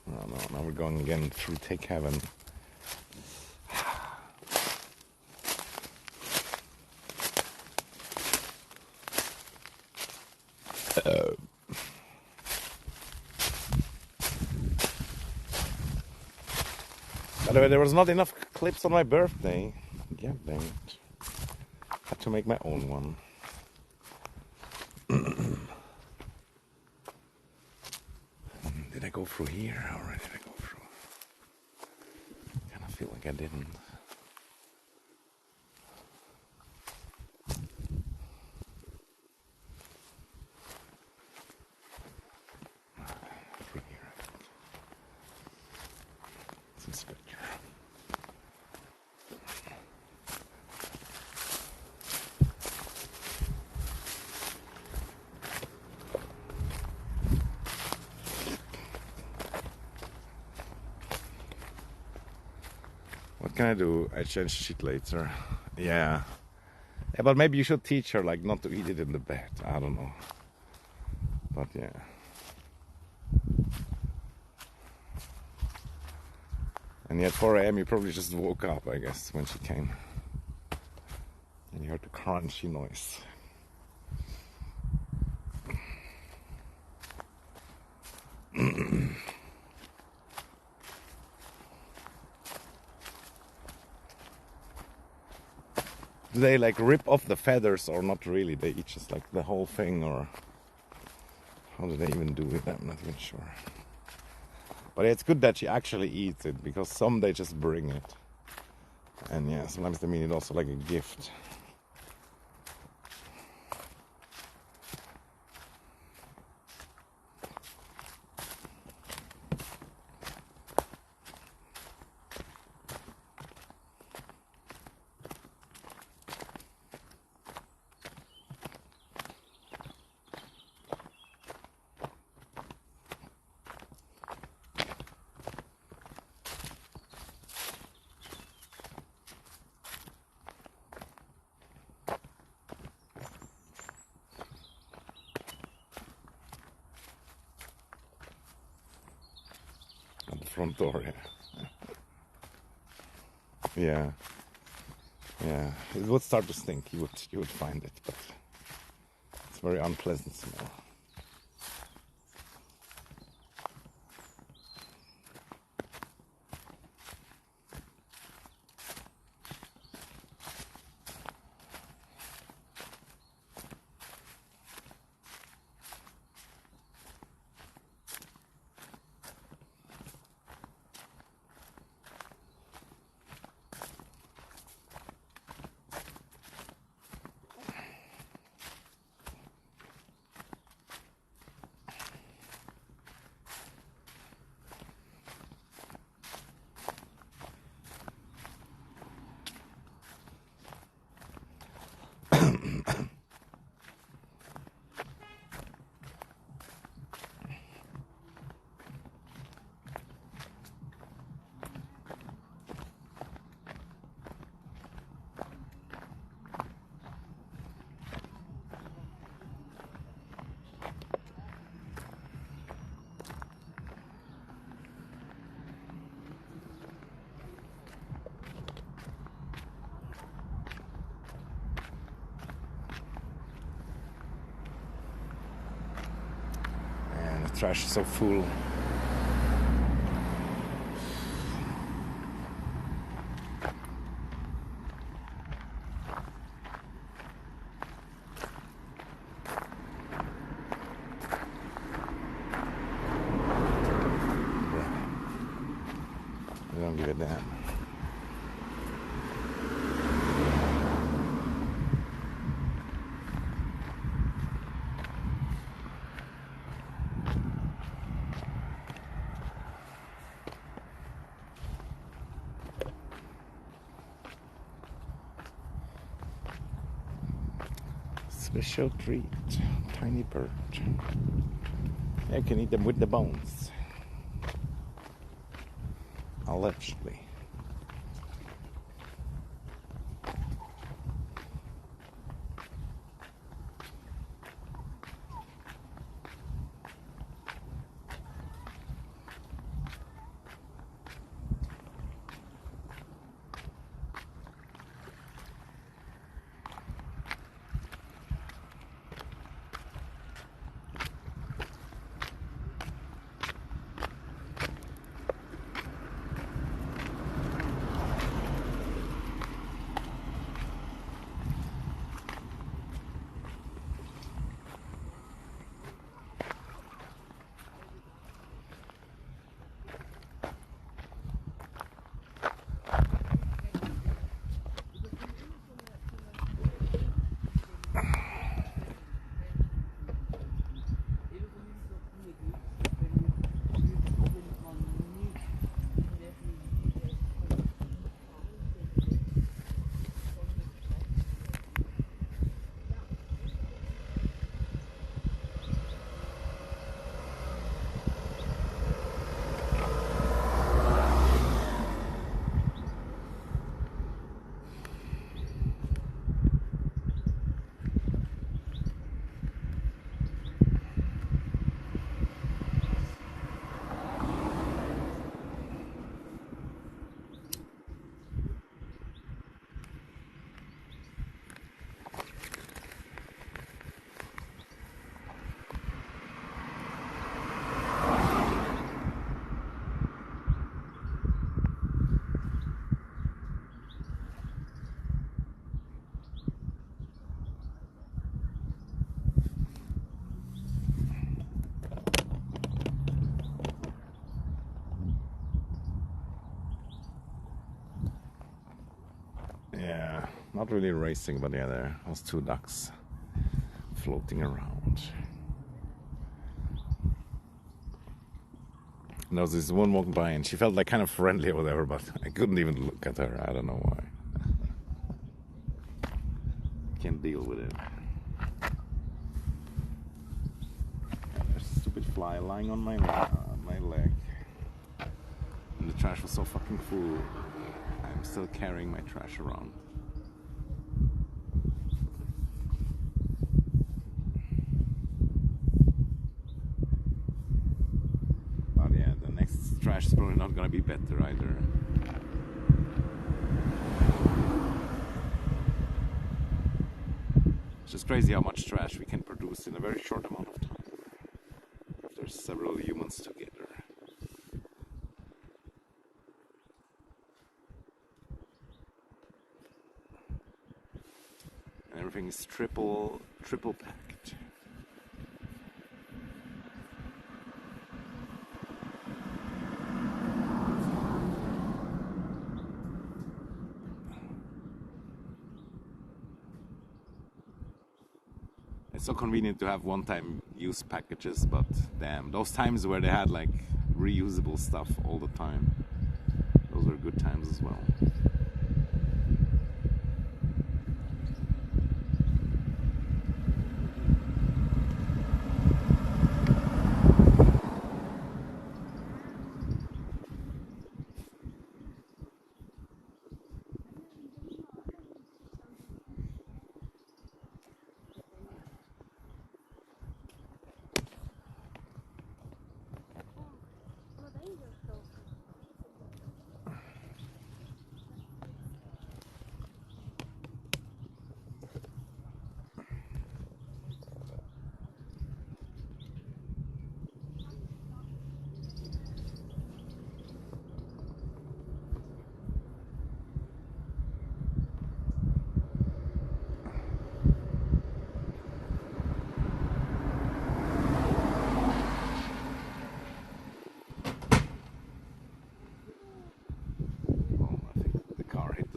Oh no, now we're going again through Take Heaven. By the way, there was not enough clips on my birthday. Yeah, dang it. Had to make my own one. Did I go through here or did I go through? I kind of feel like I didn't. Through here, I think. Seems good. What can I do? I change shit later. Yeah. Yeah, but maybe you should teach her like not to eat it in the bed. I don't know. But yeah. And at 4 a.m. you probably just woke up, I guess, when she came. And you heard the crunchy noise. Do they like rip off the feathers or not really? They eat just like the whole thing, or how do they even do it? I'm not even sure. But it's good that she actually eats it, because some they just bring it. And yeah, sometimes they mean it also like a gift. front door. Yeah. Yeah. It would start to stink. You would find it, but it's a very unpleasant smell. The trash is so full. I don't give a damn. Special treat, tiny bird. I can eat them with the bones. Allegedly. Yeah, not really racing, but yeah, there was two ducks floating around. And there was this one walking by, and she felt like kind of friendly or whatever, but I couldn't even look at her. I don't know why. Can't deal with it. There's a stupid fly lying on my leg. And the trash was so fucking full. I'm still carrying my trash around. But yeah, the next trash trash is probably not gonna be better either. It's just crazy how much trash we can produce in a very short amount of time. If there's several humans together. And everything is triple packed. It's so convenient to have one-time use packages, but damn, those times where they had like reusable stuff all the time, those were good times as well.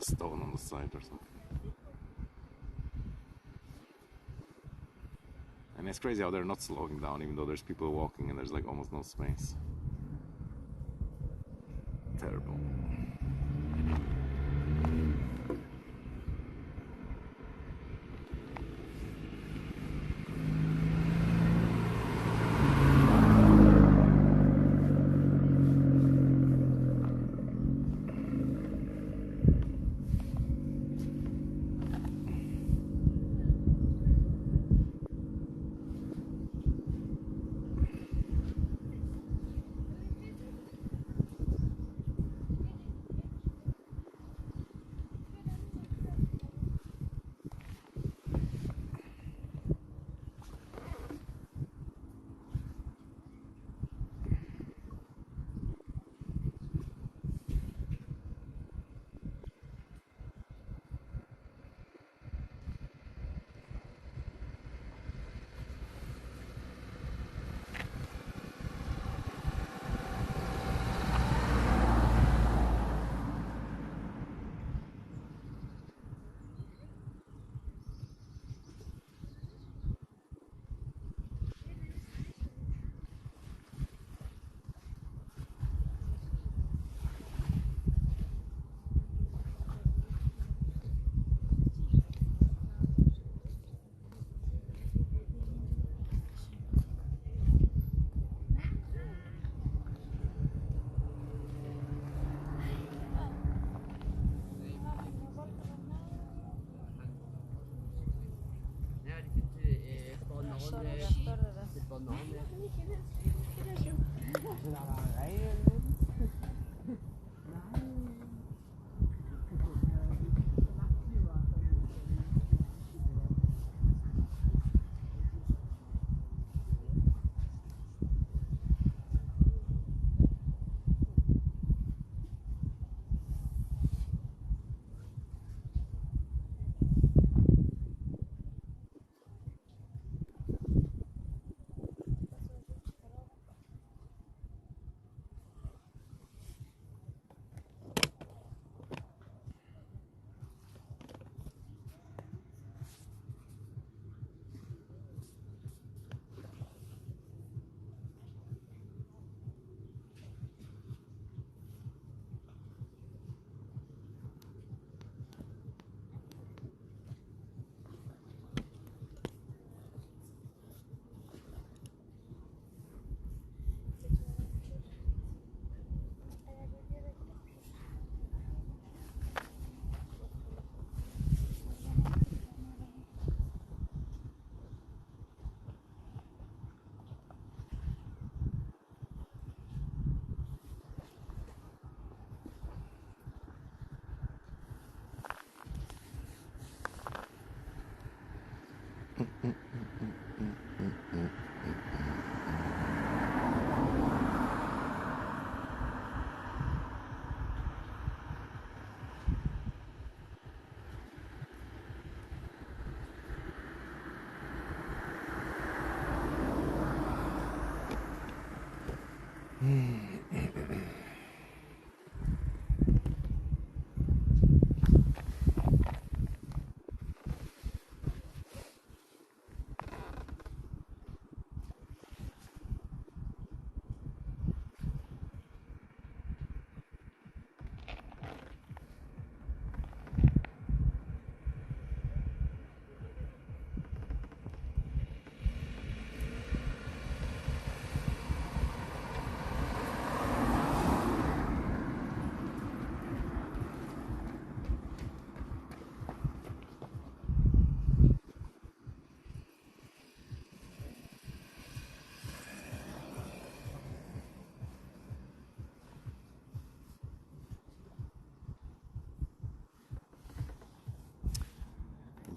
Stone on the side or something. And it's crazy how they're not slowing down even though there's people walking and there's like almost no space. Terrible.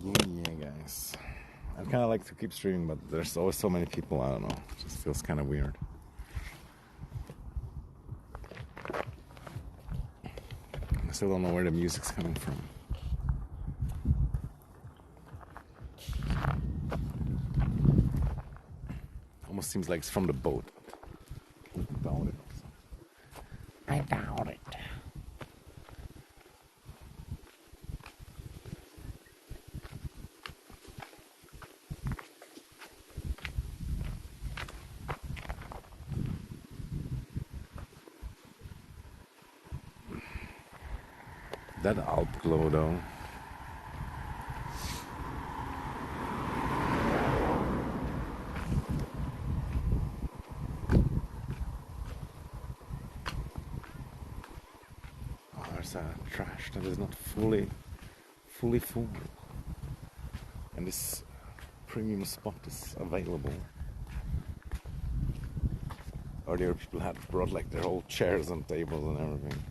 Yeah, guys. I'd kind of like to keep streaming, but there's always so many people. I don't know. It just feels kind of weird. I still don't know where the music's coming from. Almost seems like it's from the boat. I doubt it. I doubt it. That outglow though. Oh, there's a trash that is not fully full. And this premium spot is available. Earlier people had brought like their whole chairs and tables and everything.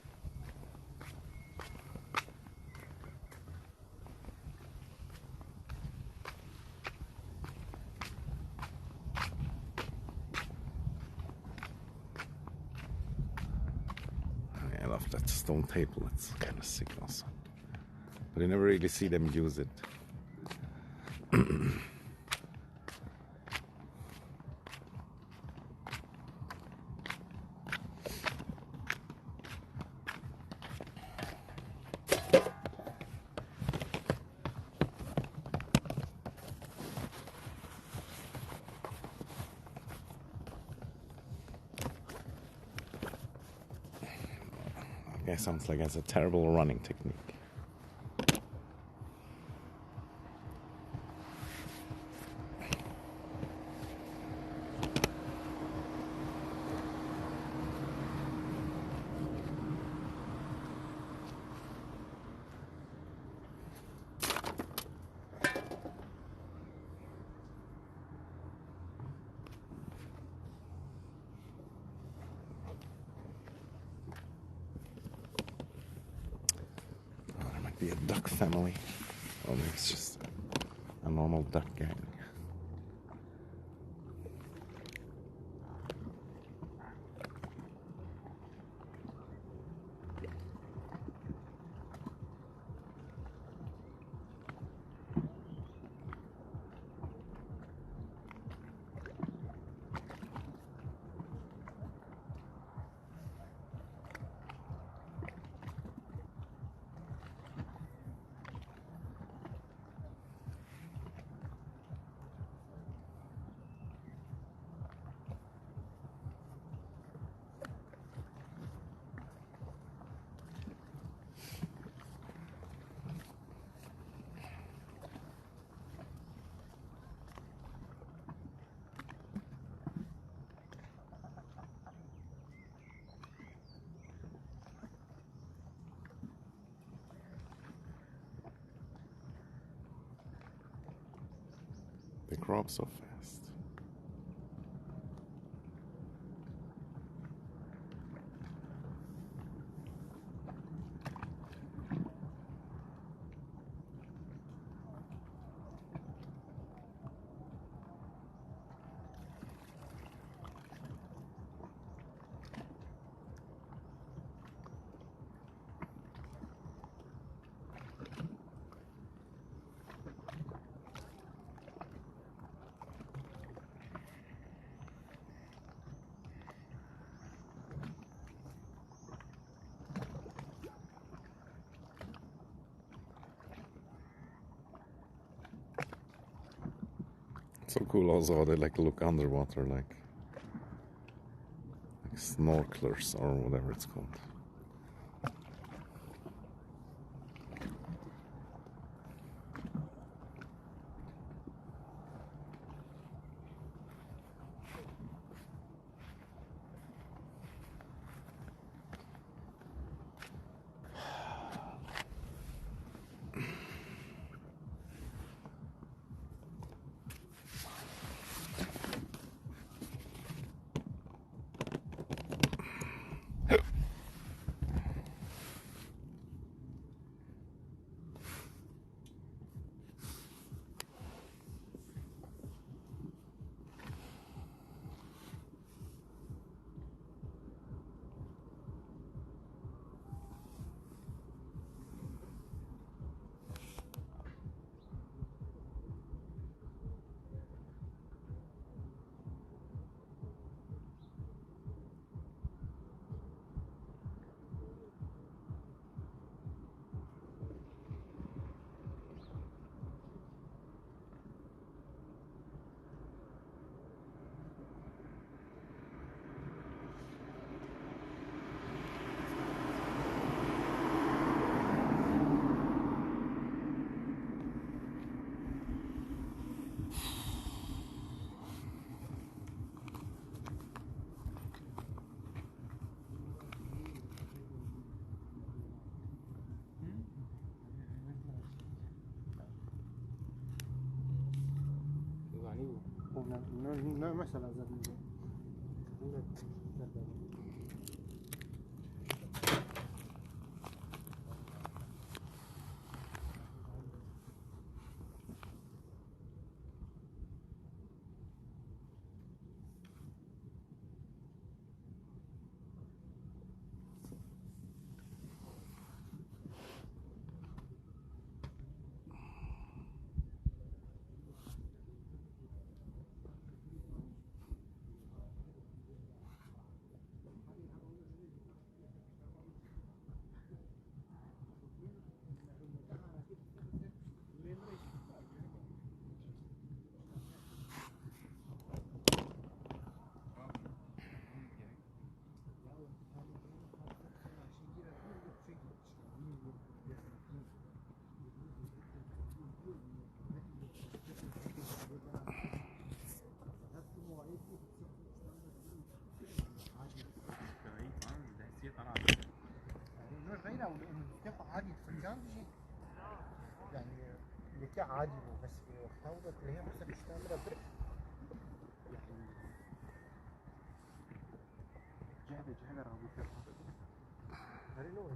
I love that stone table, it's kind of sick also. But you never really see them use it. That guy sounds like he has a terrible running technique. Be a duck family. Or maybe it's just a normal duck gang. They grow up so fast. So cool also how they like look underwater like snorkelers or whatever it's called. نه مثلا زد میگه عادي فنجان شيء يعني اللي كان عادي بس وقتها اللي هي مثلا مستعمله برد يعني جهده راهو فيها هذه لو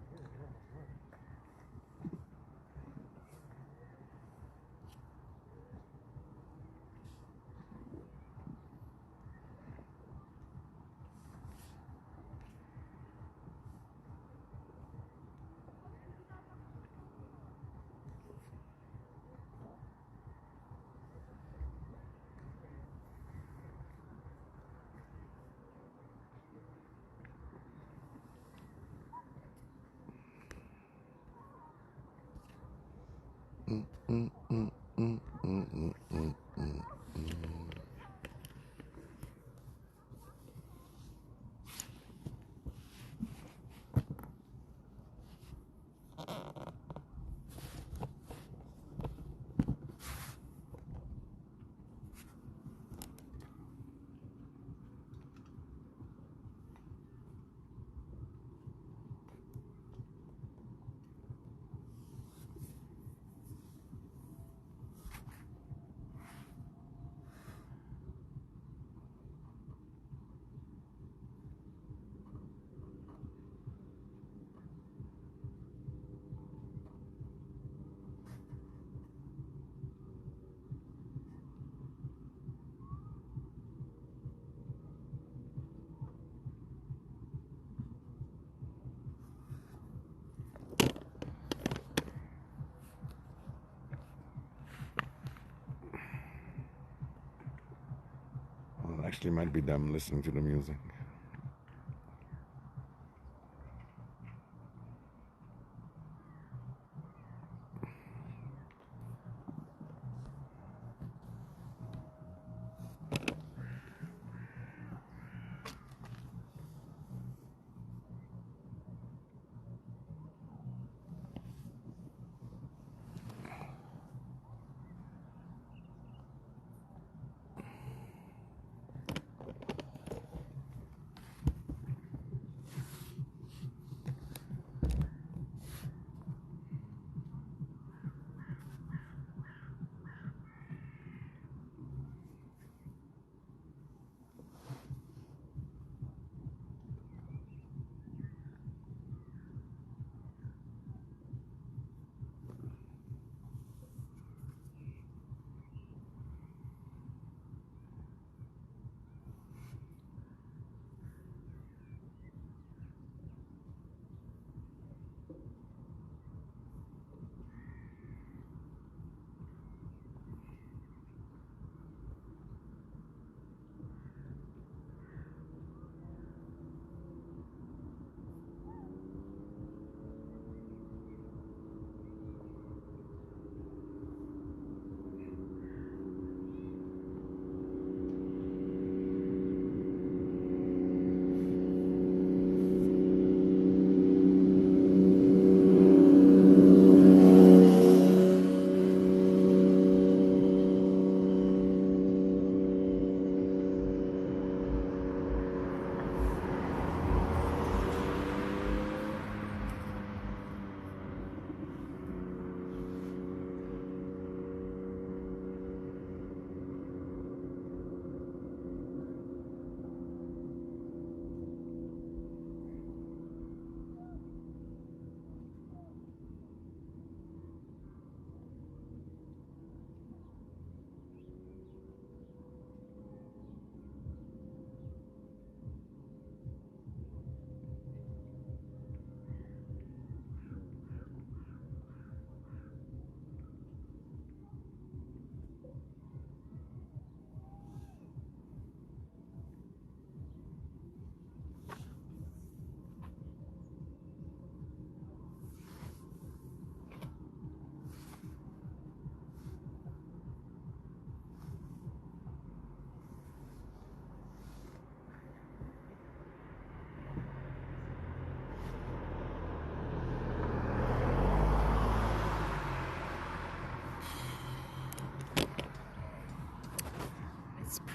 Actually might be them listening to the music.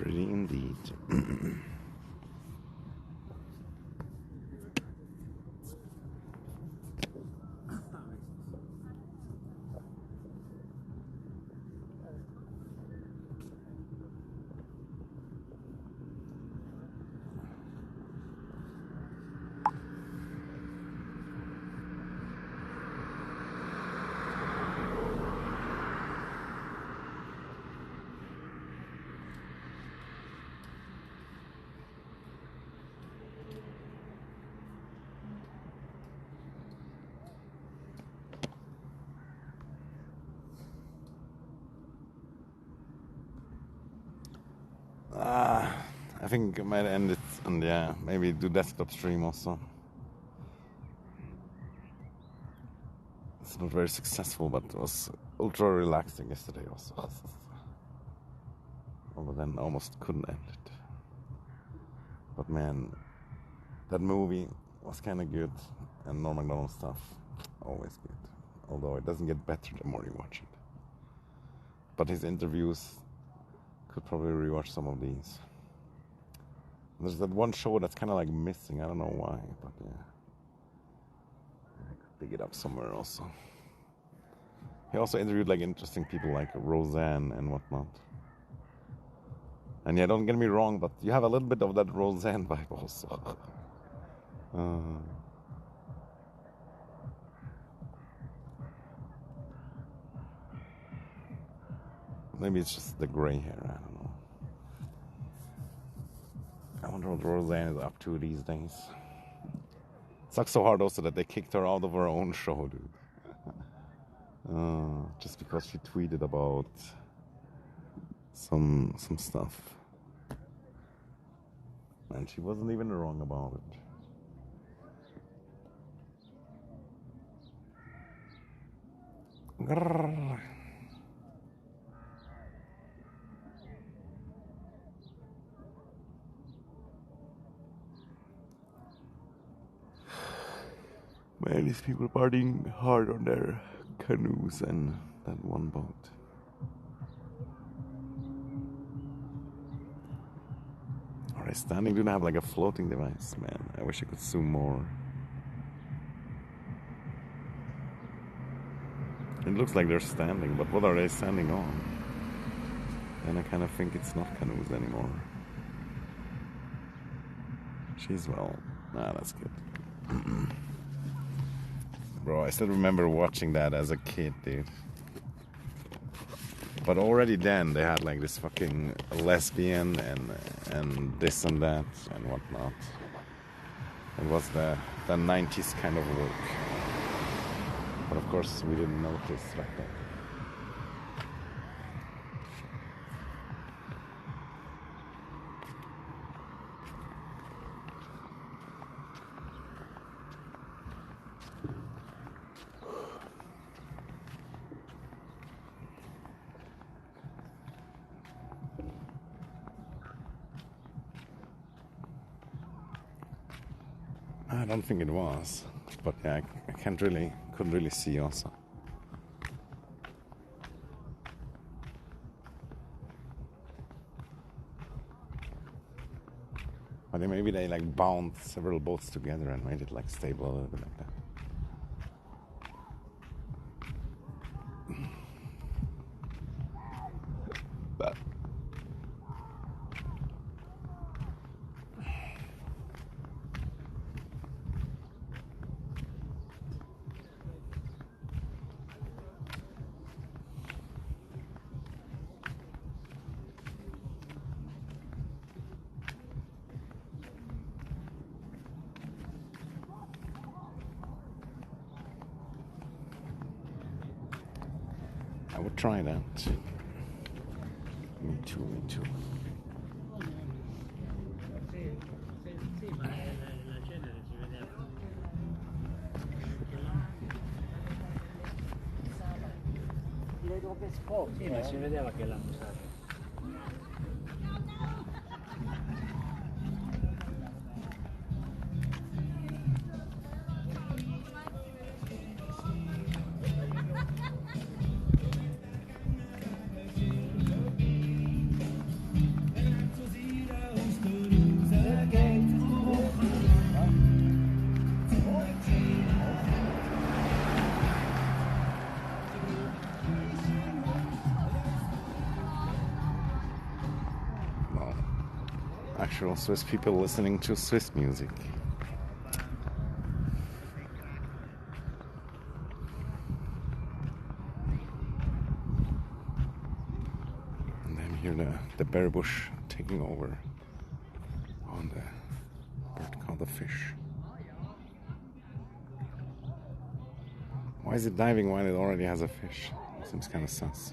Pretty indeed. I think I might end it and yeah, maybe do desktop stream also. It's not very successful, but it was ultra relaxing yesterday also. Although then almost couldn't end it. But man, that movie was kind of good, and Norm Macdonald stuff, always good. Although it doesn't get better the more you watch it. But his interviews, could probably rewatch some of these. There's that one show that's kind of like missing. I don't know why, but yeah. I could dig it up somewhere also. He also interviewed like interesting people like Roseanne and whatnot. And yeah, don't get me wrong, but you have a little bit of that Roseanne vibe also. Maybe it's just the gray hair, I don't know. I wonder what Roseanne is up to these days. Sucks so hard also that they kicked her out of her own show, dude. Just because she tweeted about some stuff. And she wasn't even wrong about it. Grrr. Man, these people are partying hard on their canoes and that one boat. Are they standing? Do they have like a floating device? Man, I wish I could zoom more. It looks like they're standing, but what are they standing on? And I kind of think it's not canoes anymore. She's well. Nah, that's good. Bro, I still remember watching that as a kid, dude. But already then they had like this fucking lesbian and this and that and whatnot. It was the 90s kind of look. But of course we didn't notice back then. I don't think it was, but yeah, I couldn't really see also. But then maybe they like bound several boats together and made it like stable a little bit like that. But I would try that. Me too. Sì, ma si vedeva che l'hanno usato. Actual Swiss people listening to Swiss music. And then here the berry bush taking over on the bird called the fish. Why is it diving while it already has a fish? Seems kind of sus.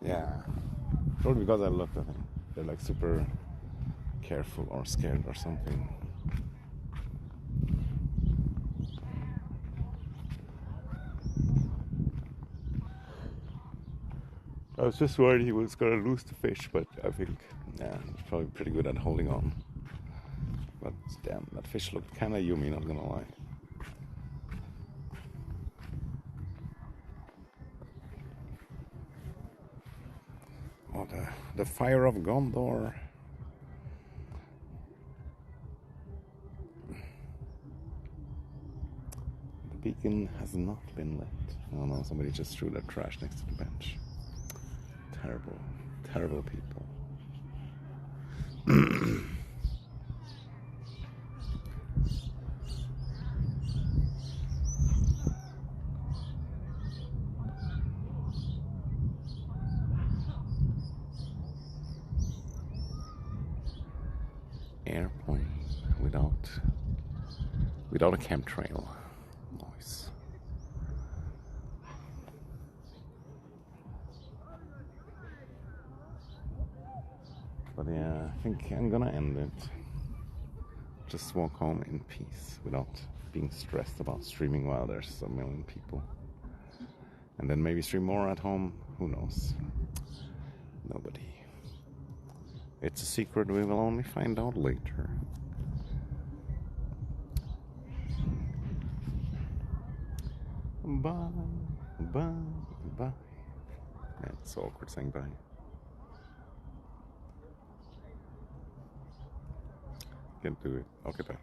Yeah, probably because I looked at them. They're like super careful or scared or something. I was just worried he was gonna lose the fish, but I think, yeah, he's probably pretty good at holding on. But damn, that fish looked kind of yummy, not gonna lie. Oh, the fire of Gondor. The beacon has not been lit. Oh no, somebody just threw their trash next to the bench. Terrible, terrible people. Airplane without a chemtrail noise. But yeah, I think I'm gonna end it. Just walk home in peace without being stressed about streaming while there's a million people. And then maybe stream more at home, who knows? Nobody. It's a secret we will only find out later. Bye, bye, bye. Yeah, it's so awkward saying bye. Can't do it. Okay, bye.